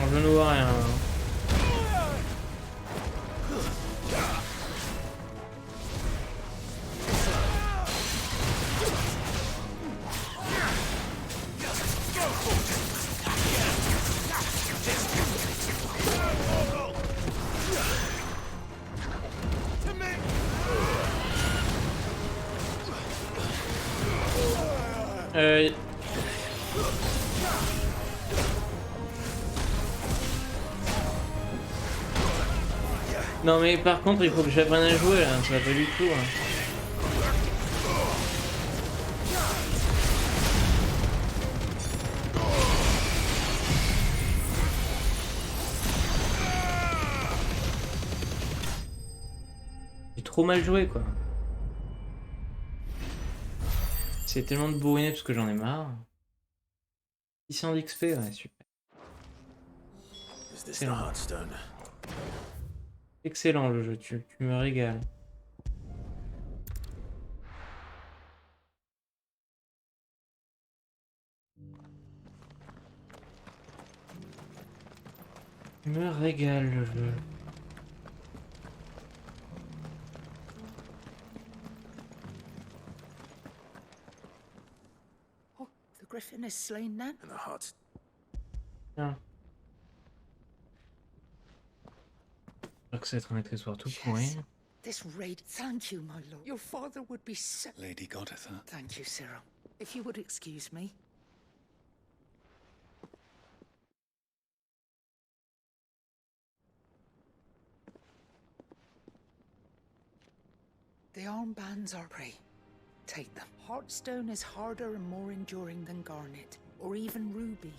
Je ne vois rien. Non mais par contre il faut que j'apprenne à jouer là, ça va pas du tout. Hein. J'ai trop mal joué quoi. C'est tellement de bourriner parce que j'en ai marre. 600 d'XP, ouais super. Excellent. Excellent le jeu, tu me régales. Tu me régales le jeu. Oh, the griffin is slain now. And the hut. Tiens. Que ça va être un accessoire tout pourri. This raid, thank you, my lord. Your father would be so... Lady Goditha. Thank you, Cyril. If you would excuse me. The armbands are prey. Take them. Heartstone is harder and more enduring than garnet, or even ruby.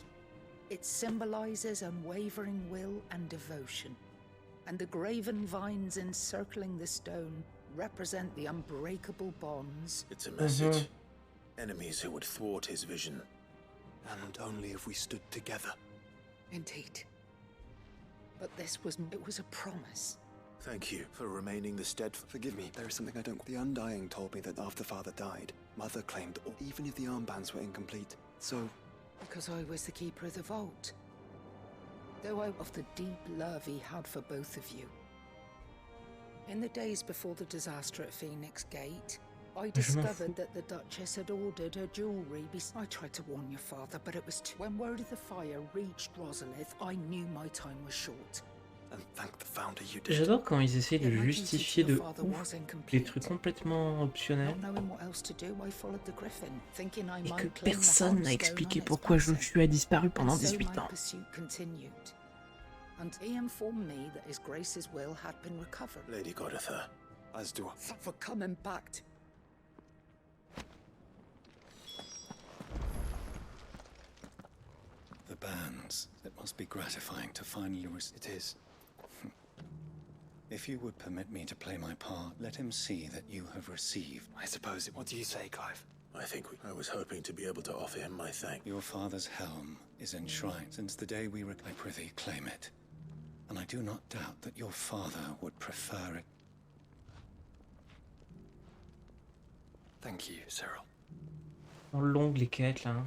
It symbolizes unwavering will and devotion. And the graven vines encircling the stone represent the unbreakable bonds. It's a message. Enemies who would thwart his vision. And only if we stood together. Indeed. But it was a promise. Thank you for remaining the steadfast. Forgive me, there is something I don't... The Undying told me that after Father died, Mother claimed all, even if the armbands were incomplete. So... Because I was the keeper of the vault. Though I of the deep love he had for both of you. In the days before the disaster at Phoenix Gate, I discovered that the Duchess had ordered her jewelry. I tried to warn your father, but it was too... When word of the fire reached Rosalith, I knew my time was short. And thank the founder you did. J'adore quand ils essayent de justifier de ouf des trucs complètement optionnels et que personne n'a expliqué pourquoi Joshua a disparu pendant 18 ans. And he informed me that His Grace's will had been recovered. Lady Goditha, as do I. For coming back to... The banns. It must be gratifying to finally It is. If you would permit me to play my part, let him see that you have received. I suppose. What do you say, Clive? I was hoping to be able to offer him my thanks. Your father's helm is enshrined. Since the day we I prithee claim it. And I do not doubt that your father would prefer it. Thank you, Cyril. En longue les quêtes là.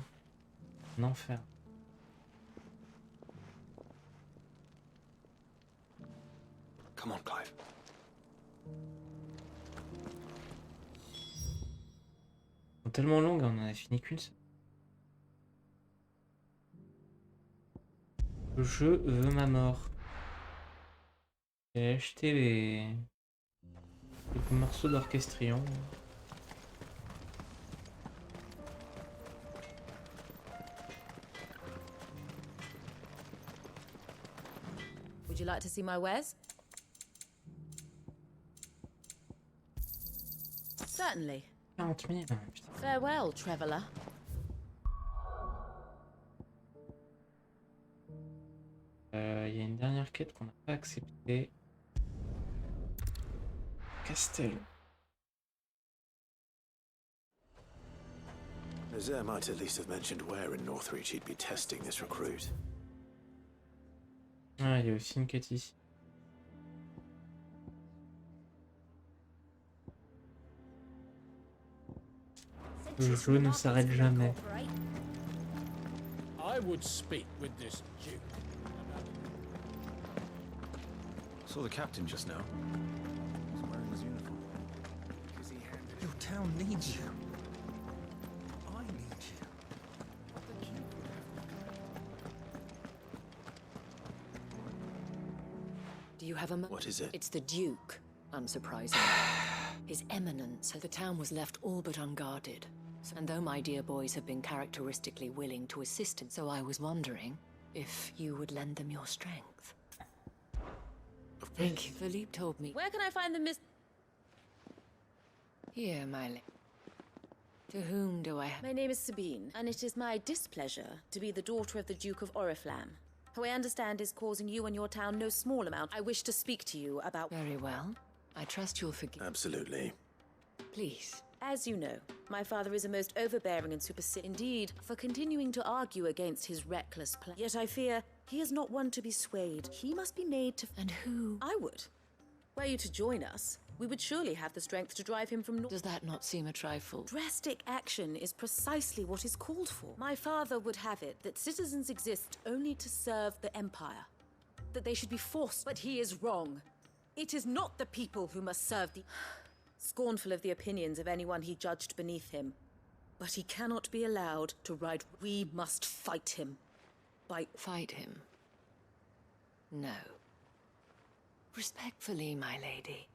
Un enfer. Come on, Clive. Elles sont tellement longues, on en a fini qu'une seule. Je veux ma mort. J'ai acheté les morceaux d'orchestrion. Would you like to see my wares? Certainly. 40 000. Farewell, traveler. Il y a une dernière quête qu'on n'a pas acceptée. Castel. Nazaire might at least have mentioned where in Northreach he'd be testing this recruit. Ah, il y a aussi une quête ici. Le jeu ne s'arrête jamais. I would speak with this Duke. Saw the captain just now. He's wearing his uniform. Your town needs you. I need you. Do you have a What is it? It's the Duke, unsurprisingly. His Eminence, the town was left all but unguarded. And though my dear boys have been characteristically willing to assist him, so I was wondering if you would lend them your strength. Thank you. Philippe told me. Where can I find the Miss... Here, my lady. To whom do I have... My name is Sabine, and it is my displeasure to be the daughter of the Duke of Oriflamme, who I understand is causing you and your town no small amount. I wish to speak to you about... Very well. I trust you'll forgive... Absolutely. Please. As you know, my father is a most overbearing and superstitious indeed for continuing to argue against his reckless plan. Yet I fear he is not one to be swayed. He must be made to... And who? I would. Were you to join us, we would surely have the strength to drive him from... Does that not seem a trifle? Drastic action is precisely what is called for. My father would have it that citizens exist only to serve the Empire. That they should be forced. But he is wrong. It is not the people who must serve the... Scornful of the opinions of anyone he judged beneath him. But he cannot be allowed to ride... We must fight him. Fight him? No. Respectfully, my lady.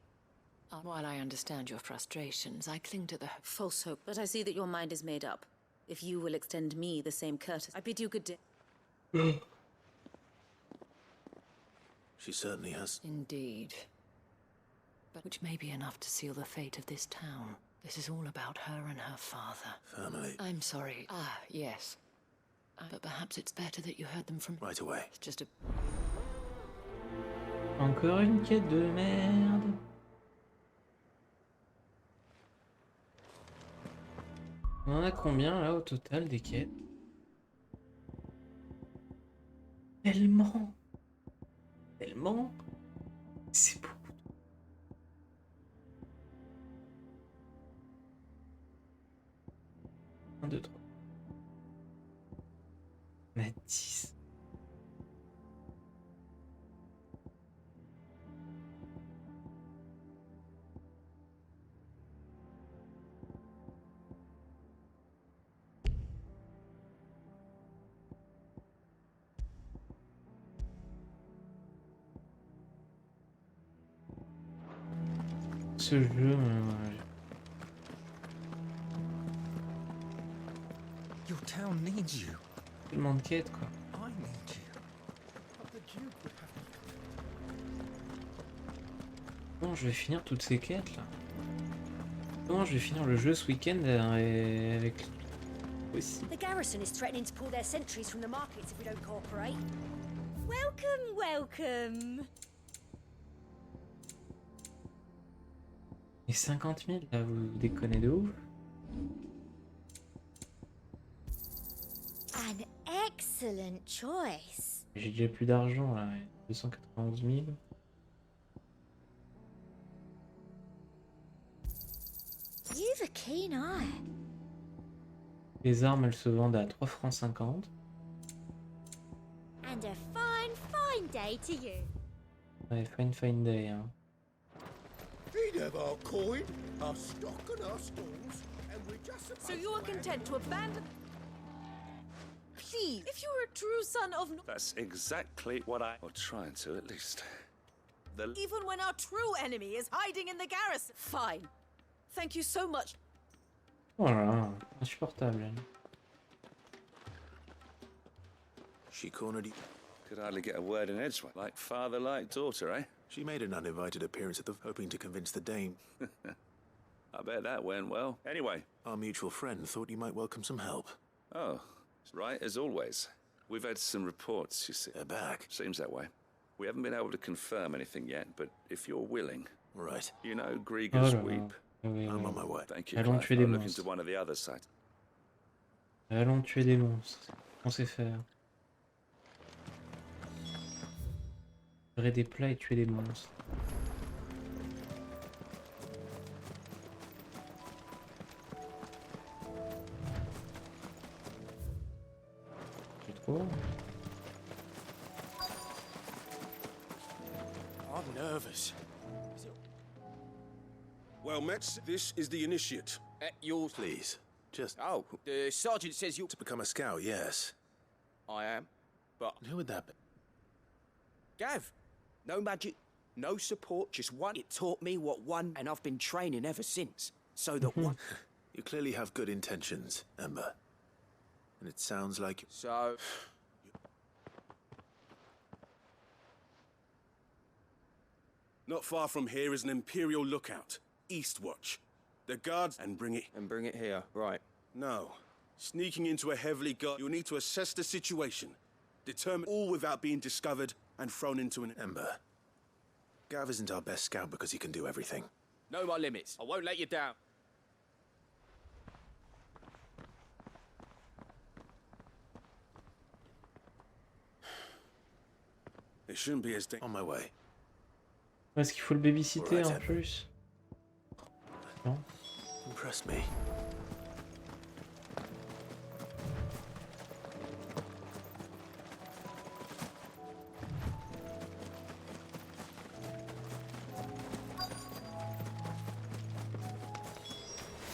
While I understand your frustrations, I cling to the... False hope. But I see that your mind is made up. If you will extend me the same courtesy, I bid you good day. She certainly has. Indeed. But which may be enough to seal the fate of this town. This is all about her and her father. Family. I'm sorry. Ah, yes. But perhaps it's better that you heard them from... Right away. It's just a... Encore une quête de merde. On en a combien là au total des quêtes? tellement. C'est beaucoup. 1, 2, 3. On a 10. Ce jeu, Your town needs you. tellement de quêtes quoi. I need you. But the Duke would have Comment je vais finir toutes ces quêtes là? Comment je vais finir le jeu ce week-end avec aussi? The garrison is threatening to pull their sentries from the markets if we don't cooperate. Welcome, welcome. Et 50 000 là, vous déconnez de ouf? An excellent choice. J'ai déjà plus d'argent là, 291 000. You've a keen eye. Les armes elles se vendent à 3 francs 50. And a fine, fine day to you. Ouais, fine day hein. Feed have our coin, our stock and our stalls, and we just... So you are content to abandon... Please, if you were a true son of... That's exactly what or trying to at least. Even when our true enemy is hiding in the garrison. Fine. Thank you so much. Voilà, insupportable. She cornered you. Could hardly get a word in edgewise. Like father, like daughter, eh? She made an uninvited appearance at the hoping to convince the Dane. I bet that went well. Anyway. Our mutual friend thought you might welcome some help. Oh, right, as always. We've had some reports, you see. They're back. Seems that way. We haven't been able to confirm anything yet, but if you're willing... Right. You know Grieger's Oh là là. Weep? Oui, I'm oui. on my way. Thank you, Allons Clive. tuer des I'll look monstres. into one of the other sites. Allons tuer des monstres. On sait faire. Préparer des plats et tuer des monstres. J'ai trop. I'm nervous. Well, Mets, this is the initiate. Yours. Please, just... Oh, the sergeant says you... To become a scout, yes. I am. But... Who would that be? Gav, no magic, no support, just one. It taught me what one, and I've been training ever since. So that one... You clearly have good intentions, Ember. And it sounds like... So... Not far from here is an Imperial lookout. Eastwatch. The guards... And bring it... And bring it here, right. No. Sneaking into a heavily guard... You'll need to assess the situation. Determine all without being discovered and thrown into an... Ember. Gav isn't our best scout because he can do everything. Know my limits. I won't let you down. It shouldn't be as... On my way. Est-ce qu'il faut le babysitter Alright, en Ember. plus? Non. Impress me.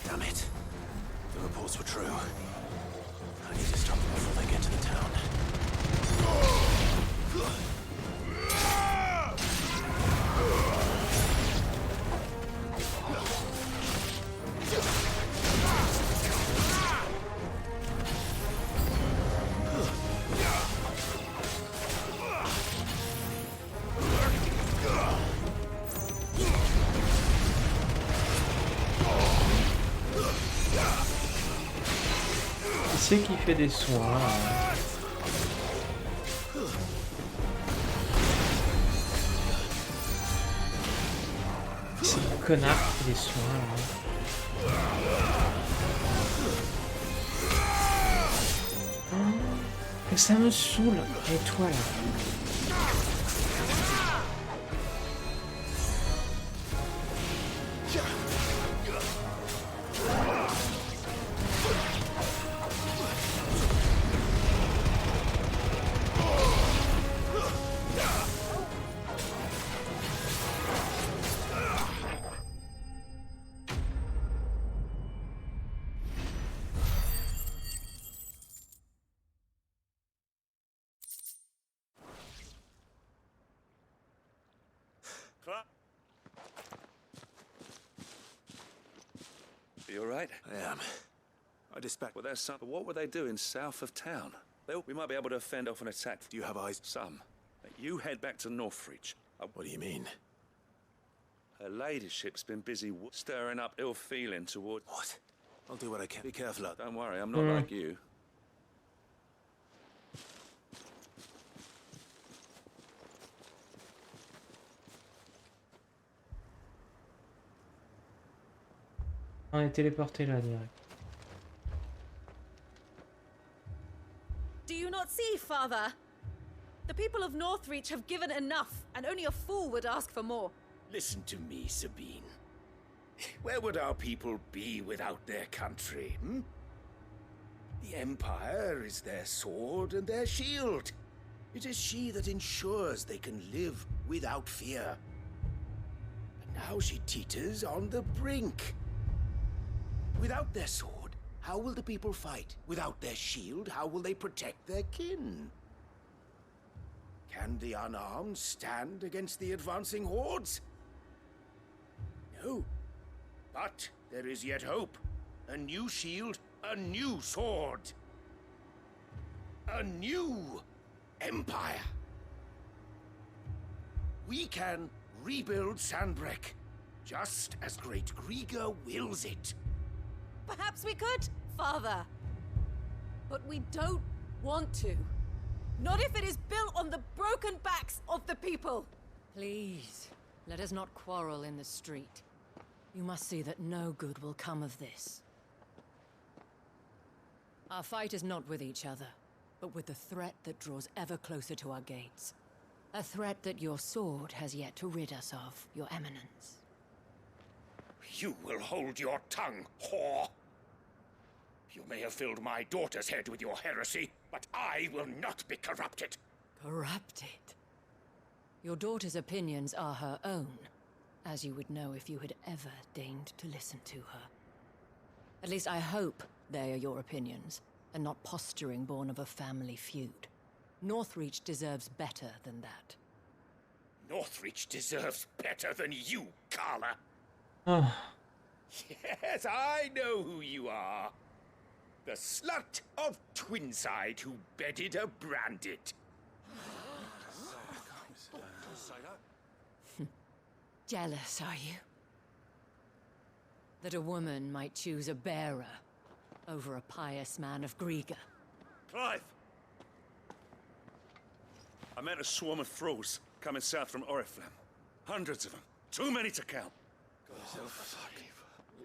Damn it. The reports were true. I need to stop them before they get to the town. Qui c'est qui fait des soins hein? C'est un connard qui fait des soins hein. Oh, que ça me saoule. Et toi là? You all right? I am. I dispatched. Well, there's some. But what were they doing south of town? We might be able to fend off an attack. Do you have eyes? Some. You head back to Northreach. What do you mean? Her ladyship's been busy stirring up ill feeling toward... What? I'll do what I can. Be careful out. Don't worry, I'm not like you. On est téléporté là direct. Do you not see, Father? The people of Northreach have given enough, and only a fool would ask for more. Listen to me, Sabine. Where would our people be without their country, hmm? The Empire is their sword and their shield. It is she that ensures they can live without fear. But now she teeters on the brink. Without their sword, how will the people fight? Without their shield, how will they protect their kin? Can the unarmed stand against the advancing hordes? No. But there is yet hope. A new shield, a new sword. A new empire. We can rebuild Sanbreque, just as Great Griga wills it. Perhaps we could, Father. But we don't want to. Not if it is built on the broken backs of the people. Please, let us not quarrel in the street. You must see that no good will come of this. Our fight is not with each other, but with the threat that draws ever closer to our gates. A threat that your sword has yet to rid us of, Your Eminence. You will hold your tongue, whore! You may have filled my daughter's head with your heresy, but I will not be corrupted. Corrupted? Your daughter's opinions are her own, as you would know if you had ever deigned to listen to her. At least I hope they are your opinions, and not posturing born of a family feud. Northreach deserves better than that. Northreach deserves better than you, Carla. Oh. Yes, I know who you are. The slut of Twinside who bedded a Brandit. Jealous, are you? That a woman might choose a bearer over a pious man of Griga. Clive! I met a swarm of thralls coming south from Oriflamme. Hundreds of them. Too many to count.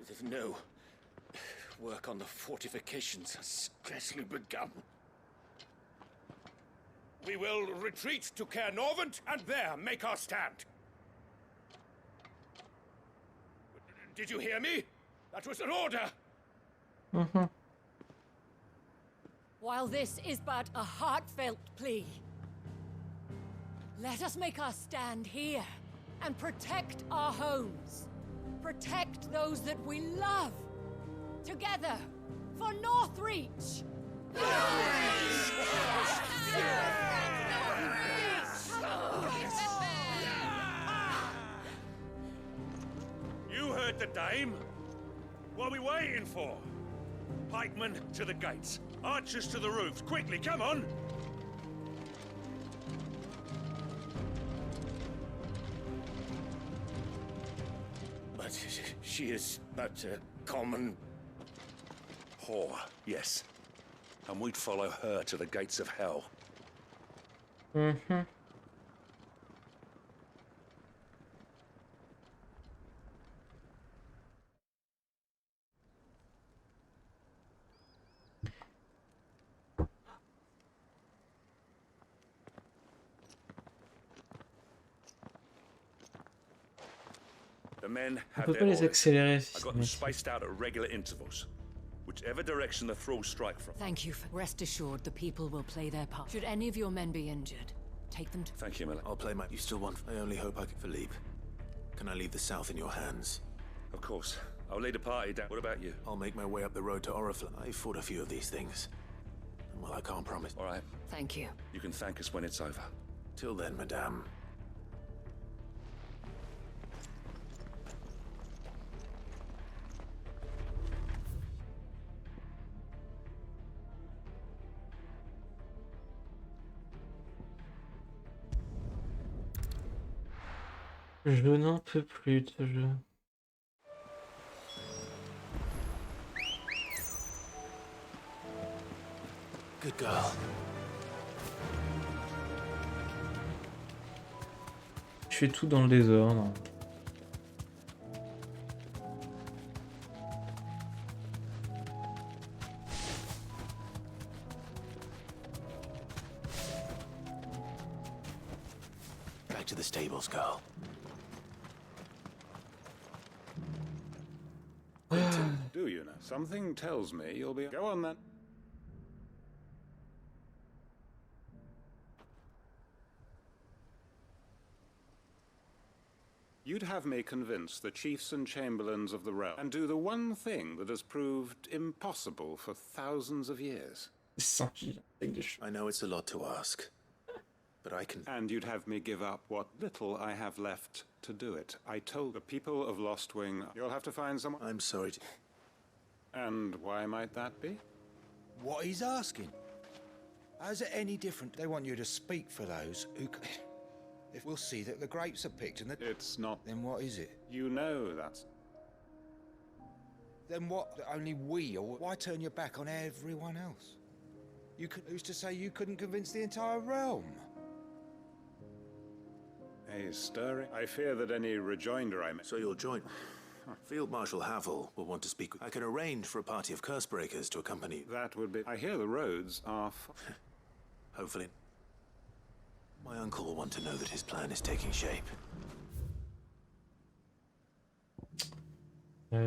There's no work on the fortifications has scarcely begun. We will retreat to Caernarvon and there make our stand. Did you hear me? That was an order. While this is but a heartfelt plea, let us make our stand here and protect our homes. Protect those that we love. Together, for Northreach! You heard the dame. What are we waiting for? Pikemen to the gates. Archers to the roofs. Quickly, come on! But she is but a common... whore, yes. And we'd follow her to the gates of hell. The men have peut their pas les orders. accélérer I got them spaced out at regular intervals. Whichever direction the thralls strike from. Thank you. Rest assured, the people will play their part. Should any of your men be injured, take them to... Thank you, Miller. I'll play my... You still want... I only hope I can... Philippe, can I leave the south in your hands? Of course. I'll lead a party down. What about you? I'll make my way up the road to Oriflamme. I've fought a few of these things. And well, I can't promise. All right. Thank you. You can thank us when it's over. Till then, madame. Je n'en peux plus de ce jeu. Good girl. Je fais tout dans le désordre. Back to the stables, girl. Do you know? Something tells me you'll be... Go on, then. You'd have me convince the chiefs and chamberlains of the realm and do the one thing that has proved impossible for thousands of years. I know it's a lot to ask, but I can... And you'd have me give up what little I have left to do it. I told the people of Lostwing, you'll have to find someone... I'm sorry to... And why might that be? What he's asking. How's it any different? They want you to speak for those who... If we'll see that the grapes are picked and that... It's not... Then what is it? You know that's... Then what? That only we, or why turn your back on everyone else? You could... Who's to say you couldn't convince the entire realm? A stirring... I fear that any rejoinder I make... So you'll join... Field Marshal Havel will want to speak with... I can arrange for a party of Cursebreakers to accompany... That would be... I hear the roads are... Hopefully. My uncle will want to know that his plan is taking shape. La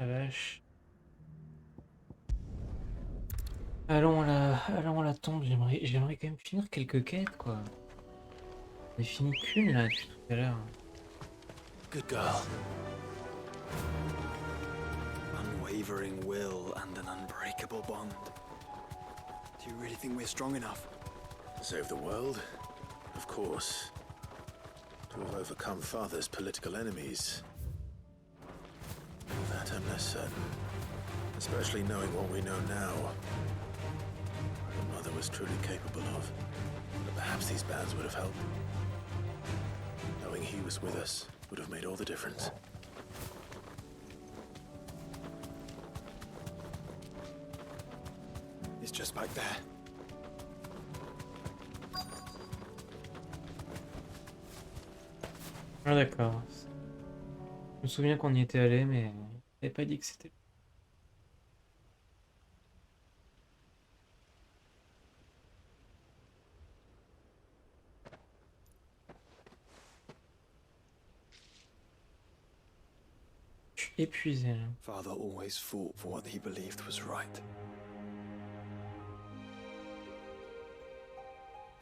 vache. Allons à la tombe, j'aimerais quand même finir quelques quêtes, quoi. J'ai fini qu'une là depuis tout à l'heure. Good girl. Unwavering will and an unbreakable bond. Do you really think we're strong enough? To save the world? Of course. To have overcome Father's political enemies. Of that I'm less certain. Especially knowing what we know now. What Mother was truly capable of. But perhaps these bands would have helped. Knowing he was with us would have made all the difference. It's just back there. Ah d'accord. Je me souviens qu'on y était allé, mais on n'avait pas dit que c'était... Épuisé. Father always fought for what he believed was right.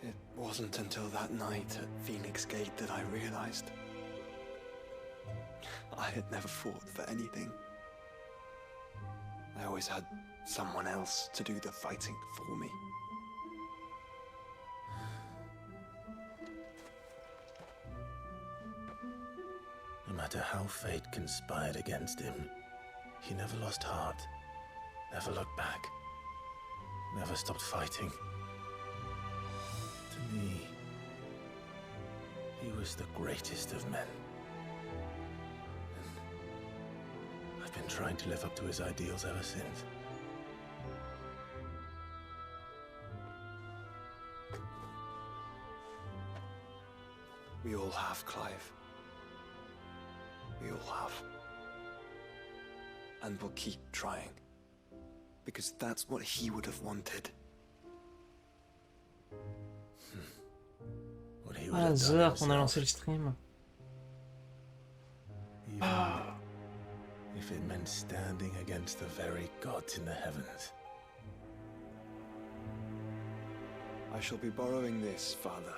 It wasn't until that night at Phoenix Gate that I realized I had never fought for anything. I always had someone else to do the fighting for me. No matter how fate conspired against him, he never lost heart, never looked back, never stopped fighting. To me, he was the greatest of men. And I've been trying to live up to his ideals ever since. We all have, Clive. We all have. And we'll keep trying. Because that's what he would have wanted. What he Ah, hasard qu'on a lancé le stream. Even if it meant standing against the very gods in the heavens. I shall be borrowing this, Father,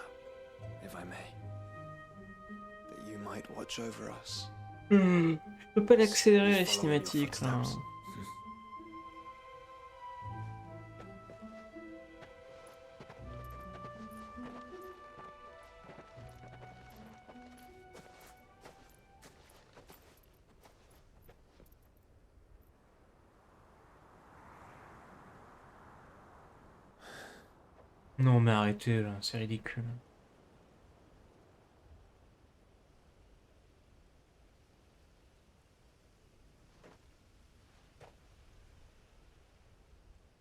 if I may. That you might watch over us. Je peux pas l'accélérer la cinématique là. Non mais arrêtez là, c'est ridicule.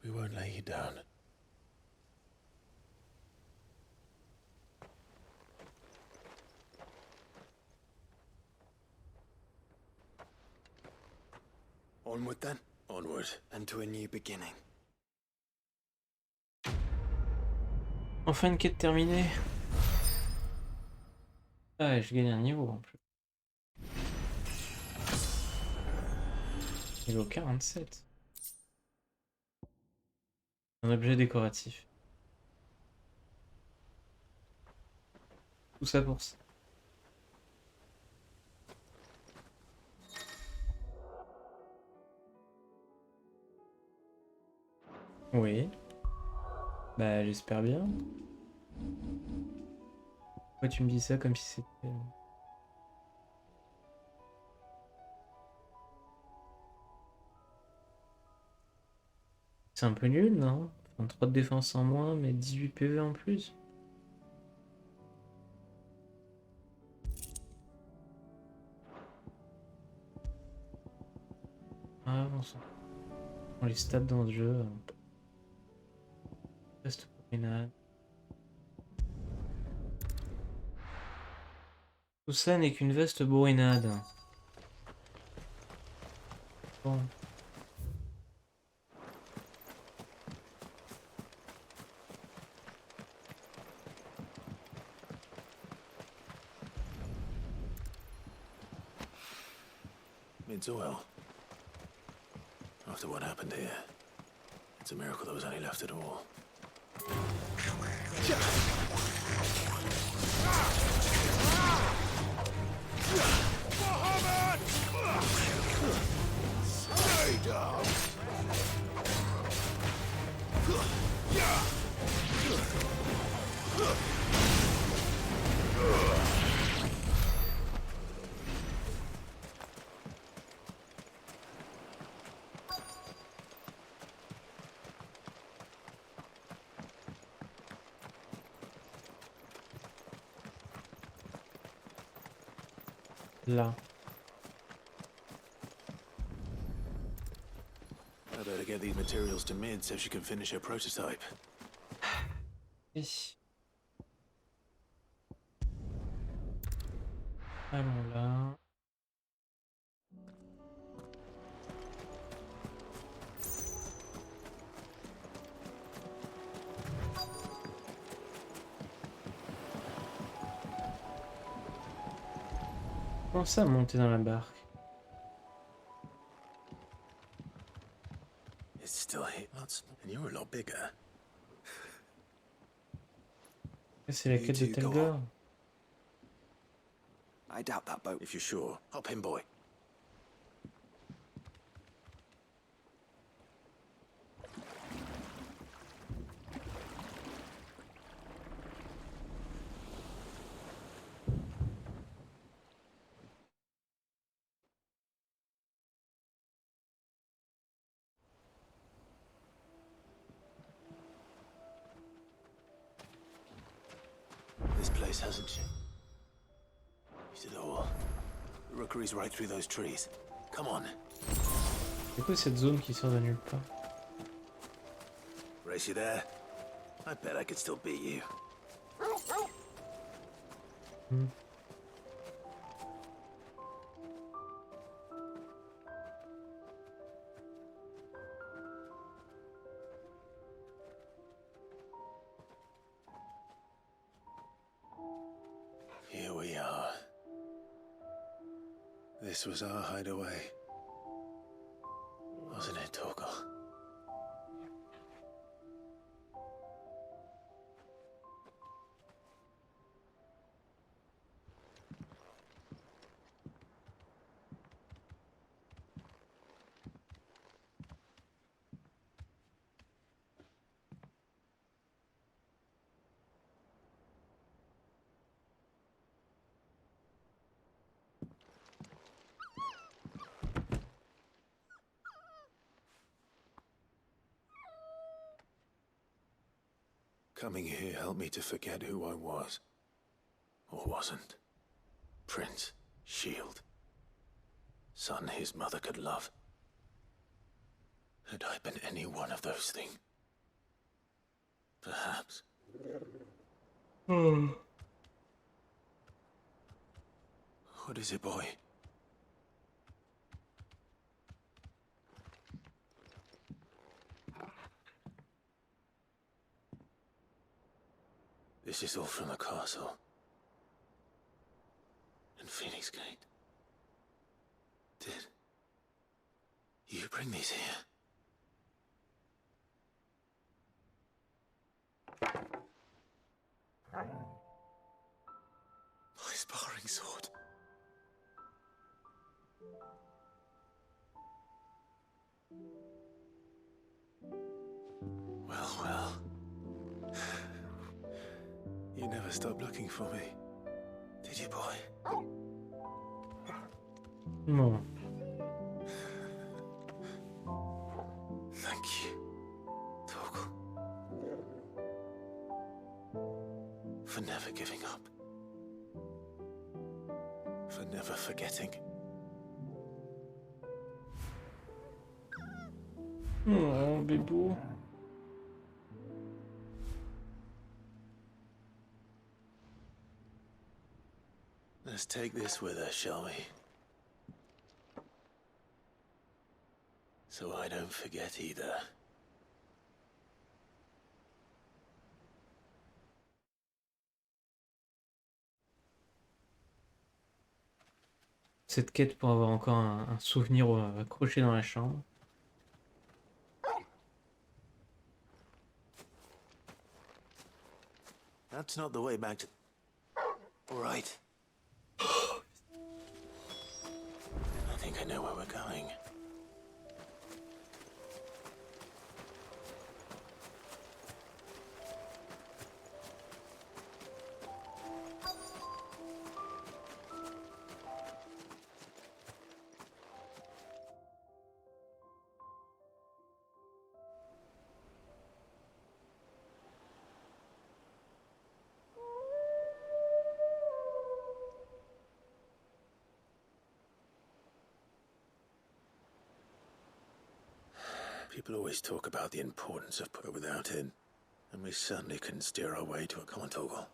We won't lay you down. Onward then, Onward. and to a new beginning. Enfin une quête terminée. Ah et je gagne un niveau en plus. Niveau 47. Un objet décoratif. Tout ça pour ça. Oui. Bah j'espère bien. Pourquoi tu me dis ça comme si c'était... C'est un peu nul, non? Enfin, 3 de défense en moins, mais 18 PV en plus. Ah bon sang. On les stats dans le jeu. Reste promenade. Tout ça n'est qu'une vaste bourrinade. Bon. Midsoil. After what happened here, it's a miracle there was any left at all. Stay down! Là. I better get these materials to Mid so she can finish her prototype. Oui. Allons là. Comment ça monter dans la barque? It's still here. And you're a lot bigger. C'est la quête de Telgor. I doubt that boat. If you're sure, hop in, boy. This place hasn't changed. Isidore, the rookery's right through those trees. Come on. C'est quoi cette zone qui sort de nulle part? Race you there? I bet I could still beat you. Here we are. This was our hideaway. Wasn't it, Torgal? Coming here helped me to forget who I was. Or wasn't. Prince, shield. Son his mother could love. Had I been any one of those things? Perhaps. What is it, boy? This is all from the castle. In Phoenix Gate. Did you bring these here? My sparring sword. Well. You never stopped looking for me, did you, boy? No. Thank you, Torgal. For never giving up. For never forgetting. Oh, bébou. Let's take this with us, shall we? So I don't forget either. Cette quête pour avoir encore un souvenir accroché dans la chambre. That's not the way back to... All right. I think I know where we're going. People always talk about the importance of put without it, and we certainly couldn't steer our way to a common Torgal.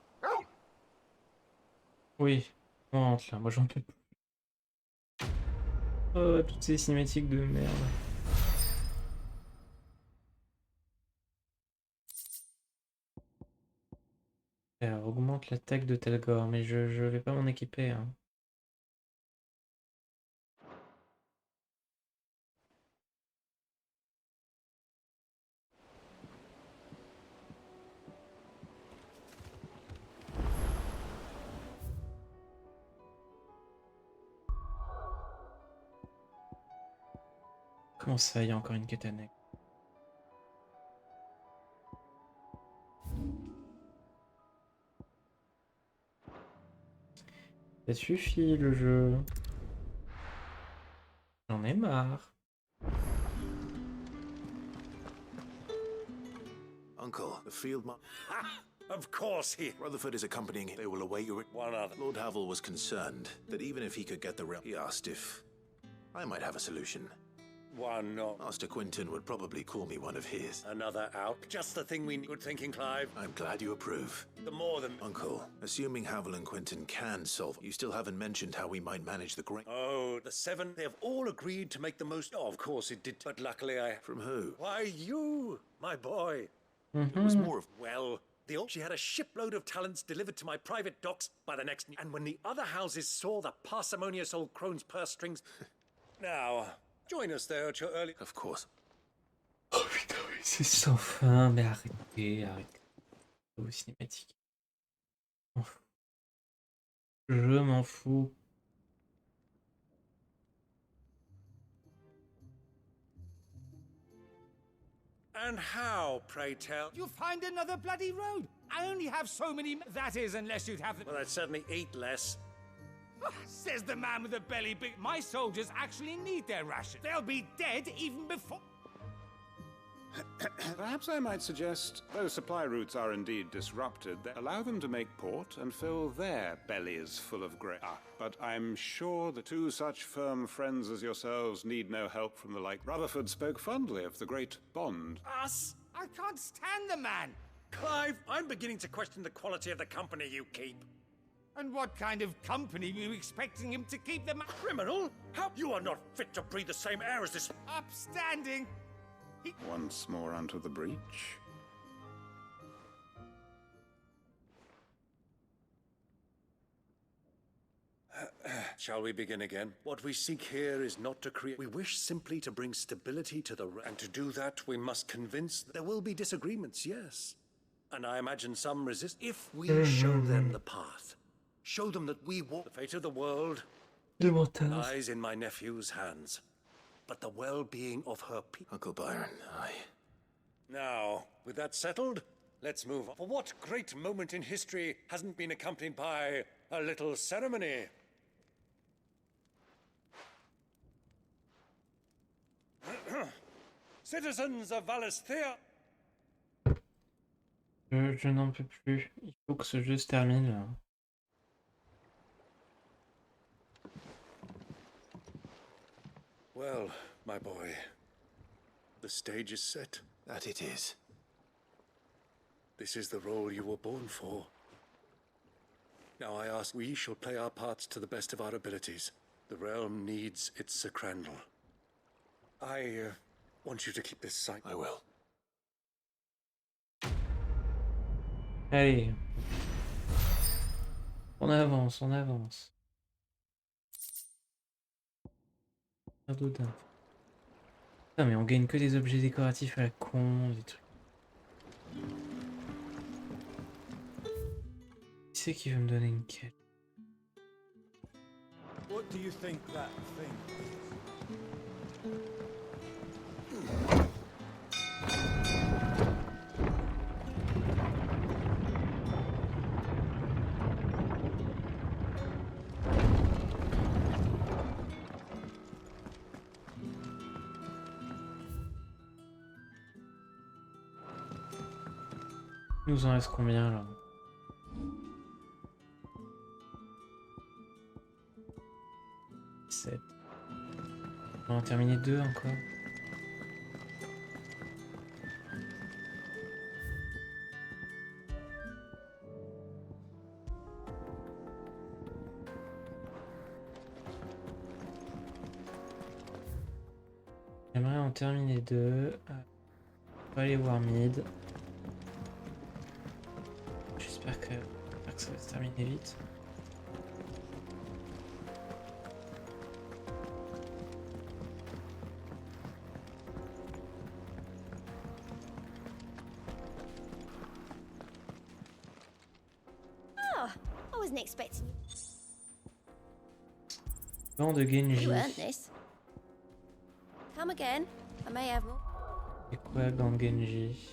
Oui, on rentre là, moi j'en peux plus. Oh, toutes ces cinématiques de merde. Alors, augmente l'attaque de Telgor, mais je vais pas m'en équiper. Hein. Comment ça, il y a encore une quête annexe? Ça suffit le jeu. J'en ai marre. Uncle, the field marshal. Of course he... Rutherford is accompanying him. They will await your... One other. Lord Havel was concerned that even if he could get the realm, he asked if I might have a solution. Why not? Master Quinton would probably call me one of his. Another out. Just the thing we need. Good thinking, Clive. I'm glad you approve. The more than... Uncle, assuming Havel and Quinton can solve, you still haven't mentioned how we might manage the grain. Oh, the seven, they have all agreed to make the most... Oh, of course it did, but luckily I... From who? Why, you, my boy. It was more of... Well, she had a shipload of talents delivered to my private docks by the next... And when the other houses saw the parsimonious old crone's purse strings... Now... Join us there at your early... Of course. Oh putain, c'est sans fin, mais arrêtez. Vos cinématiques. Je m'en fous. And how, pray tell? You find another bloody road. I only have so many... That is, unless you'd have... Well, I'd certainly eat less. Says the man with the belly big. My soldiers actually need their rations. They'll be dead even before... Perhaps I might suggest, though supply routes are indeed disrupted, that allow them to make port and fill their bellies full of grain. But I'm sure the two such firm friends as yourselves need no help from the like. Rutherford spoke fondly of the great Bond. Us? I can't stand the man! Clive, I'm beginning to question the quality of the company you keep. And what kind of company were you expecting him to keep them? Criminal? How? You are not fit to breathe the same air as this. Upstanding! Once more onto the breach. Shall we begin again? What we seek here is not to create. We wish simply to bring stability to the. And to do that, we must convince. There will be disagreements, yes. And I imagine some resist. If we show them the path, show them that we walk. The fate of the world lies in my nephew's hands. But the well-being of her people. Uncle Byron, Now, with that settled, let's move on. For what great moment in history hasn't been accompanied by a little ceremony? Citizens of Valisthea. Je n'en peux plus. Il faut que ce jeu se termine là. Well, my boy, the stage is set. That it is. This is the role you were born for. Now I ask, we shall play our parts to the best of our abilities. The realm needs its Sir Crandall. I want you to keep this sight. I will. Allez. On avance, on avance. Putain, mais on gagne que des objets décoratifs à la con, des trucs. Qui c'est qui veut me donner une quête? What do you think that thing is? Il nous en reste combien là? 7. On va en terminer 2 encore. J'aimerais en terminer 2. On va aller voir mid. J'espère que ça va se terminer vite. Oh, I wasn't expecting you. Banc de Genji. You earned this. Come again. I may have more. C'est quoi Banc de Genji?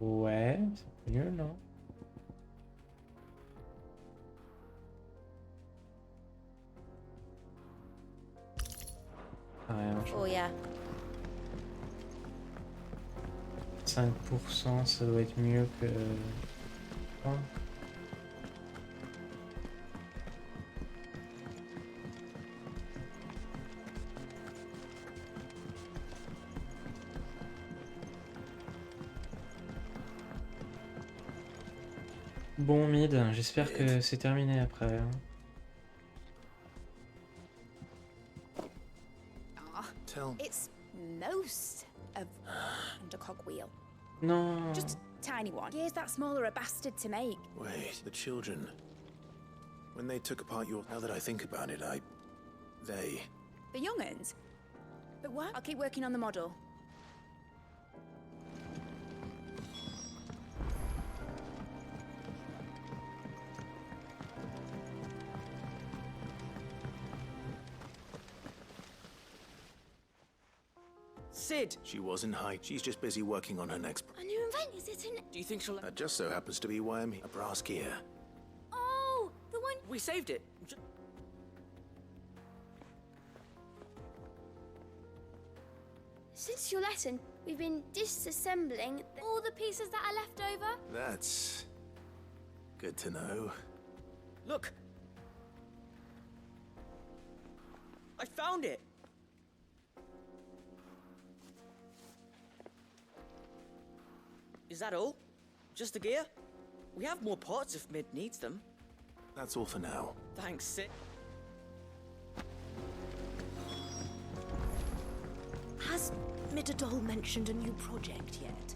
Ouais, c'est mieux, non? Ah, rien, Oh yeah. 5%, ça doit être mieux que... Oh. Bon mid, j'espère que c'est terminé après. Hein. It's most of under cogwheel. No. Just a tiny one. Here's that smaller a bastard to make. Wait, the children. When they took apart your... Now that I think about it, They... The young'uns? But what? I'll keep working on the model. Sid! She wasn't high. She's just busy working on her next... A new invent, is it in... Do you think she'll... That just so happens to be why I'm here. A brass gear. Oh, the one... We saved it. Since your lesson, we've been disassembling all the pieces that are left over. That's good to know. Look! I found it! Is that all? Just the gear? We have more parts if Mid needs them. That's all for now. Thanks, Sid. Has Midadol mentioned a new project yet?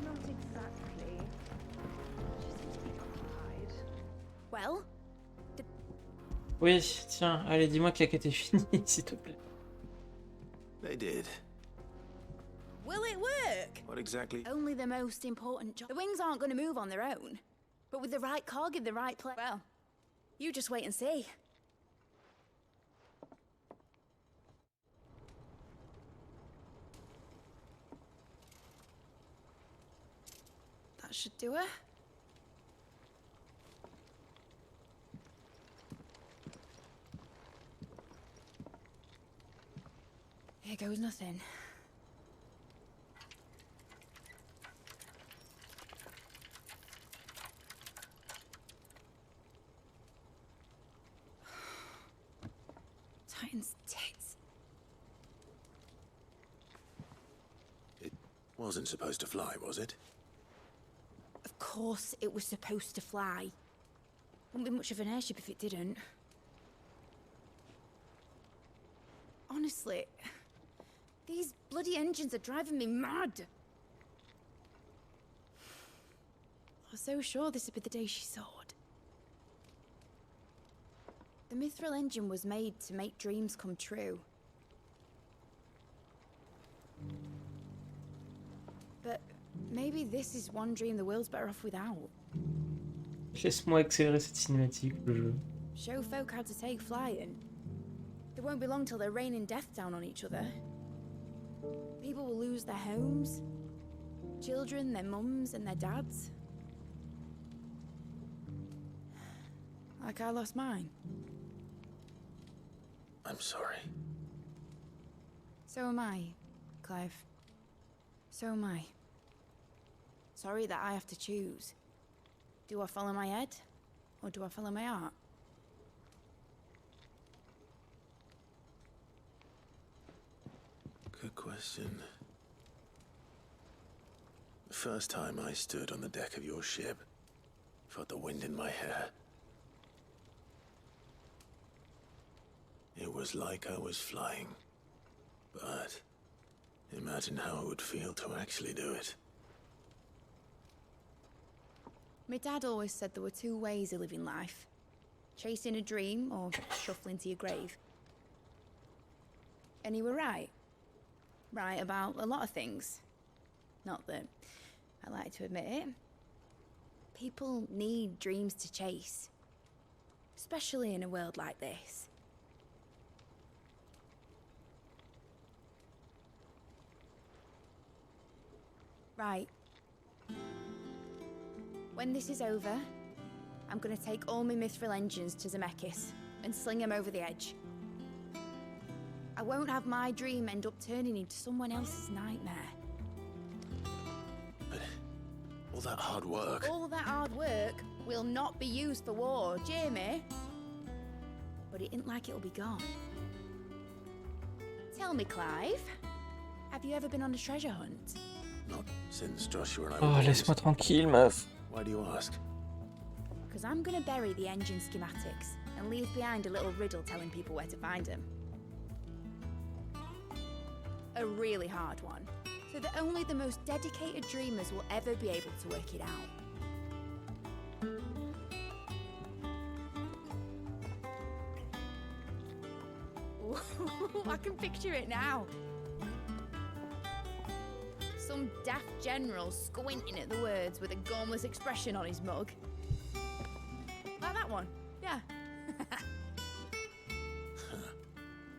Not exactly. She seems to be occupied. Well, Oui, tiens, allez, dis-moi que la quête est finie, s'il te plaît. They did. Will it work? What exactly? Only the most important job. The wings aren't going to move on their own. But with the right cog in the right place, well, you just wait and see. That should do her. Here goes nothing. Titan's tits. It wasn't supposed to fly, was it? Of course it was supposed to fly. Wouldn't be much of an airship if it didn't. Honestly, these bloody engines are driving me mad. I was so sure this would be the day she soared. The Mithril engine was made to make dreams come true. But maybe this is one dream the world's better off without. Laisse-moi accélérer cette cinématique, le jeu. Show folk how to take flying. It won't be long till they're raining death down on each other. People will lose their homes. Children, their mums and their dads. Like I lost mine. I'm sorry. So am I, Clive. So am I. Sorry that I have to choose. Do I follow my head, or do I follow my heart? Good question. The first time I stood on the deck of your ship, felt the wind in my hair. It was like I was flying. But imagine how it would feel to actually do it. My dad always said there were two ways of living life. Chasing a dream or shuffling to your grave. And he were right. Right about a lot of things. Not that I like to admit it. People need dreams to chase. Especially in a world like this. Right. When this is over, I'm gonna take all my Mithril engines to Zemeckis and sling them over the edge. I won't have my dream end up turning into someone else's nightmare. But all that hard work... All that hard work will not be used for war, Jamie. But it ain't like it'll be gone. Tell me, Clive, have you ever been on a treasure hunt? Not since Joshua and I Oh, were laisse-moi boys. tranquille, meuf. Why do you ask? Because I'm gonna bury the engine schematics and leave behind a little riddle telling people where to find them. A really hard one, so that only the most dedicated dreamers will ever be able to work it out. Ooh, I can picture it now. Some daft general squinting at the words with a gormless expression on his mug. Like that one, yeah.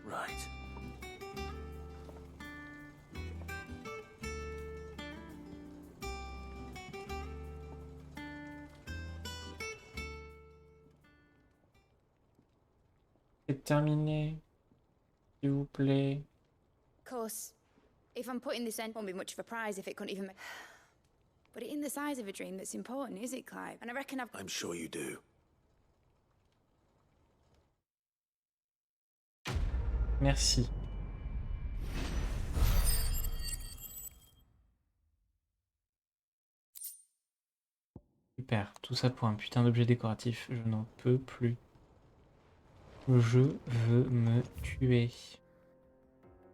Right. C'est terminé. S'il vous plaît. Of course, If I'm putting this in, it won't be much of a prize if it couldn't even make... But it ain't the size of a dream that's important, is it, Clive? And I reckon I've... I'm sure you do. Merci. Super, tout ça pour un putain d'objet décoratif, je n'en peux plus. Je veux me tuer.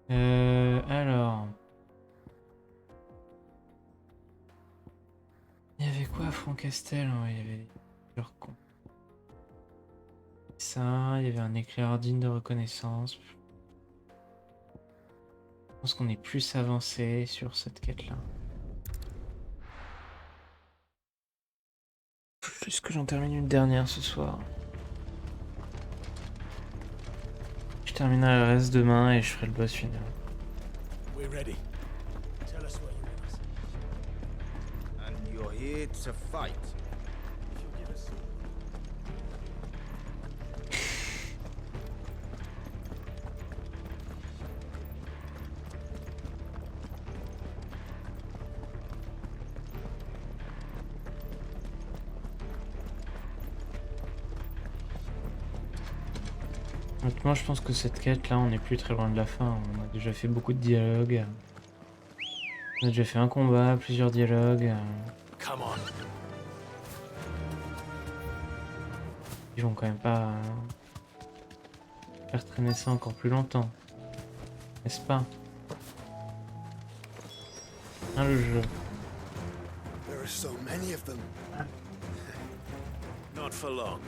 Alors... Il y avait quoi à Francastel? Il y avait plusieurs cons. Ça, il y avait un éclaireur digne de reconnaissance. Je pense qu'on est plus avancé sur cette quête-là. Juste que j'en termine une dernière ce soir. Je terminerai le reste demain et je ferai le boss final. We're ready. Tell us what you want us. And you're here to fight. If you give us... Honnêtement, je pense que cette quête là, on est plus très loin de la fin. On a déjà fait beaucoup de dialogues. On a déjà fait un combat, plusieurs dialogues. Ils vont quand même pas faire traîner ça encore plus longtemps. N'est-ce pas? Hein, le jeu. There are so many of them. Not for long.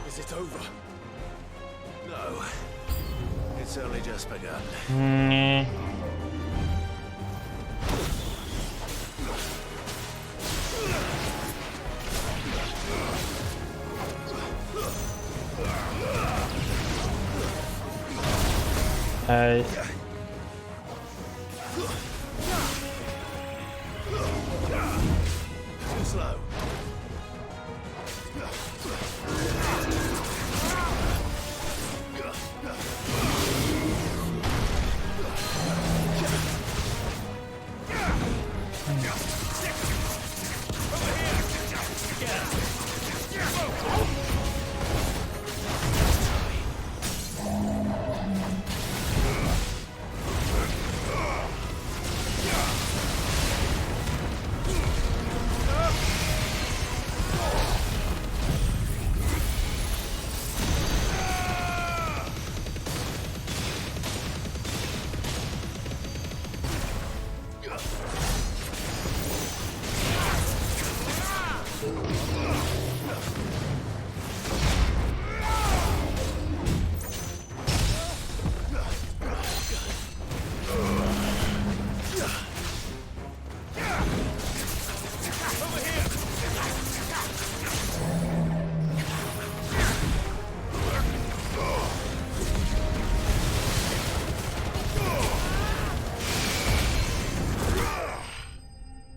Is it over? No. It's only just begun. Aïe. Too slow.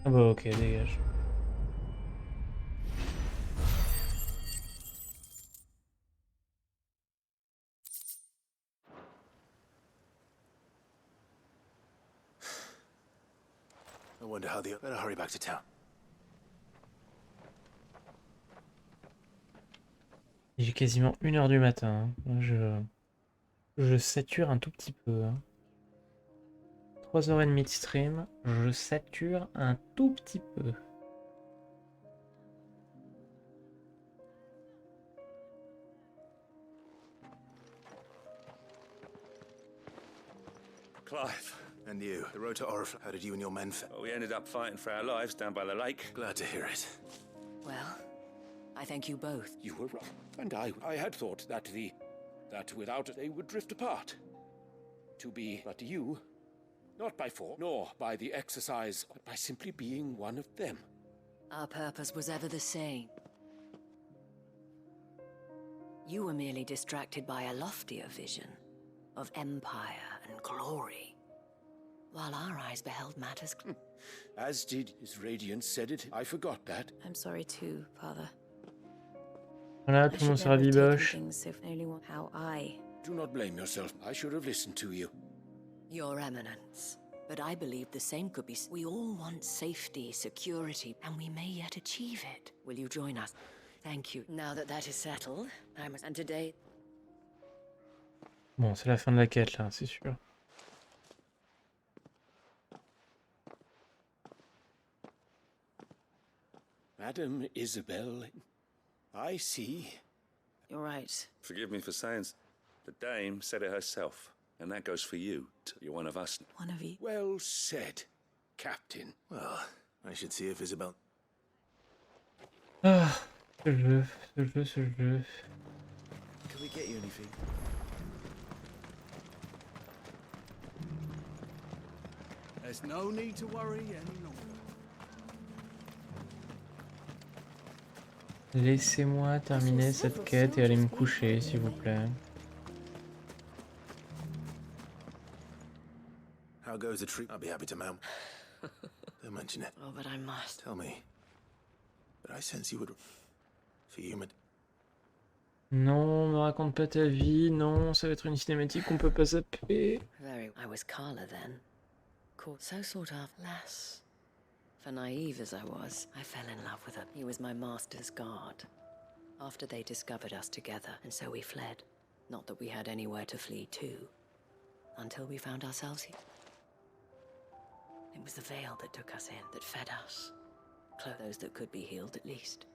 Ah bah ok, dégage. I wonder how the... Better hurry back to town. J'ai quasiment 1h du matin. Hein. Je sature un tout petit peu. Hein. 3h30 de stream, je sature un tout petit peu. Clive. And you, the road to Oriflamme. How did you and your men fare? Well, we ended up fighting for our lives down by the lake. Glad to hear it. Well, I thank you both. You were wrong, and I had thought that without they would drift apart. To be but you, not by force, nor by the exercise, but by simply being one of them. Our purpose was ever the same. You were merely distracted by a loftier vision of empire and glory, while our eyes beheld matters. As did his radiance said it. I forgot that. I'm sorry too, Father. Voilà, tout le monde sera biboche. How I... Do not blame yourself. I should have listened to you. Your Eminence. But I believe the same could be... We all want safety, security, and we may yet achieve it. Will you join us? Thank you. Now that that is settled, I must... And today... Bon, c'est la fin de la quête, là, c'est sûr. Madame Isabel, I see. You're right. Forgive me for saying, the dame said it herself, and that goes for you. You're one of us. One of you. Well said, Captain. Well, I should see if Isabel... Ah, ce jeu. Can we get you anything? There's no need to worry any longer. Laissez-moi terminer cette quête et aller me coucher, s'il vous plaît. How goes the trip? I'll be happy to mount. Don't mention it. Oh, but I must. Tell me. But I sense you would... For human. Non, me raconte pas ta vie. Non, ça va être une cinématique qu'on peut pas zapper. I was Carla then. Called so sort of less. For naive as I was, I fell in love with him. He was my master's guard. After they discovered us together, and so we fled. Not that we had anywhere to flee to. Until we found ourselves here. It was the veil that took us in, that fed us. Those that could be healed, at least.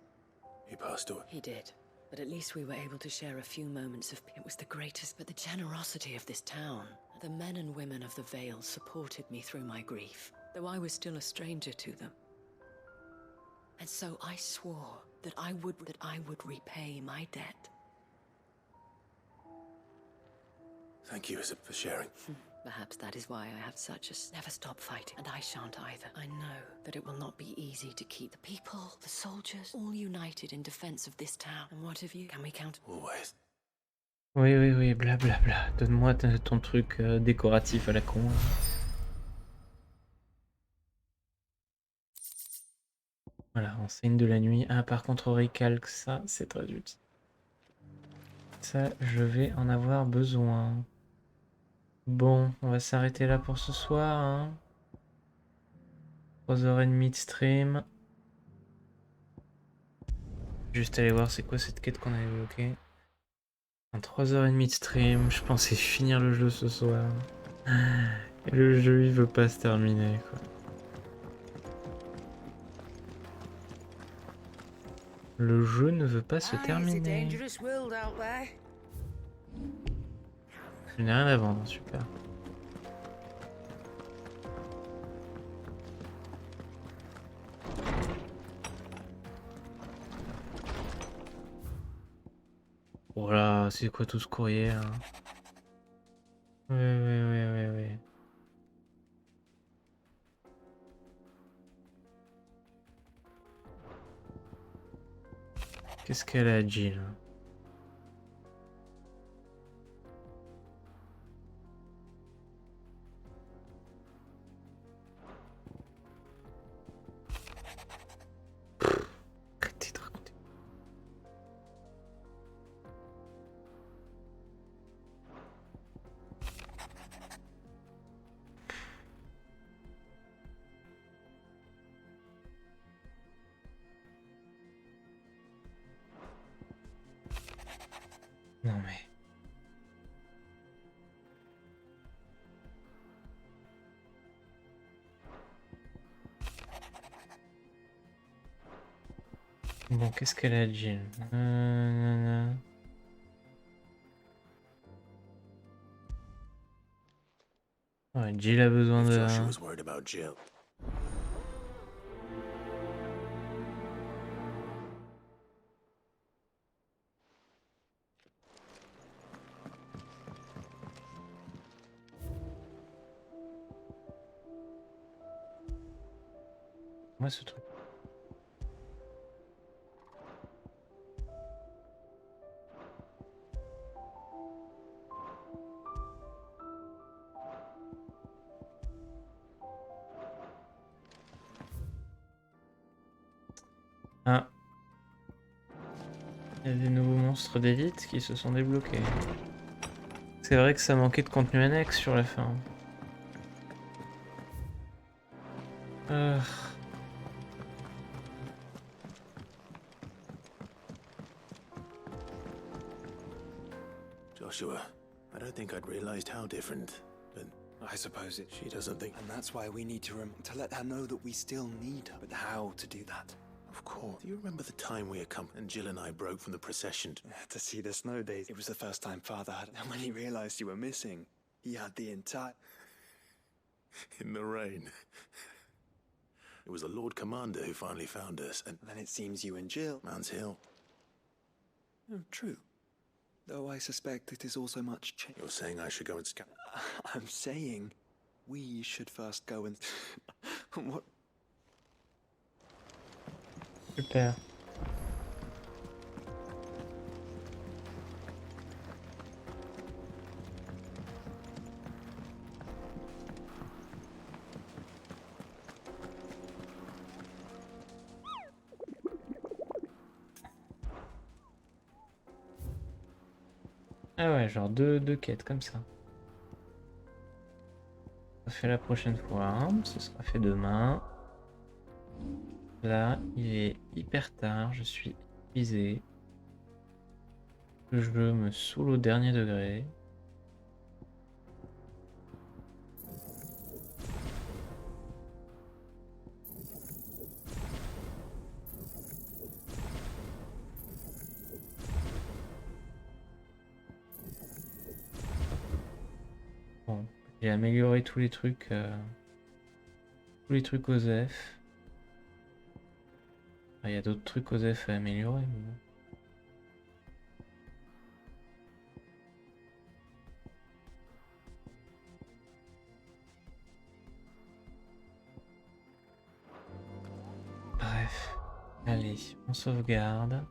He passed away. He did. But at least we were able to share a few moments of... It was the greatest... But the generosity of this town. The men and women of the Vale supported me through my grief, though I was still a stranger to them. And so I swore that I would repay my debt. Thank you, Isabel, for sharing. Perhaps that is why I have such a... Never stop fighting, and I shan't either. I know that it will not be easy to keep the people, the soldiers, all united in defense of this town. And what of you? Can we count? Always. Oui, blablabla. Donne-moi ton truc décoratif à la con. Voilà, enseigne de la nuit. Ah, par contre, recalque, ça, c'est très utile. Ça, je vais en avoir besoin. Bon, on va s'arrêter là pour ce soir. Hein. 3h30 de stream. Juste aller voir c'est quoi cette quête qu'on avait évoquée. 3h30 de stream, je pensais finir le jeu ce soir. Et le jeu il veut pas se terminer quoi. Le jeu ne veut pas se terminer. Je n'ai rien à vendre, super. Voilà, c'est quoi tout ce courrier là? Oui. Qu'est-ce qu'elle a dit là? Non mais... Bon, qu'est-ce qu'elle a dit? Ouais, Jill a besoin de... moi ce truc. Ah. Il y a des nouveaux monstres d'élite qui se sont débloqués. C'est vrai que ça manquait de contenu annexe sur la fin. Joshua, I don't think I'd realized how different, but I suppose it. she doesn't think. And that's why we need to let her know that we still need her. But how to do that? Of course. Do you remember the time we accompanied and Jill and I broke from the procession? To see the snow days. It was the first time Father had. And when he realized you were missing, he had the entire. In the rain. It was the Lord Commander who finally found us, and then it seems you and Jill. Mans Hill. Oh, true. Though I suspect it is also much change. You're saying I should go and scout? I'm saying we should first go and. What? Super. Ah ouais, genre deux quêtes comme ça. Ça fait la prochaine fois, hein. Ce sera fait demain. Là, il est hyper tard, je suis épuisé. Le jeu me saoule au dernier degré. Bon, j'ai amélioré tous les trucs OSEF. Il y a d'autres trucs OSEF à améliorer. Mais bon. Bref, allez, on sauvegarde.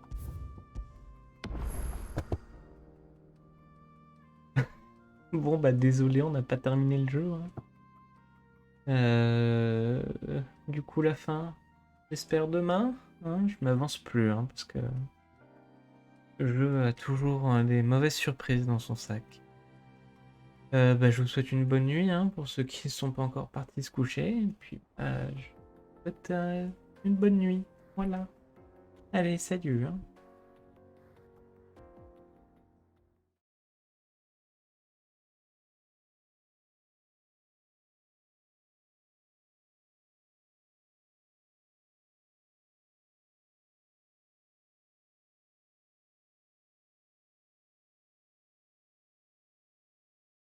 Bon bah désolé, on n'a pas terminé le jeu. Hein. Du coup la fin, j'espère demain. Hein, je m'avance plus hein, parce que le jeu a toujours des mauvaises surprises dans son sac. Bah, je vous souhaite une bonne nuit hein, pour ceux qui ne sont pas encore partis se coucher. Et puis je vous souhaite une bonne nuit. Voilà. Allez, salut. Hein.